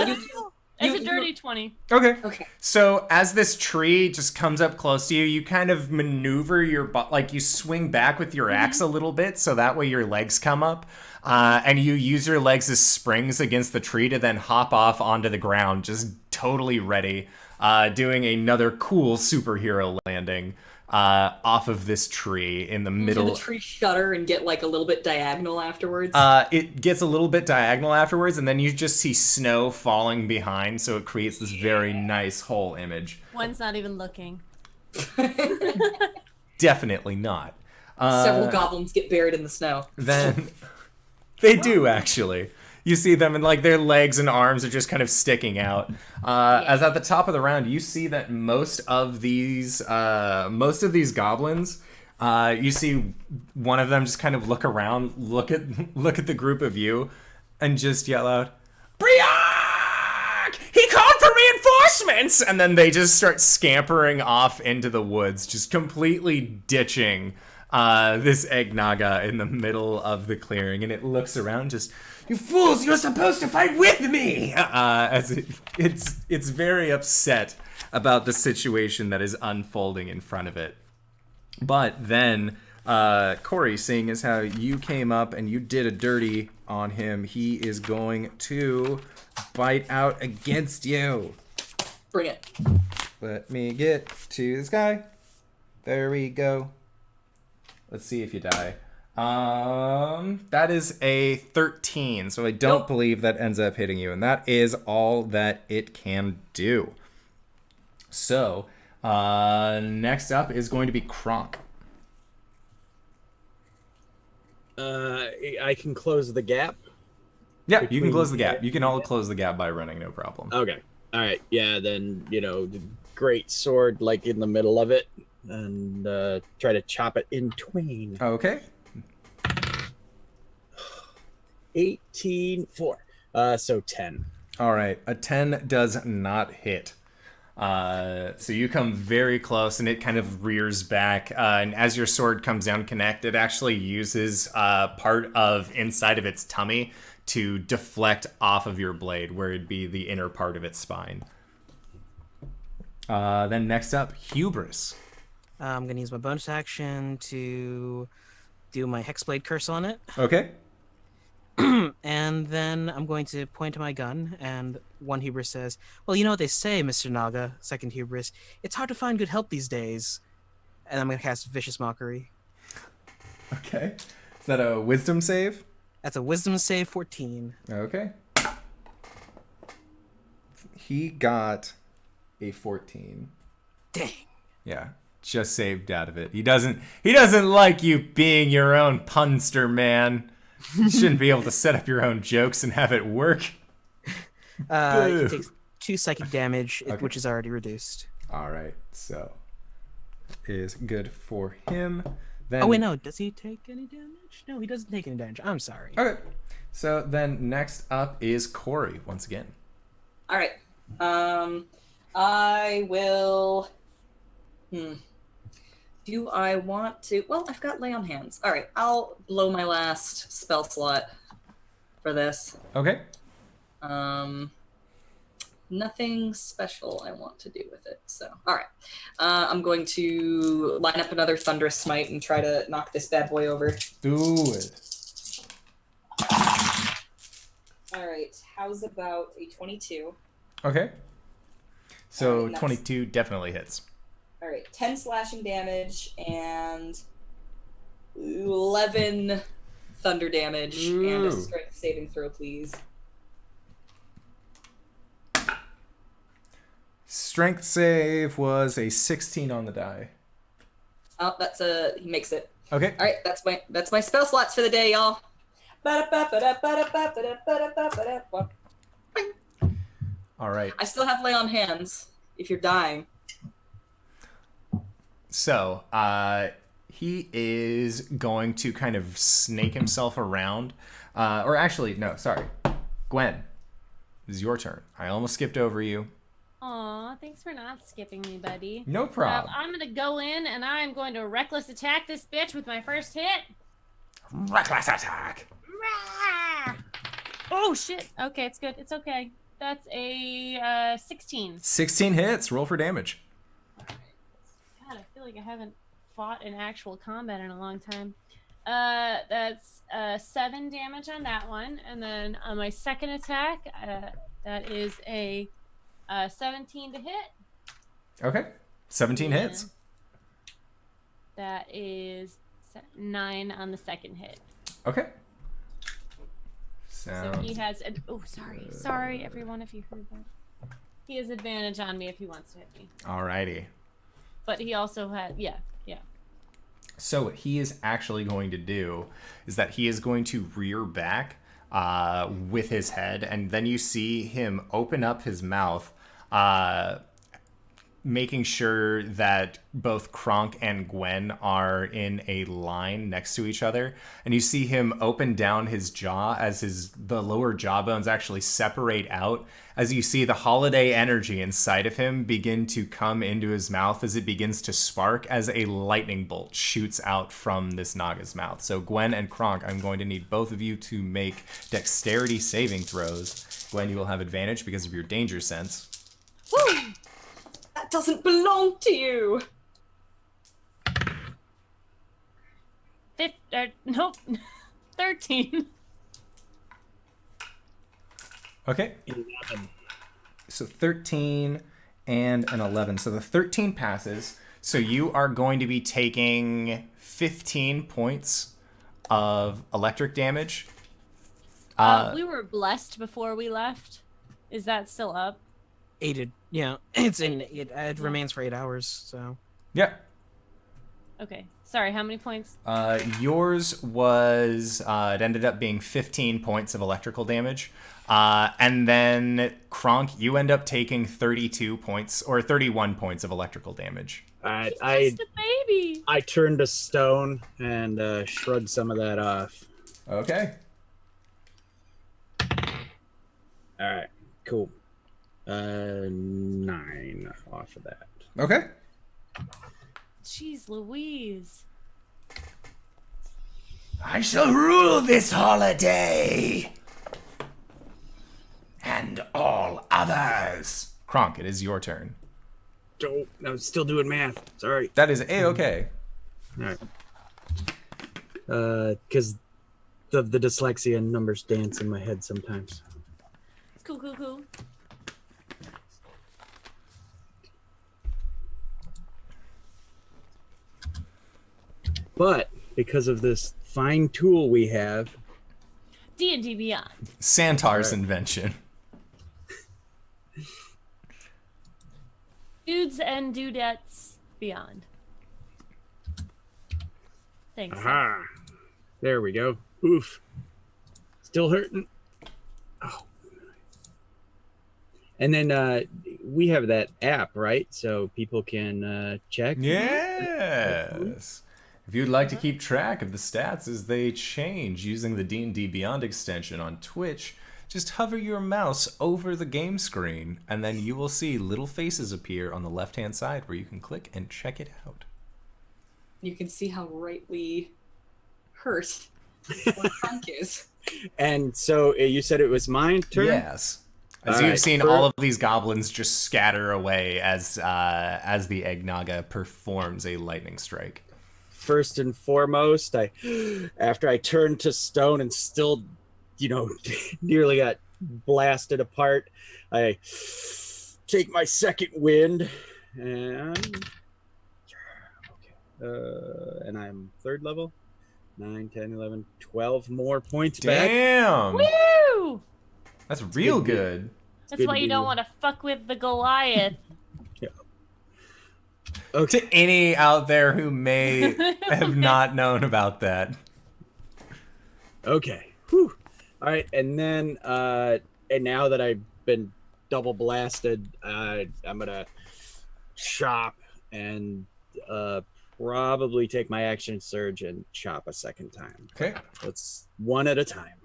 D: a dirty 20.
A: Okay.
C: Okay.
A: So as this tree just comes up close to you, you kind of maneuver your butt, like you swing back with your axe a little bit, so that way your legs come up, and you use your legs as springs against the tree to then hop off onto the ground, just totally ready, doing another cool superhero landing off of this tree in the
C: Did
A: middle.
C: the tree shudder and get like a little bit diagonal afterwards?
A: It gets a little bit diagonal afterwards, and then you just see snow falling behind, so it creates this very nice whole image.
D: One's not even looking.
A: Definitely not.
C: Several goblins get buried in the snow.
A: Then they do actually. You see them, and like their legs and arms are just kind of sticking out. As at the top of the round, you see that most of these goblins, you see one of them just kind of look around, look at the group of you, and just yell out, "Briac! He called for reinforcements!" And then they just start scampering off into the woods, just completely ditching this Eggnaga in the middle of the clearing, and it looks around just, "You fools, you're supposed to fight with me!" As it's very upset about the situation that is unfolding in front of it. But then, Cori, seeing as how you came up and you did a dirty on him, he is going to bite out against you.
C: Bring it.
A: Let me get to this guy. There we go. Let's see if you die. That is a 13, so I don't believe that ends up hitting you, and that is all that it can do. So, next up is going to be KRONK.
E: I can close the gap.
A: Yeah, you can close the gap. You can all close the gap by running, no problem.
E: Okay. All right. Yeah. Then the great sword like in the middle of it, and try to chop it in twain.
A: Okay.
E: 18, 4. So 10.
A: All right. A 10 does not hit. So you come very close, and it kind of rears back. And as your sword comes down connect, it actually uses part of inside of its tummy to deflect off of your blade, where it'd be the inner part of its spine. Then next up, Hubris.
B: I'm going to use my bonus action to do my Hexblade Curse on it.
A: Okay.
B: And then I'm going to point to my gun, and one Hubris says, "Well, you know what they say, Mr. Naga." Second Hubris, "It's hard to find good help these days." And I'm going to cast Vicious Mockery.
A: Okay. Is that a wisdom save?
B: That's a Wisdom save 14.
A: Okay. He got a 14.
B: Dang.
A: Yeah, just saved out of it. He doesn't like you being your own punster, man. You shouldn't be able to set up your own jokes and have it work.
B: He takes 2 psychic damage,
A: Okay.
B: which is already reduced.
A: All right, so is good for him. Then,
B: Oh, wait, no. Does he take any damage? No, he doesn't take any damage. I'm sorry.
A: Okay, so then next up is Cori once again.
C: All right. I will. Do I want to? Well, I've got Lay on Hands. All right, I'll blow my last spell slot for this.
A: Okay.
C: Nothing special I want to do with it. So, all right. I'm going to line up another Thunderous Smite and try to knock this bad boy over.
A: Do it.
C: All right. How's about a 22?
A: Okay. So
C: Alright,
A: 22 definitely hits.
C: All right. 10 slashing damage and 11 thunder damage and a
A: Ooh.
C: strength saving throw, please.
A: Strength save was a 16 on the die.
C: Oh, he makes it.
A: Okay.
C: All right, that's my spell slots for the day, y'all.
A: All right.
C: I still have Lay on Hands if you're dying.
A: So, he is going to kind of snake himself around. Or actually, no, sorry. Gwen, this is your turn. I almost skipped over you.
D: Aw, thanks for not skipping me, buddy.
A: No problem.
D: I'm gonna go in and I'm going to reckless attack this bitch with my first hit.
A: Reckless attack.
D: Rah! Oh shit. Okay, it's good. It's okay. That's a 16.
A: 16 hits. Roll for damage.
D: God, I feel like I haven't fought in actual combat in a long time. That's 7 damage on that one, and then on my second attack, that is a 17 to hit.
A: Okay. 17 hits.
D: That is 9 on the second hit.
A: Okay.
D: So he has. Sorry, everyone, if you heard that. He has advantage on me if he wants to hit me.
A: Alrighty.
D: But he also had. Yeah.
A: So what he is actually going to do is that he is going to rear back with his head, and then you see him open up his mouth, making sure that both KRONK and Gwen are in a line next to each other. And you see him open down his jaw as the lower jawbones actually separate out, as you see the holiday energy inside of him begin to come into his mouth as it begins to spark as a lightning bolt shoots out from this Naga's mouth. So Gwen and KRONK, I'm going to need both of you to make dexterity saving throws. Gwen, you will have advantage because of your danger sense.
C: Woo! That doesn't belong to you.
D: Nope. 13.
A: Okay.
E: 11.
A: So 13 and an 11. So the 13 passes. So you are going to be taking 15 points of electric damage.
D: We were blessed before we left. Is that still up?
B: Aided. Yeah, it remains for 8 hours. So
A: Yeah.
D: Okay. Sorry, how many points?
A: Yours was, it ended up being 15 points of electrical damage. And then, KRONK, you end up taking 32 points, or 31 points of electrical damage.
E: I
D: Just a baby.
E: I turned to stone and shrugged some of that off.
A: Okay.
E: All right, cool. 9 off of that.
A: Okay.
D: Jeez Louise.
G: I shall rule this holiday and all others.
A: KRONK, it is your turn.
E: Oh, I'm still doing math. Sorry.
A: That is A-okay.
E: All right. Because of the dyslexia, numbers dance in my head sometimes.
D: It's cool.
E: But because of this fine tool we have,
D: D&D Beyond.
A: Santaur's invention.
D: Dudes and dudettes beyond. Thanks.
E: aha, there we go. Oof, still hurting. Oh, and then we have that app, right? So people can check.
A: Yes. If you'd like to keep track of the stats as they change using the D&D Beyond extension on Twitch, just hover your mouse over the game screen, and then you will see little faces appear on the left-hand side where you can click and check it out.
C: You can see how rightly hurt KRONK is.
E: And so you said it was my turn.
A: Yes. As
E: All
A: you've
E: right,
A: seen all of these goblins just scatter away as the Egg Naga performs a lightning strike.
E: First and foremost, after I turned to stone and still, nearly got blasted apart, I take my second wind and I'm third level. 9, 10, 11, 12 more points back.
A: Damn!
D: Woo!
A: That's real good.
D: That's
E: good
D: why
E: to
D: you
E: be
D: don't
E: with-
D: want to fuck with the Goliath.
E: Okay.
A: To any out there who may have not known about that.
E: Okay. Whew. All right, and then and now that I've been double blasted, I'm gonna chop and probably take my action surge and chop a second time.
A: Okay.
E: Let's one at a time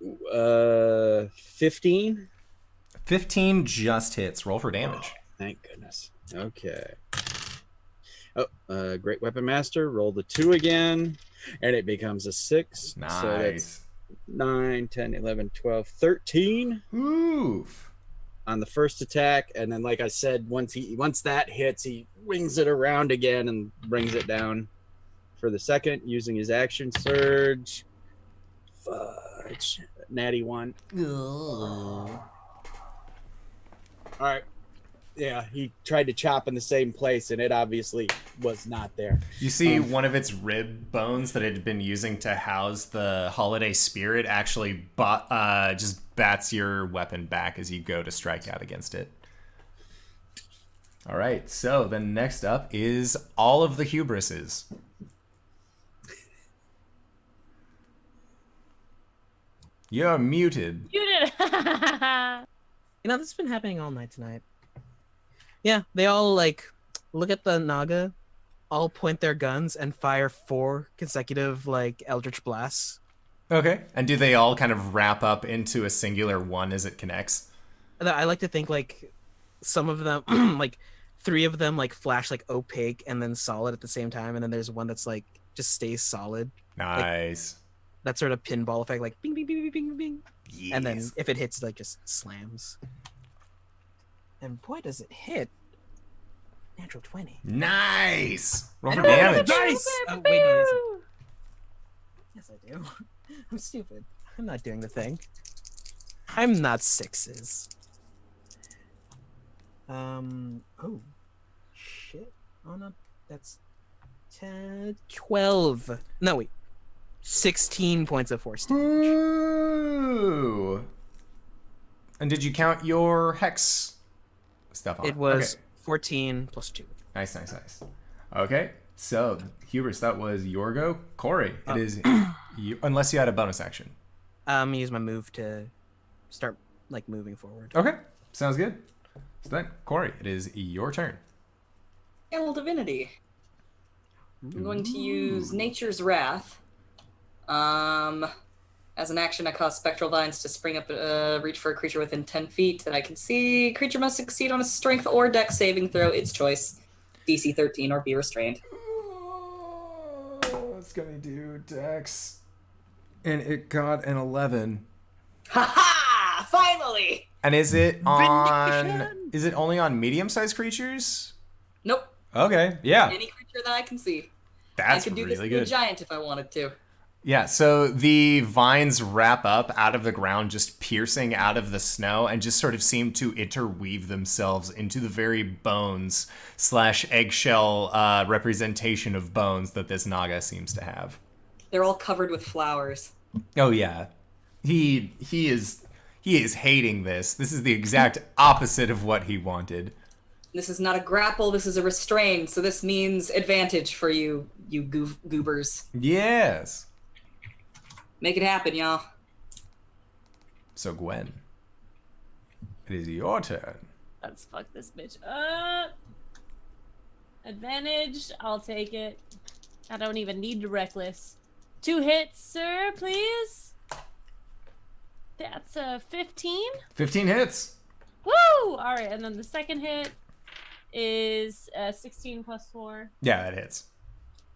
E: here. 15.
A: 15 just hits. Roll for damage.
E: Thank goodness. Okay. Oh, Great Weapon Master. Roll the 2 again, and it becomes a 6.
A: Nice.
E: So that's 9, 10, 11, 12, 13
A: Oof.
E: on the first attack. And then, like I said, once that hits, he wings it around again and brings it down for the second using his action surge. Fudge. Natty 1. All right. Yeah, he tried to chop in the same place, and it obviously was not there.
A: You see one of its rib bones that it had been using to house the holiday spirit actually just bats your weapon back as you go to strike out against it. All right, so then next up is all of the Hubrises. You're muted.
D: Muted.
B: You know, this has been happening all night tonight. Yeah, they all like look at the Naga, all point their guns and fire 4 consecutive like Eldritch blasts.
A: Okay. And do they all kind of wrap up into a singular one as it connects?
B: I like to think like some of them, like 3 of them, like flash like opaque and then solid at the same time, and then there's one that's like just stays solid.
A: Nice.
B: That sort of pinball effect, like bing, bing, bing, bing, bing, bing.
A: Yes.
B: And then if it hits, like just slams. And boy, does it hit! Natural 20.
A: Nice. Roll for
B: And
A: damage.
B: Nice. Oh wait, no, it isn't. Yes, I do. I'm stupid. I'm not doing the thing. I'm not 6s. Oh, shit. Oh no, that's 10, 12. No wait, 16 points of force damage.
A: Ooh. And did you count your hex stuff on?
B: It was
A: Okay.
B: 14 plus 2.
A: Nice. Okay, so Hubris, that was your go. Cori, it is you, unless you had a bonus action.
B: Use my move to start like moving forward.
A: Okay, sounds good. So then, Cori, it is your turn.
C: Hail Divinity. I'm going to use Nature's Wrath. As an action, I cause Spectral Vines to spring up, reach for a creature within 10 feet that I can see. Creature must succeed on a Strength or Dex saving throw, its choice. DC 13 or be restrained.
A: Oh, it's gonna do Dex, and it got an 11.
C: Ha! Finally!
A: And is it on?
B: Vindication!
A: Is it only on medium-sized creatures?
C: Nope.
A: Okay, yeah,
C: Any creature that I can see.
A: that's
C: I could do
A: really
C: this to a
A: good.
C: giant if I wanted to.
A: Yeah, so the vines wrap up out of the ground, just piercing out of the snow, and just sort of seem to interweave themselves into the very bones / eggshell representation of bones that this Naga seems to have.
C: They're all covered with flowers.
A: Oh yeah, he is hating this. This is the exact opposite of what he wanted.
C: This is not a grapple, this is a restrain, so this means advantage for you goobers.
A: Yes.
C: Make it happen, y'all.
A: So Gwen, it is your turn.
D: Let's fuck this bitch up. Advantage, I'll take it. I don't even need to reckless. 2 hits, sir, please. That's a 15.
A: 15 hits.
D: Woo! All right, and then the second hit is 16 plus 4.
A: Yeah, that hits.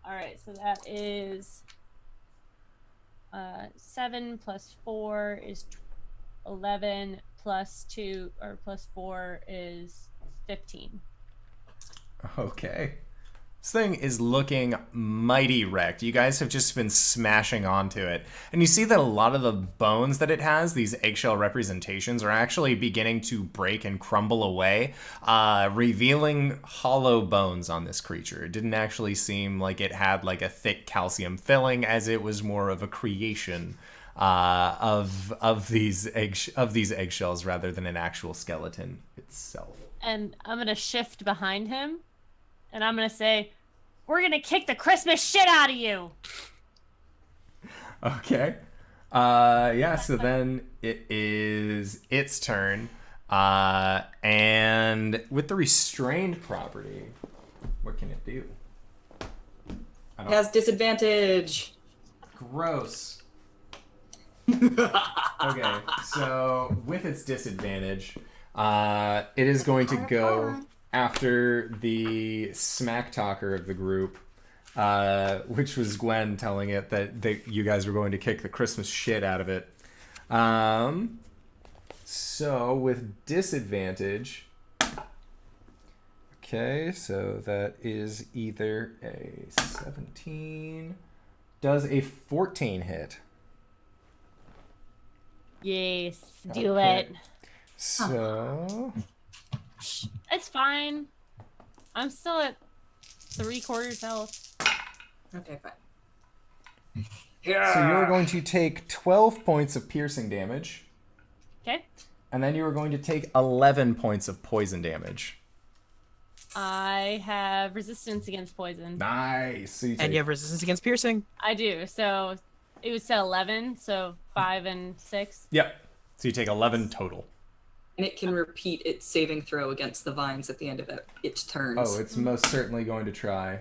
D: All right, so that is 7 plus 4 is 11 plus 2 or plus 4 is 15.
A: Okay. This thing is looking mighty wrecked. You guys have just been smashing onto it. And you see that a lot of the bones that it has, these eggshell representations, are actually beginning to break and crumble away, revealing hollow bones on this creature. It didn't actually seem like it had like a thick calcium filling, as it was more of a creation of these eggshells rather than an actual skeleton itself.
D: And I'm gonna shift behind him, and I'm gonna say, "We're gonna kick the Christmas shit out of you."
A: Okay. Yeah, so then it is its turn. And with the restrained property, what can it do?
C: It has disadvantage.
A: Gross. Okay, so with its disadvantage, it is going to go after the smack talker of the group, which was Gwen telling it that you guys were going to kick the Christmas shit out of it. So with disadvantage, okay, so that is either a 17, does a 14 hit.
D: Yes, do
A: Okay.
D: it.
A: So
D: It's fine. I'm still at 3/4 health.
C: Okay, fine.
A: So you're going to take 12 points of piercing damage,
D: Okay.
A: and then you are going to take 11 points of poison damage.
D: I have resistance against poison.
A: Nice. So
B: And you have resistance against piercing.
D: I do. So it was to 11, so 5 and 6.
A: Yep. So you take 11 total.
C: And it can repeat its saving throw against the vines at the end of its turns.
A: Oh, it's most certainly going to try.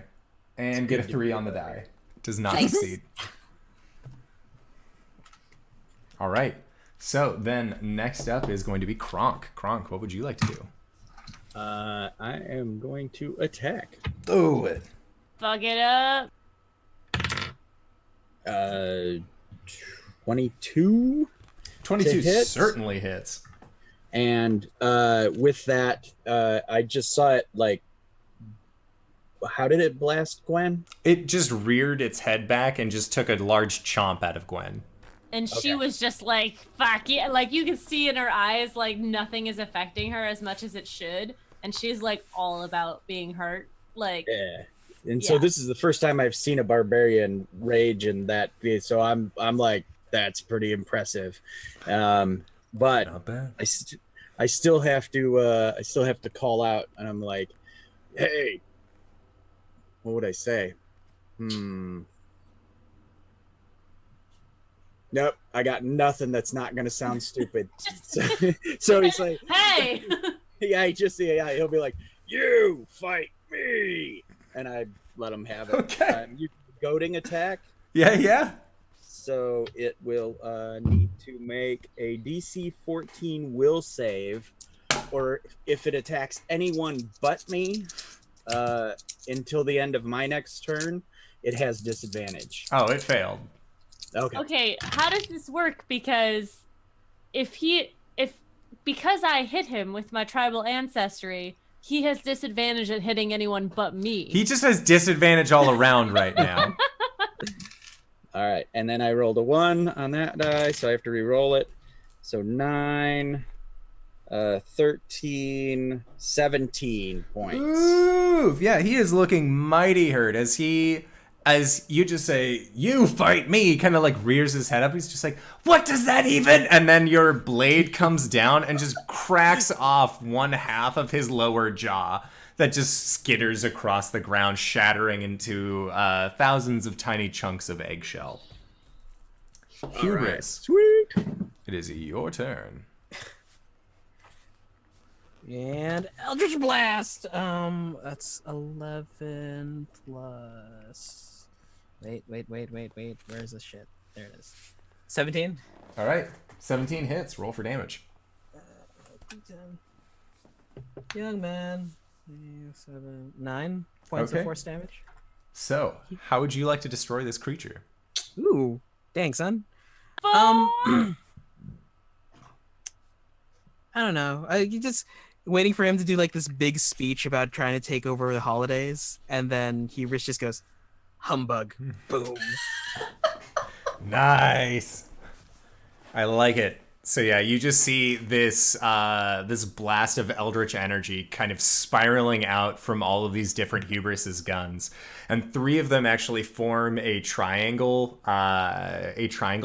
A: And get a 3 on the die. Does not
C: Nice.
A: succeed. All right. So then next up is going to be Kronk. Kronk, what would you like to do?
E: I am going to attack.
A: Do it.
D: Fuck it up.
E: 22.
A: 22
E: hit?
A: certainly hits.
E: And with that, I just saw it like. How did it blast Gwen?
A: It just reared its head back and just took a large chomp out of Gwen.
D: And she
E: Okay.
D: was just like, fuck yeah. Like, you can see in her eyes, like, nothing is affecting her as much as it should. And she's, like, all about being hurt. Like,
E: Yeah. And so
D: Yeah.
E: this is the first time I've seen a barbarian rage in that. So I'm like, that's pretty impressive. But
A: Not bad.
E: I still have to call out, and I'm like, hey, what would I say? Nope, I got nothing that's not gonna sound stupid. So he's like,
D: hey!
E: yeah, he'll be like, you fight me, and I let him have it.
A: Okay.
E: You goading attack,
A: Yeah.
E: so it will need to make a DC 14 will save, or if it attacks anyone but me until the end of my next turn, it has disadvantage.
A: Oh, it failed.
E: Okay.
D: Okay, how does this work? Because because I hit him with my tribal ancestry, he has disadvantage at hitting anyone but me.
A: He just has disadvantage all around right now.
E: All right, and then I rolled a 1 on that die, so I have to re-roll it. So 9, 13, 17 points.
A: Ooh, yeah, he is looking mighty hurt as you just say, you fight me, kind of like rears his head up. He's just like, what does that even? And then your blade comes down and just cracks off one half of his lower jaw that just skitters across the ground, shattering into thousands of tiny chunks of eggshell. Hubris,
E: Sweet.
A: it is your turn.
B: And Eldritch Blast. That's 11 plus. Wait. Where is this shit? There it is. 17.
A: All right, 17 hits. Roll for damage.
B: 10. Young man. 9 points
A: Okay.
B: of force damage.
A: So, how would you like to destroy this creature?
B: Ooh, dang son.
D: Fuck!
B: I don't know. You just waiting for him to do like this big speech about trying to take over the holidays, and then Hubris just goes, "Humbug!" Boom.
A: Nice. I like it. So yeah, you just see this this blast of eldritch energy kind of spiraling out from all of these different Hubris's guns, and 3 of them actually form a triangle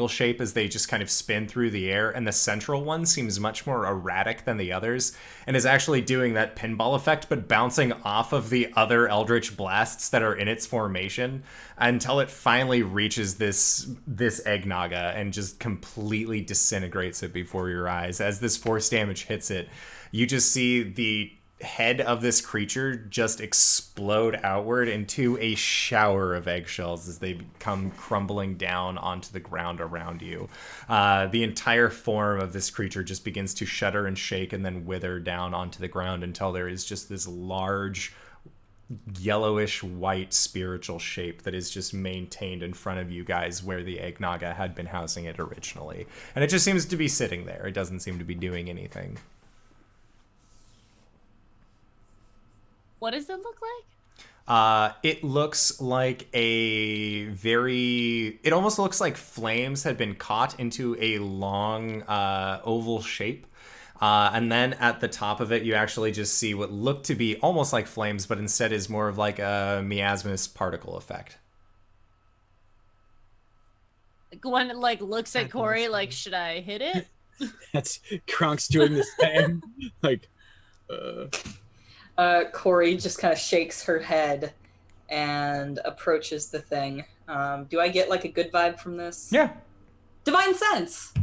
A: shape as they just kind of spin through the air. And the central one seems much more erratic than the others, and is actually doing that pinball effect, but bouncing off of the other eldritch blasts that are in its formation until it finally reaches this eggnaga and just completely disintegrates it before your eyes. As this force damage hits it, you just see the head of this creature just explode outward into a shower of eggshells as they come crumbling down onto the ground around you. The entire form of this creature just begins to shudder and shake and then wither down onto the ground until there is just this large yellowish white spiritual shape that is just maintained in front of you guys where the eggnaga had been housing it originally. And it just seems to be sitting there. It doesn't seem to be doing anything.
D: What does it look like?
A: It looks like it almost looks like flames had been caught into a long oval shape. And then at the top of it, you actually just see what looked to be almost like flames, but instead is more of like a miasmus particle effect.
D: Gwen like looks at Cori like, should I hit it?
E: That's Kronk's doing the same. Like,
C: Cori just kind of shakes her head and approaches the thing. Do I get like a good vibe from this?
A: Yeah.
C: Divine sense.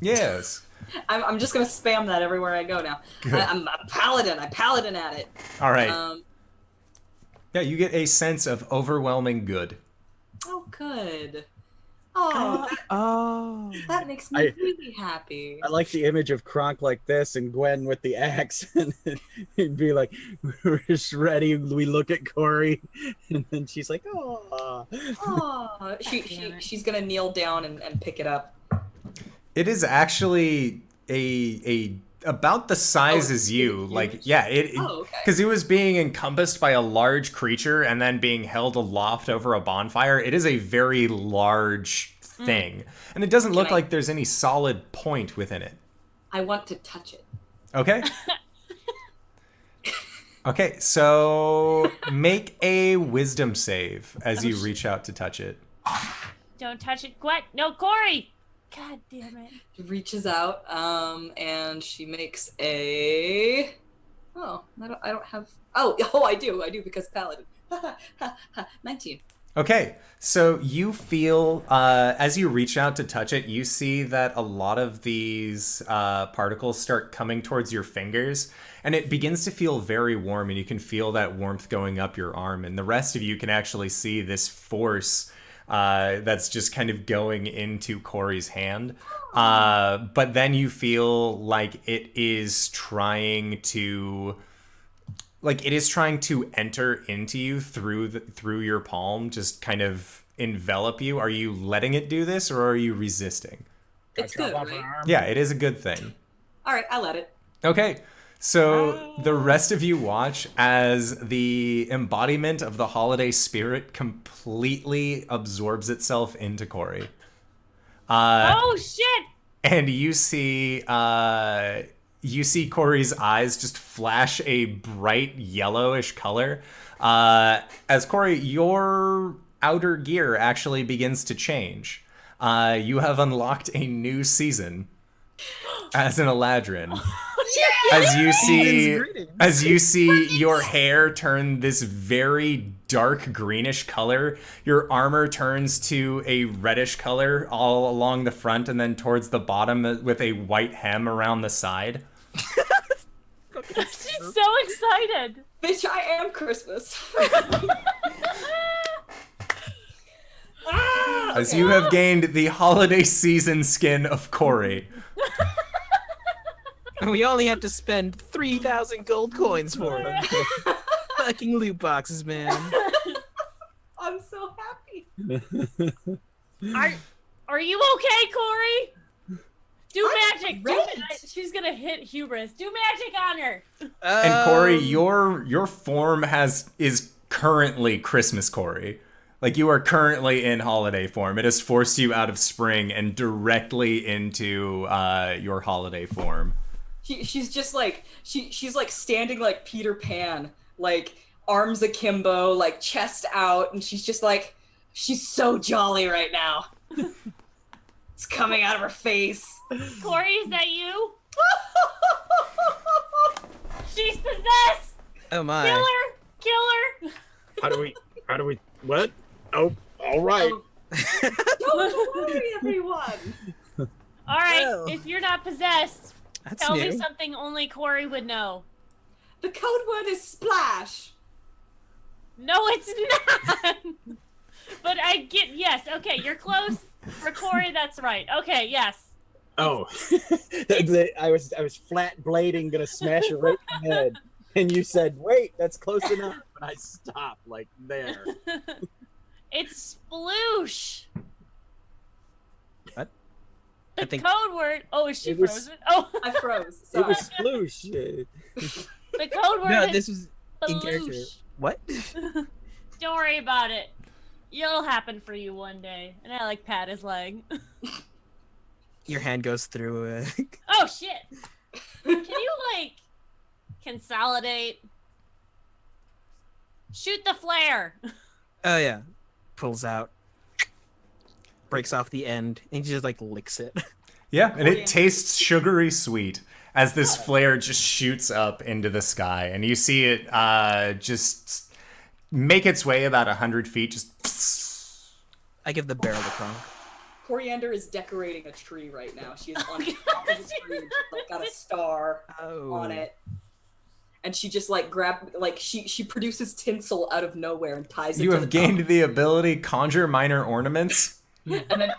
A: Yes.
C: I'm just gonna spam that everywhere I go now. I'm a paladin. I paladin at it.
A: All right. Yeah, you get a sense of overwhelming good.
C: Oh, good. Oh, that makes me really happy.
E: I like the image of Kronk like this and Gwen with the axe, and he'd be like, "We're just ready." We look at Cori, and then she's like, "Oh."
C: Oh, she's gonna kneel down and pick it up.
A: It is actually a about the size as you. Like, yeah, because it was being encompassed by a large creature and then being held aloft over a bonfire. It is a very large thing, and it doesn't look like there's any solid point within it.
C: I want to touch it.
A: Okay. Okay, so make a wisdom save as you reach out to touch it.
D: Don't touch it, Gwen. No, Cori. God damn it.
C: She reaches out, and she makes a. Oh, I don't have. Oh, I do because paladin. 19.
A: Okay, so you feel as you reach out to touch it, you see that a lot of these particles start coming towards your fingers, and it begins to feel very warm, and you can feel that warmth going up your arm, and the rest of you can actually see this force that's just kind of going into Cori's hand. But then you feel like it is trying to enter into you through your palm, just kind of envelop you. Are you letting it do this, or are you resisting?
C: It's good, right?
A: Yeah, it is a good thing.
C: All right, I let it.
A: Okay. So the rest of you watch as the embodiment of the holiday spirit completely absorbs itself into Cori.
D: Oh shit!
A: And you see Cori's eyes just flash a bright yellowish color. As Cori, your outer gear actually begins to change. You have unlocked a new season as an Eladrin. As you see your hair turn this very dark greenish color, your armor turns to a reddish color all along the front and then towards the bottom with a white hem around the side.
D: She's so excited.
C: Bitch, I am Christmas.
A: As you have gained the holiday season skin of Cori.
B: We only have to spend 3,000 gold coins for them. Fucking loot boxes, man.
C: I'm so happy.
D: Are you okay, Cori? Do magic. She's gonna hit Hubris. Do magic on her.
A: And Cori, your form is currently Christmas Cori. Like, you are currently in holiday form. It has forced you out of spring and directly into your holiday form.
C: She's just like she's like standing like Peter Pan, like arms akimbo, like chest out, and she's just like, she's so jolly right now. It's coming out of her face.
D: Cori, is that you? She's possessed.
B: Oh my.
D: Kill her.
E: How do we, what? Oh, all right.
C: Don't worry, everyone.
D: All right,
B: Well,
D: if you're not possessed,
B: that's
D: tell
B: new.
D: me something only Cori would know.
C: The code word is splash.
D: No, it's not. But yes. Okay, you're close. For Cori, that's right. Okay, yes.
E: Oh, I was flat blading, gonna smash her right in the head, and you said, "Wait, that's close enough," and I stopped like there.
D: It's sploosh.
B: What?
D: The
B: I think-
D: code word. Oh, is she
E: It was-
D: frozen? Oh,
C: I froze.
E: It
C: Sorry.
E: was sploosh.
D: the code word
B: No,
D: is
B: this was in character.
D: sploosh.
B: What?
D: Don't worry about it. It'll happen for you one day. And I like pat his leg.
B: Your hand goes through.
D: Oh shit! Can you consolidate? Shoot the flare.
B: Oh yeah, pulls out, breaks off the end, and he just licks it.
A: Yeah, and it tastes sugary sweet. as this flare just shoots up into the sky, and you see it just make its way about 100 feet. Just
B: I give the barrel to Kronk.
C: Coriander is decorating a tree right now. She is on top of the tree and she's like got a star on it. And she just like she produces tinsel out of nowhere and ties it
A: you
C: to
A: have
C: the
A: gained
C: top.
A: the ability conjure minor ornaments.
C: And then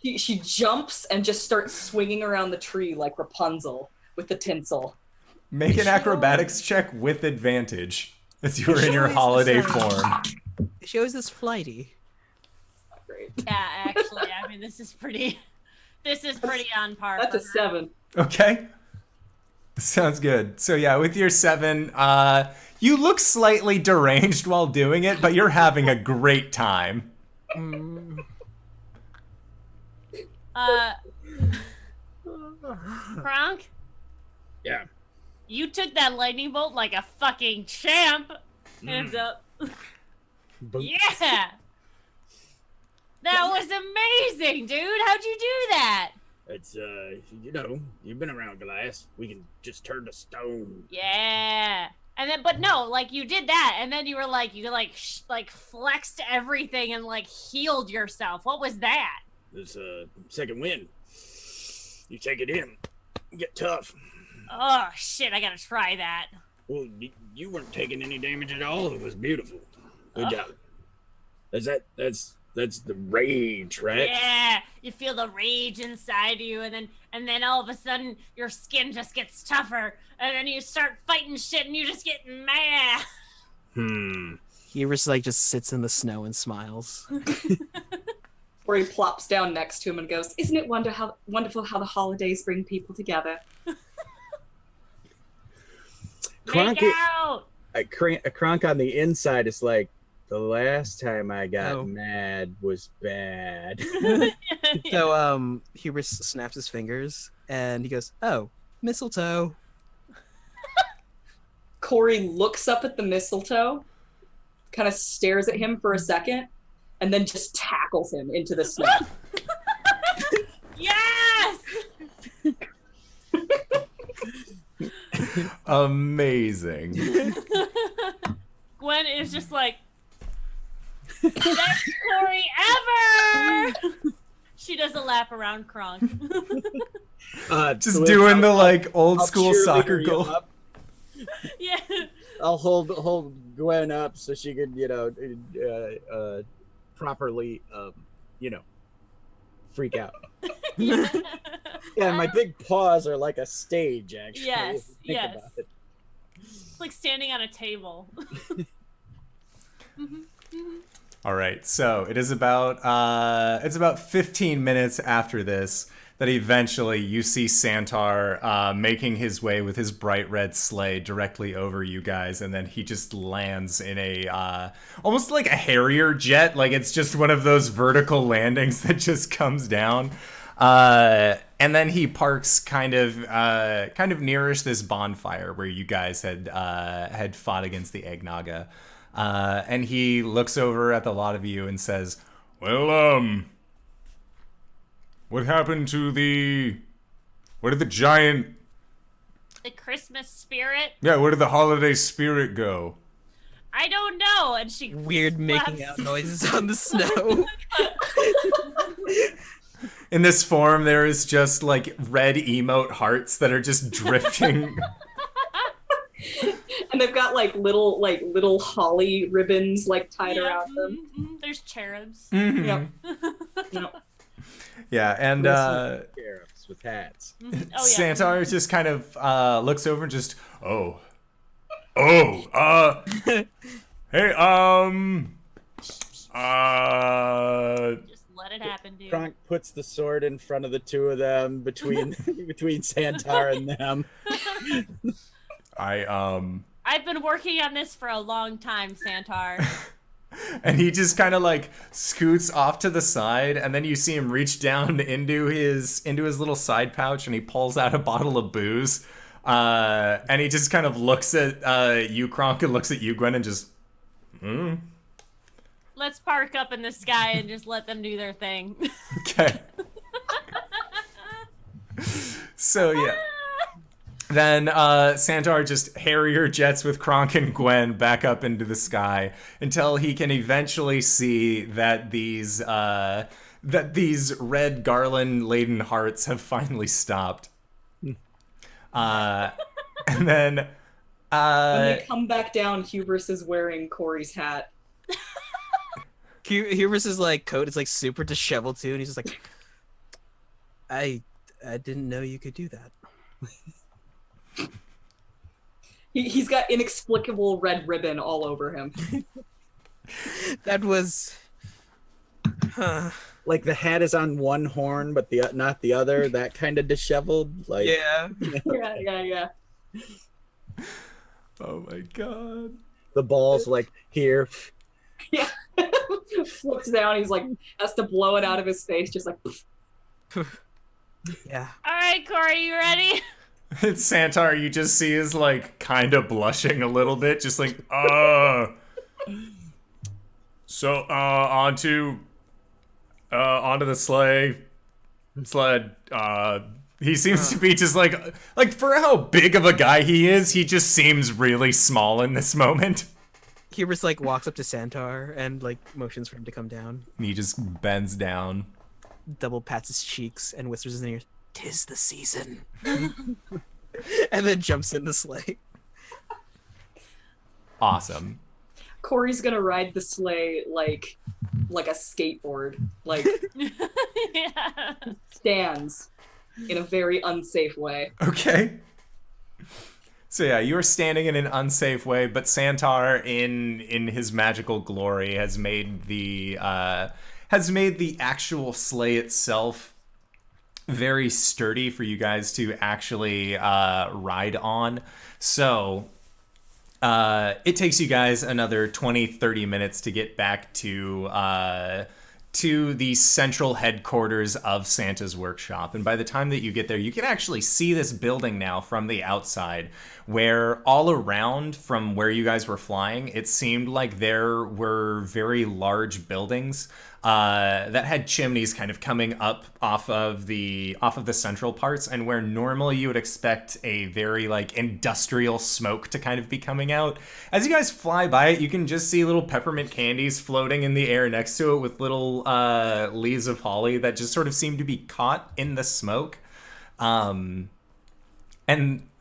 C: she jumps and just starts swinging around the tree like Rapunzel with the tinsel.
A: Make an acrobatics check with advantage as you're in your holiday form.
B: She always is flighty.
C: Great.
D: Yeah, actually, I mean, this is pretty on par.
C: That's
D: for
C: a
D: her.
C: 7.
A: Okay. Sounds good. So yeah, with your 7, you look slightly deranged while doing it, but you're having a great time.
D: Kronk,
E: Yeah.
D: you took that lightning bolt like a fucking champ. Hands up. Yeah. That was amazing, dude. How'd you do that?
E: It's you've been around glass. We can just turn to stone.
D: Yeah. And then, but no, like you did that, and then you were like, like flexed everything and like healed yourself. What was that?
E: This second wind. You take it in, get tough.
D: Oh shit! I gotta try that.
E: Well, you weren't taking any damage at all. It was beautiful. Good job. That's the rage, right?
D: Yeah, you feel the rage inside you, and then all of a sudden your skin just gets tougher, and then you start fighting shit, and you just get mad.
B: Hubris like just sits in the snow and smiles.
C: Where he plops down next to him and goes, "Isn't it wonderful how the holidays bring people together?"
E: Kronk,
D: Make out.
E: Kronk on the inside is like, the last time I got mad was bad.
B: So Hubris snaps his fingers and he goes, "Oh, mistletoe."
C: Cori looks up at the mistletoe, kind of stares at him for a second, and then just tackles him into the snow.
D: Yes.
A: Amazing.
D: Gwen is just like, best Cori ever. She does a lap around Kronk.
A: Just
E: Gwen,
A: doing the like old
E: I'll
A: school
E: cheerleader
A: soccer
E: you
A: goal.
E: up.
D: Yeah.
E: I'll hold Gwen up so she could, properly, freak out. Yeah, my big paws are like a stage, actually.
D: Yes,
E: if you think
D: yes.
E: about it.
D: It's like standing on a table.
A: All right, so it is about 15 minutes after this that eventually you see Santaur making his way with his bright red sleigh directly over you guys, and then he just lands in a almost like a Harrier jet, like it's just one of those vertical landings that just comes down, and then he parks kind of nearish this bonfire where you guys had fought against the Eggnaga. And he looks over at the lot of you and says,
F: Well, what happened to where did the giant,
D: The Christmas spirit?
F: where did the holiday spirit go?
D: I don't know. And she
B: Weird making
D: slaps-
B: out noises on the snow.
A: in this form, there is just like red emote hearts that are just drifting.
C: And they've got like little holly ribbons like tied around them.
D: There's cherubs.
A: Mhm.
C: Yep. Yep.
A: Yeah, and
E: Scarabs with hats.
D: Oh yeah.
A: Santaur just kind of looks over and just,
F: Hey,
D: Just let it happen, dude.
E: Kronk puts the sword in front of the two of them between Santaur and them.
D: I've been working on this for a long time, Santaur.
A: and he just kind of like scoots off to the side, and then you see him reach down into his little side pouch, and he pulls out a bottle of booze, and he just kind of looks at you, Kronk, and looks at you, Gwen, and just,
D: Let's park up in the sky and just let them do their thing.
A: okay. So yeah. Then Santaur just Harrier jets with Kronk and Gwen back up into the sky until he can eventually see that these red garland-laden hearts have finally stopped. And then
C: when they come back down, Hubris is wearing Cori's hat.
B: Hubris' like coat is like super disheveled too, and he's just like, I didn't know you could do that.
C: He's got inexplicable red ribbon all over him.
B: That was
E: Like the hat is on one horn, but not the other. That kind of disheveled. Like
B: yeah.
C: Yeah.
A: oh my god.
E: the balls like here.
C: Yeah. Flips down. He's like, has to blow it out of his face, just like.
B: Yeah.
D: All right, Cori, you ready?
A: It's Santaur. You just see is like kind of blushing a little bit, just like So onto the sled. He seems to be just like for how big of a guy he is, he just seems really small in this moment.
B: Hubris like walks up to Santaur and like motions for him to come down.
A: And he just bends down.
B: Double pats his cheeks and whispers in his ear, "'Tis the season." And then jumps in the sleigh.
A: Awesome.
C: Cori's gonna ride the sleigh like a skateboard. Like
D: Yeah.
C: stands in a very unsafe way.
A: Okay. So yeah, you're standing in an unsafe way, but Santaur, in his magical glory, has made the actual sleigh itself very sturdy for you guys to actually ride on. So it takes you guys another 20-30 minutes to get back to the central headquarters of Santa's workshop. And by the time that you get there, you can actually see this building now from the outside, where all around from where you guys were flying, it seemed like there were very large buildings that had chimneys kind of coming up off of the central parts, and where normally you would expect a very like industrial smoke to kind of be coming out. As you guys fly by it, you can just see little peppermint candies floating in the air next to it with little leaves of holly that just sort of seem to be caught in the smoke. And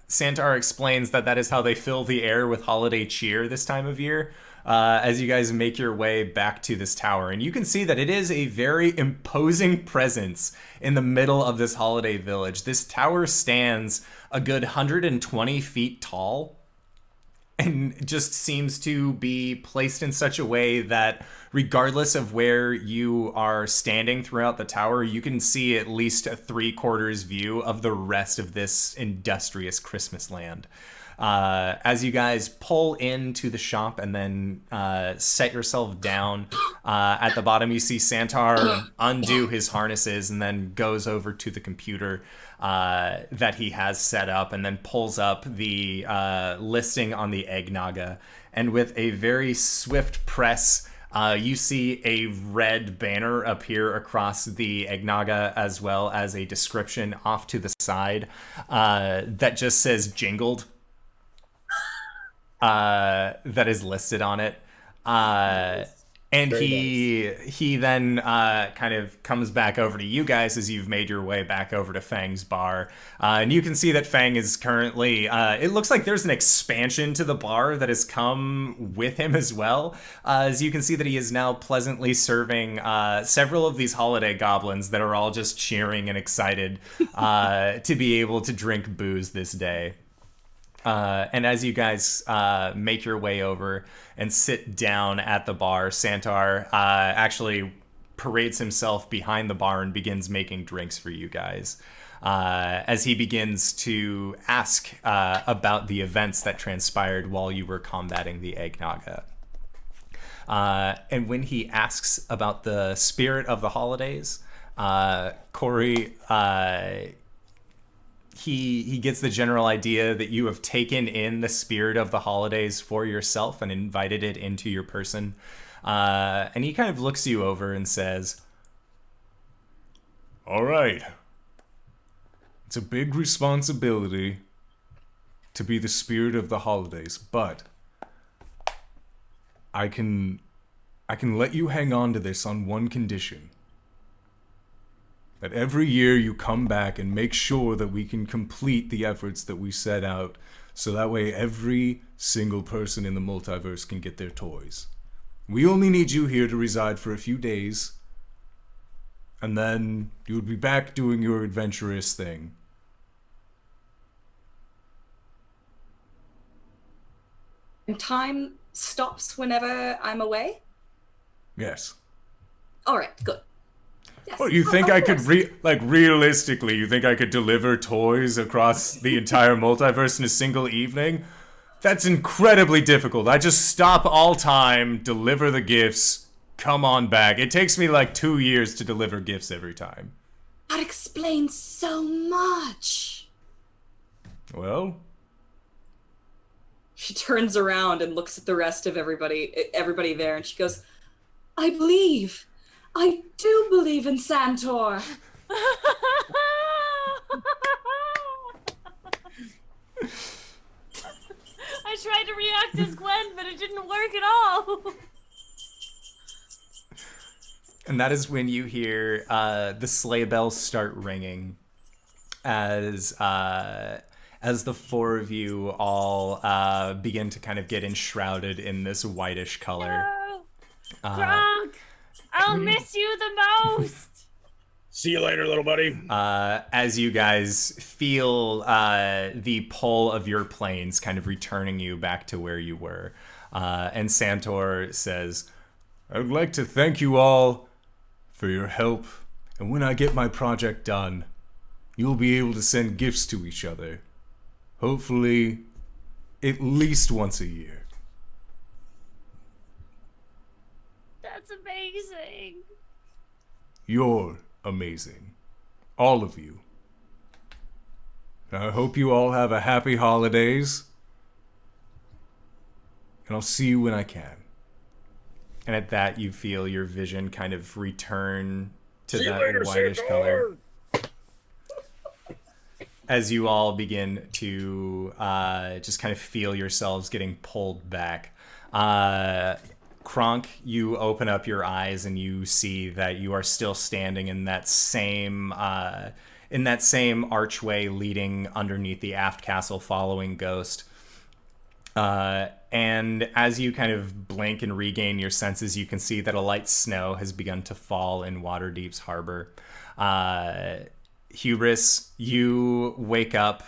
A: Santaur explains that is how they fill the air with holiday cheer this time of year. As you guys make your way back to this tower. And you can see that it is a very imposing presence in the middle of this holiday village. This tower stands a good 120 feet tall and just seems to be placed in such a way that regardless of where you are standing throughout the tower, you can see at least a 3/4 view of the rest of this industrious Christmas land. As you guys pull into the shop and then set yourself down, at the bottom you see Santaur undo his harnesses and then goes over to the computer that he has set up, and then pulls up the listing on the Eggnaga. And with a very swift press, you see a red banner appear across the Eggnaga, as well as a description off to the side that just says jingled. That is listed on it. And he then kind of comes back over to you guys as you've made your way back over to Fang's bar. And you can see that Fang is currently, it looks like there's an expansion to the bar that has come with him as well. As you can see that he is now pleasantly serving several of these holiday goblins that are all just cheering and excited to be able to drink booze this day. And as you guys make your way over and sit down at the bar, Santaur actually parades himself behind the bar and begins making drinks for you guys. As he begins to ask about the events that transpired while you were combating the Eggnaga. And when he asks about the spirit of the holidays, Cori... He gets the general idea that you have taken in the spirit of the holidays for yourself and invited it into your person. And he kind of looks you over and says,
F: "All right. It's a big responsibility, to be the spirit of the holidays, but I can let you hang on to this on one condition. That every year you come back and make sure that we can complete the efforts that we set out, so that way every single person in the multiverse can get their toys. We only need you here to reside for a few days, and then you'll be back doing your adventurous thing.
C: And time stops whenever I'm away?
F: Yes.
C: All right, good. Yes.
F: Well, you think I could
C: course.
F: realistically, you think I could deliver toys across the entire multiverse in a single evening? That's incredibly difficult. I just stop all time, deliver the gifts, come on back. It takes me like 2 years to deliver gifts every time.
C: That explains so much.
F: Well,
C: She turns around and looks at the rest of everybody there, and she goes, I do believe in Santaur.
D: I tried to react as Gwen, but it didn't work at all.
A: And that is when you hear the sleigh bells start ringing as the four of you all begin to kind of get enshrouded in this whitish color.
D: No. Kronk, I'll miss you the most.
E: See you later, little buddy.
A: As you guys feel the pull of your planes kind of returning you back to where you were. And Santaur says,
F: I'd like to thank you all for your help, and when I get my project done, you'll be able to send gifts to each other. Hopefully, at least once a year.
D: That's amazing.
F: You're amazing. All of you. I hope you all have a happy holidays, and I'll see you when I can.
A: and at that you feel your vision kind of return to
E: See you
A: that
E: later,
A: whitish
E: Santaur!
A: color. As you all begin to just kind of feel yourselves getting pulled back. KRONK, you open up your eyes and you see that you are still standing in that same archway leading underneath the aft castle following Ghost. And as you kind of blink and regain your senses, you can see that a light snow has begun to fall in Waterdeep's harbor. Hubris, you wake up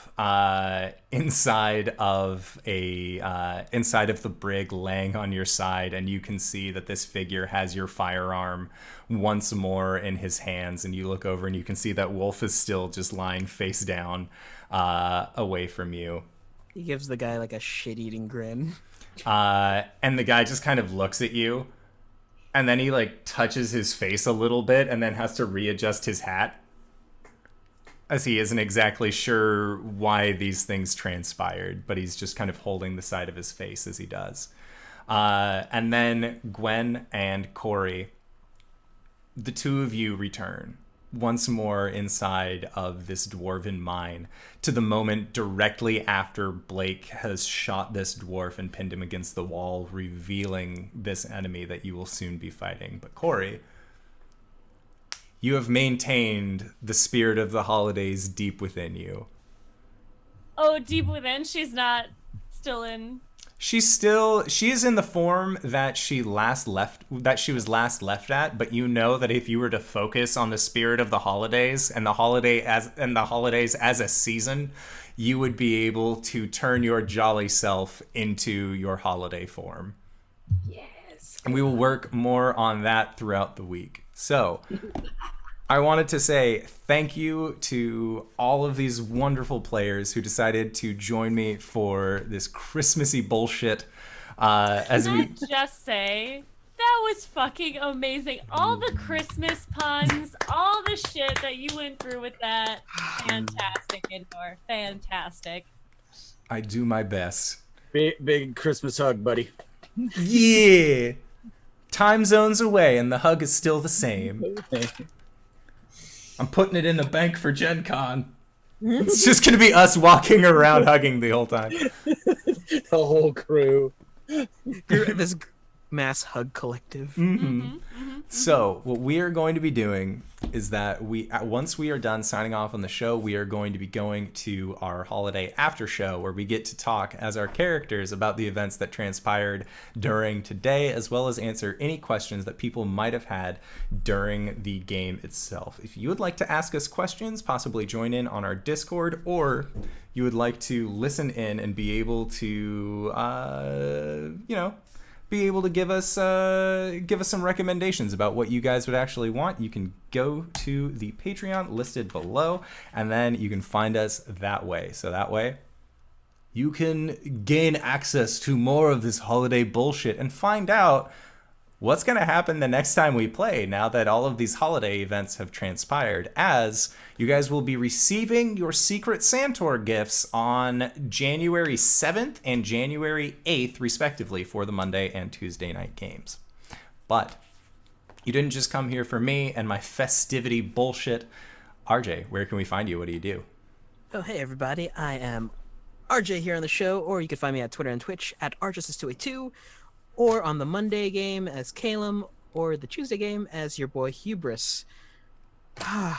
A: inside of the brig, laying on your side, and you can see that this figure has your firearm once more in his hands. And you look over and you can see that Wolf is still just lying face down away from you.
B: He gives the guy like a shit-eating grin.
A: And the guy just kind of looks at you, and then he like touches his face a little bit and then has to readjust his hat, as he isn't exactly sure why these things transpired, but he's just kind of holding the side of his face as he does. And then Gwen and Cori, the two of you return once more inside of this dwarven mine to the moment directly after Blake has shot this dwarf and pinned him against the wall, revealing this enemy that you will soon be fighting. But Cori, you have maintained the spirit of the holidays deep within you.
D: Oh, deep within? She's not still in...
A: She is in the form that she was last left at, but you know that if you were to focus on the spirit of the holidays and the holidays as a season, you would be able to turn your jolly self into your holiday form.
C: Yes.
A: And we will work more on that throughout the week. So, I wanted to say thank you to all of these wonderful players who decided to join me for this Christmassy bullshit.
D: Can I just say, that was fucking amazing. All the Christmas puns, all the shit that you went through with that. Fantastic, Indoor. Fantastic.
A: I do my best.
E: Big Christmas hug, buddy.
A: Yeah! Time zones away and the hug is still the same. I'm putting it in the bank for Gen Con. It's just gonna be us walking around hugging the whole time.
E: The whole crew.
B: This mass hug collective.
A: So what we are going to be doing is that once we are done signing off on the show, we are going to be going to our holiday after show where we get to talk as our characters about the events that transpired during today, as well as answer any questions that people might have had during the game itself. If you would like to ask us questions, possibly join in on our Discord, or you would like to listen in and be able to, be able to give us some recommendations about what you guys would actually want, you can go to the Patreon listed below, and then you can find us that way. So that way, you can gain access to more of this holiday bullshit and find out what's going to happen the next time we play now that all of these holiday events have transpired, as you guys will be receiving your secret Santaur gifts on January 7th and January 8th, respectively, for the Monday and Tuesday night games. But you didn't just come here for me and my festivity bullshit. RJ, where can we find you? What do you do?
B: Oh, hey, everybody. I am RJ here on the show, or you can find me at Twitter and Twitch at RJustice282, or on the Monday game as Calum, or the Tuesday game as your boy Hubris. God,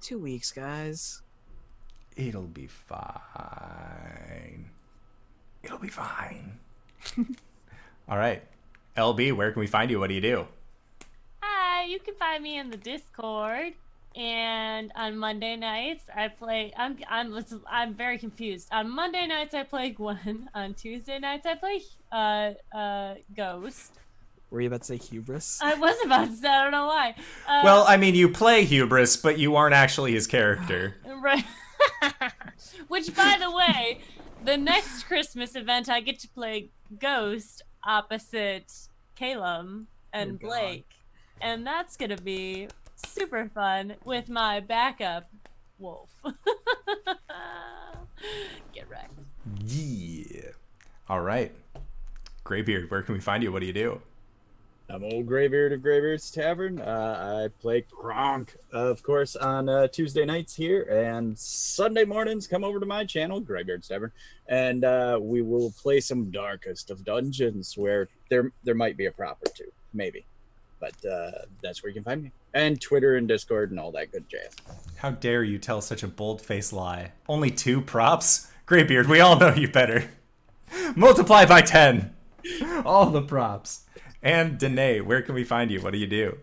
B: 2 weeks, guys.
A: It'll be fine. It'll be fine. All right. LB, where can we find you? What do you do?
D: Hi, you can find me in the Discord. And on Monday nights, I play. I'm very confused. On Monday nights, I play Gwen. On Tuesday nights, I play Ghost.
B: Were you about to say Hubris?
D: I was about to say. I don't know why.
A: Well, I mean, you play Hubris, but you aren't actually his character.
D: Right. Which, by the way, the next Christmas event, I get to play Ghost opposite Calum and Blake, and that's gonna be super fun with my backup wolf. Get wrecked.
A: Yeah. All right. Greybeard, where can we find you? What do you do?
E: I'm old Greybeard of Greybeards Tavern. I play KRONK, of course, on Tuesday nights here, and Sunday mornings come over to my channel, Greybeards Tavern, and we will play some darkest of dungeons where there might be a prop or two, maybe. But that's where you can find me. And Twitter and Discord and all that good jazz.
A: How dare you tell such a bold-faced lie? Only 2 props? Greybeard, we all know you better. Multiply by 10. All the props. And Danae, where can we find you? What do you do?
C: You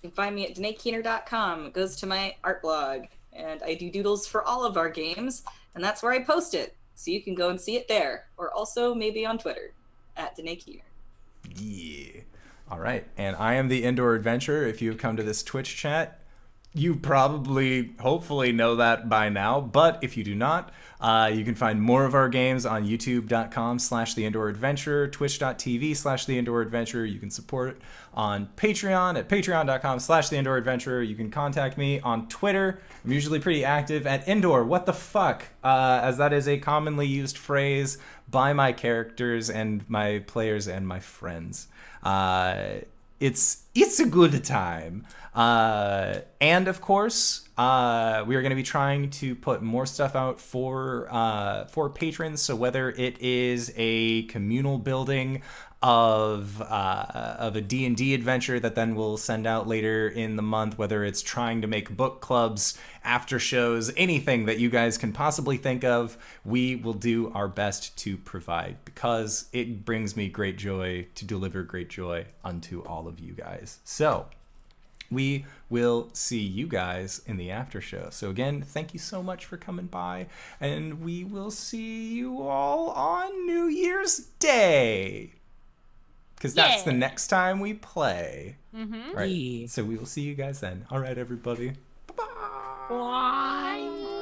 C: can find me at DanaeKeener.com. It goes to my art blog. And I do doodles for all of our games. And that's where I post it. So you can go and see it there. Or also maybe on Twitter at Danae Keener.
A: Yeah. All right. And I am the Indoor Adventurer. If you've come to this Twitch chat, you probably, hopefully, know that by now. But if you do not, you can find more of our games on youtube.com/theinDoorAdventurer, twitch.tv/theinDoorAdventurer. You can support it on Patreon at patreon.com/theinDoorAdventurer. You can contact me on Twitter. I'm usually pretty active at Indoor. What the fuck? As that is a commonly used phrase by my characters and my players and my friends. It's a good time. And of course, we are going to be trying to put more stuff out for patrons. So whether it is a communal building of a D&D adventure that then we'll send out later in the month, whether it's trying to make book clubs, after shows, anything that you guys can possibly think of, we will do our best to provide, because it brings me great joy to deliver great joy unto all of you guys. So we will see you guys in the after show. So again, thank you so much for coming by, and we will see you all on New Year's Day, because that's the next time we play. Right. So we will see you guys then. All right, everybody. Bye-bye.
D: Bye.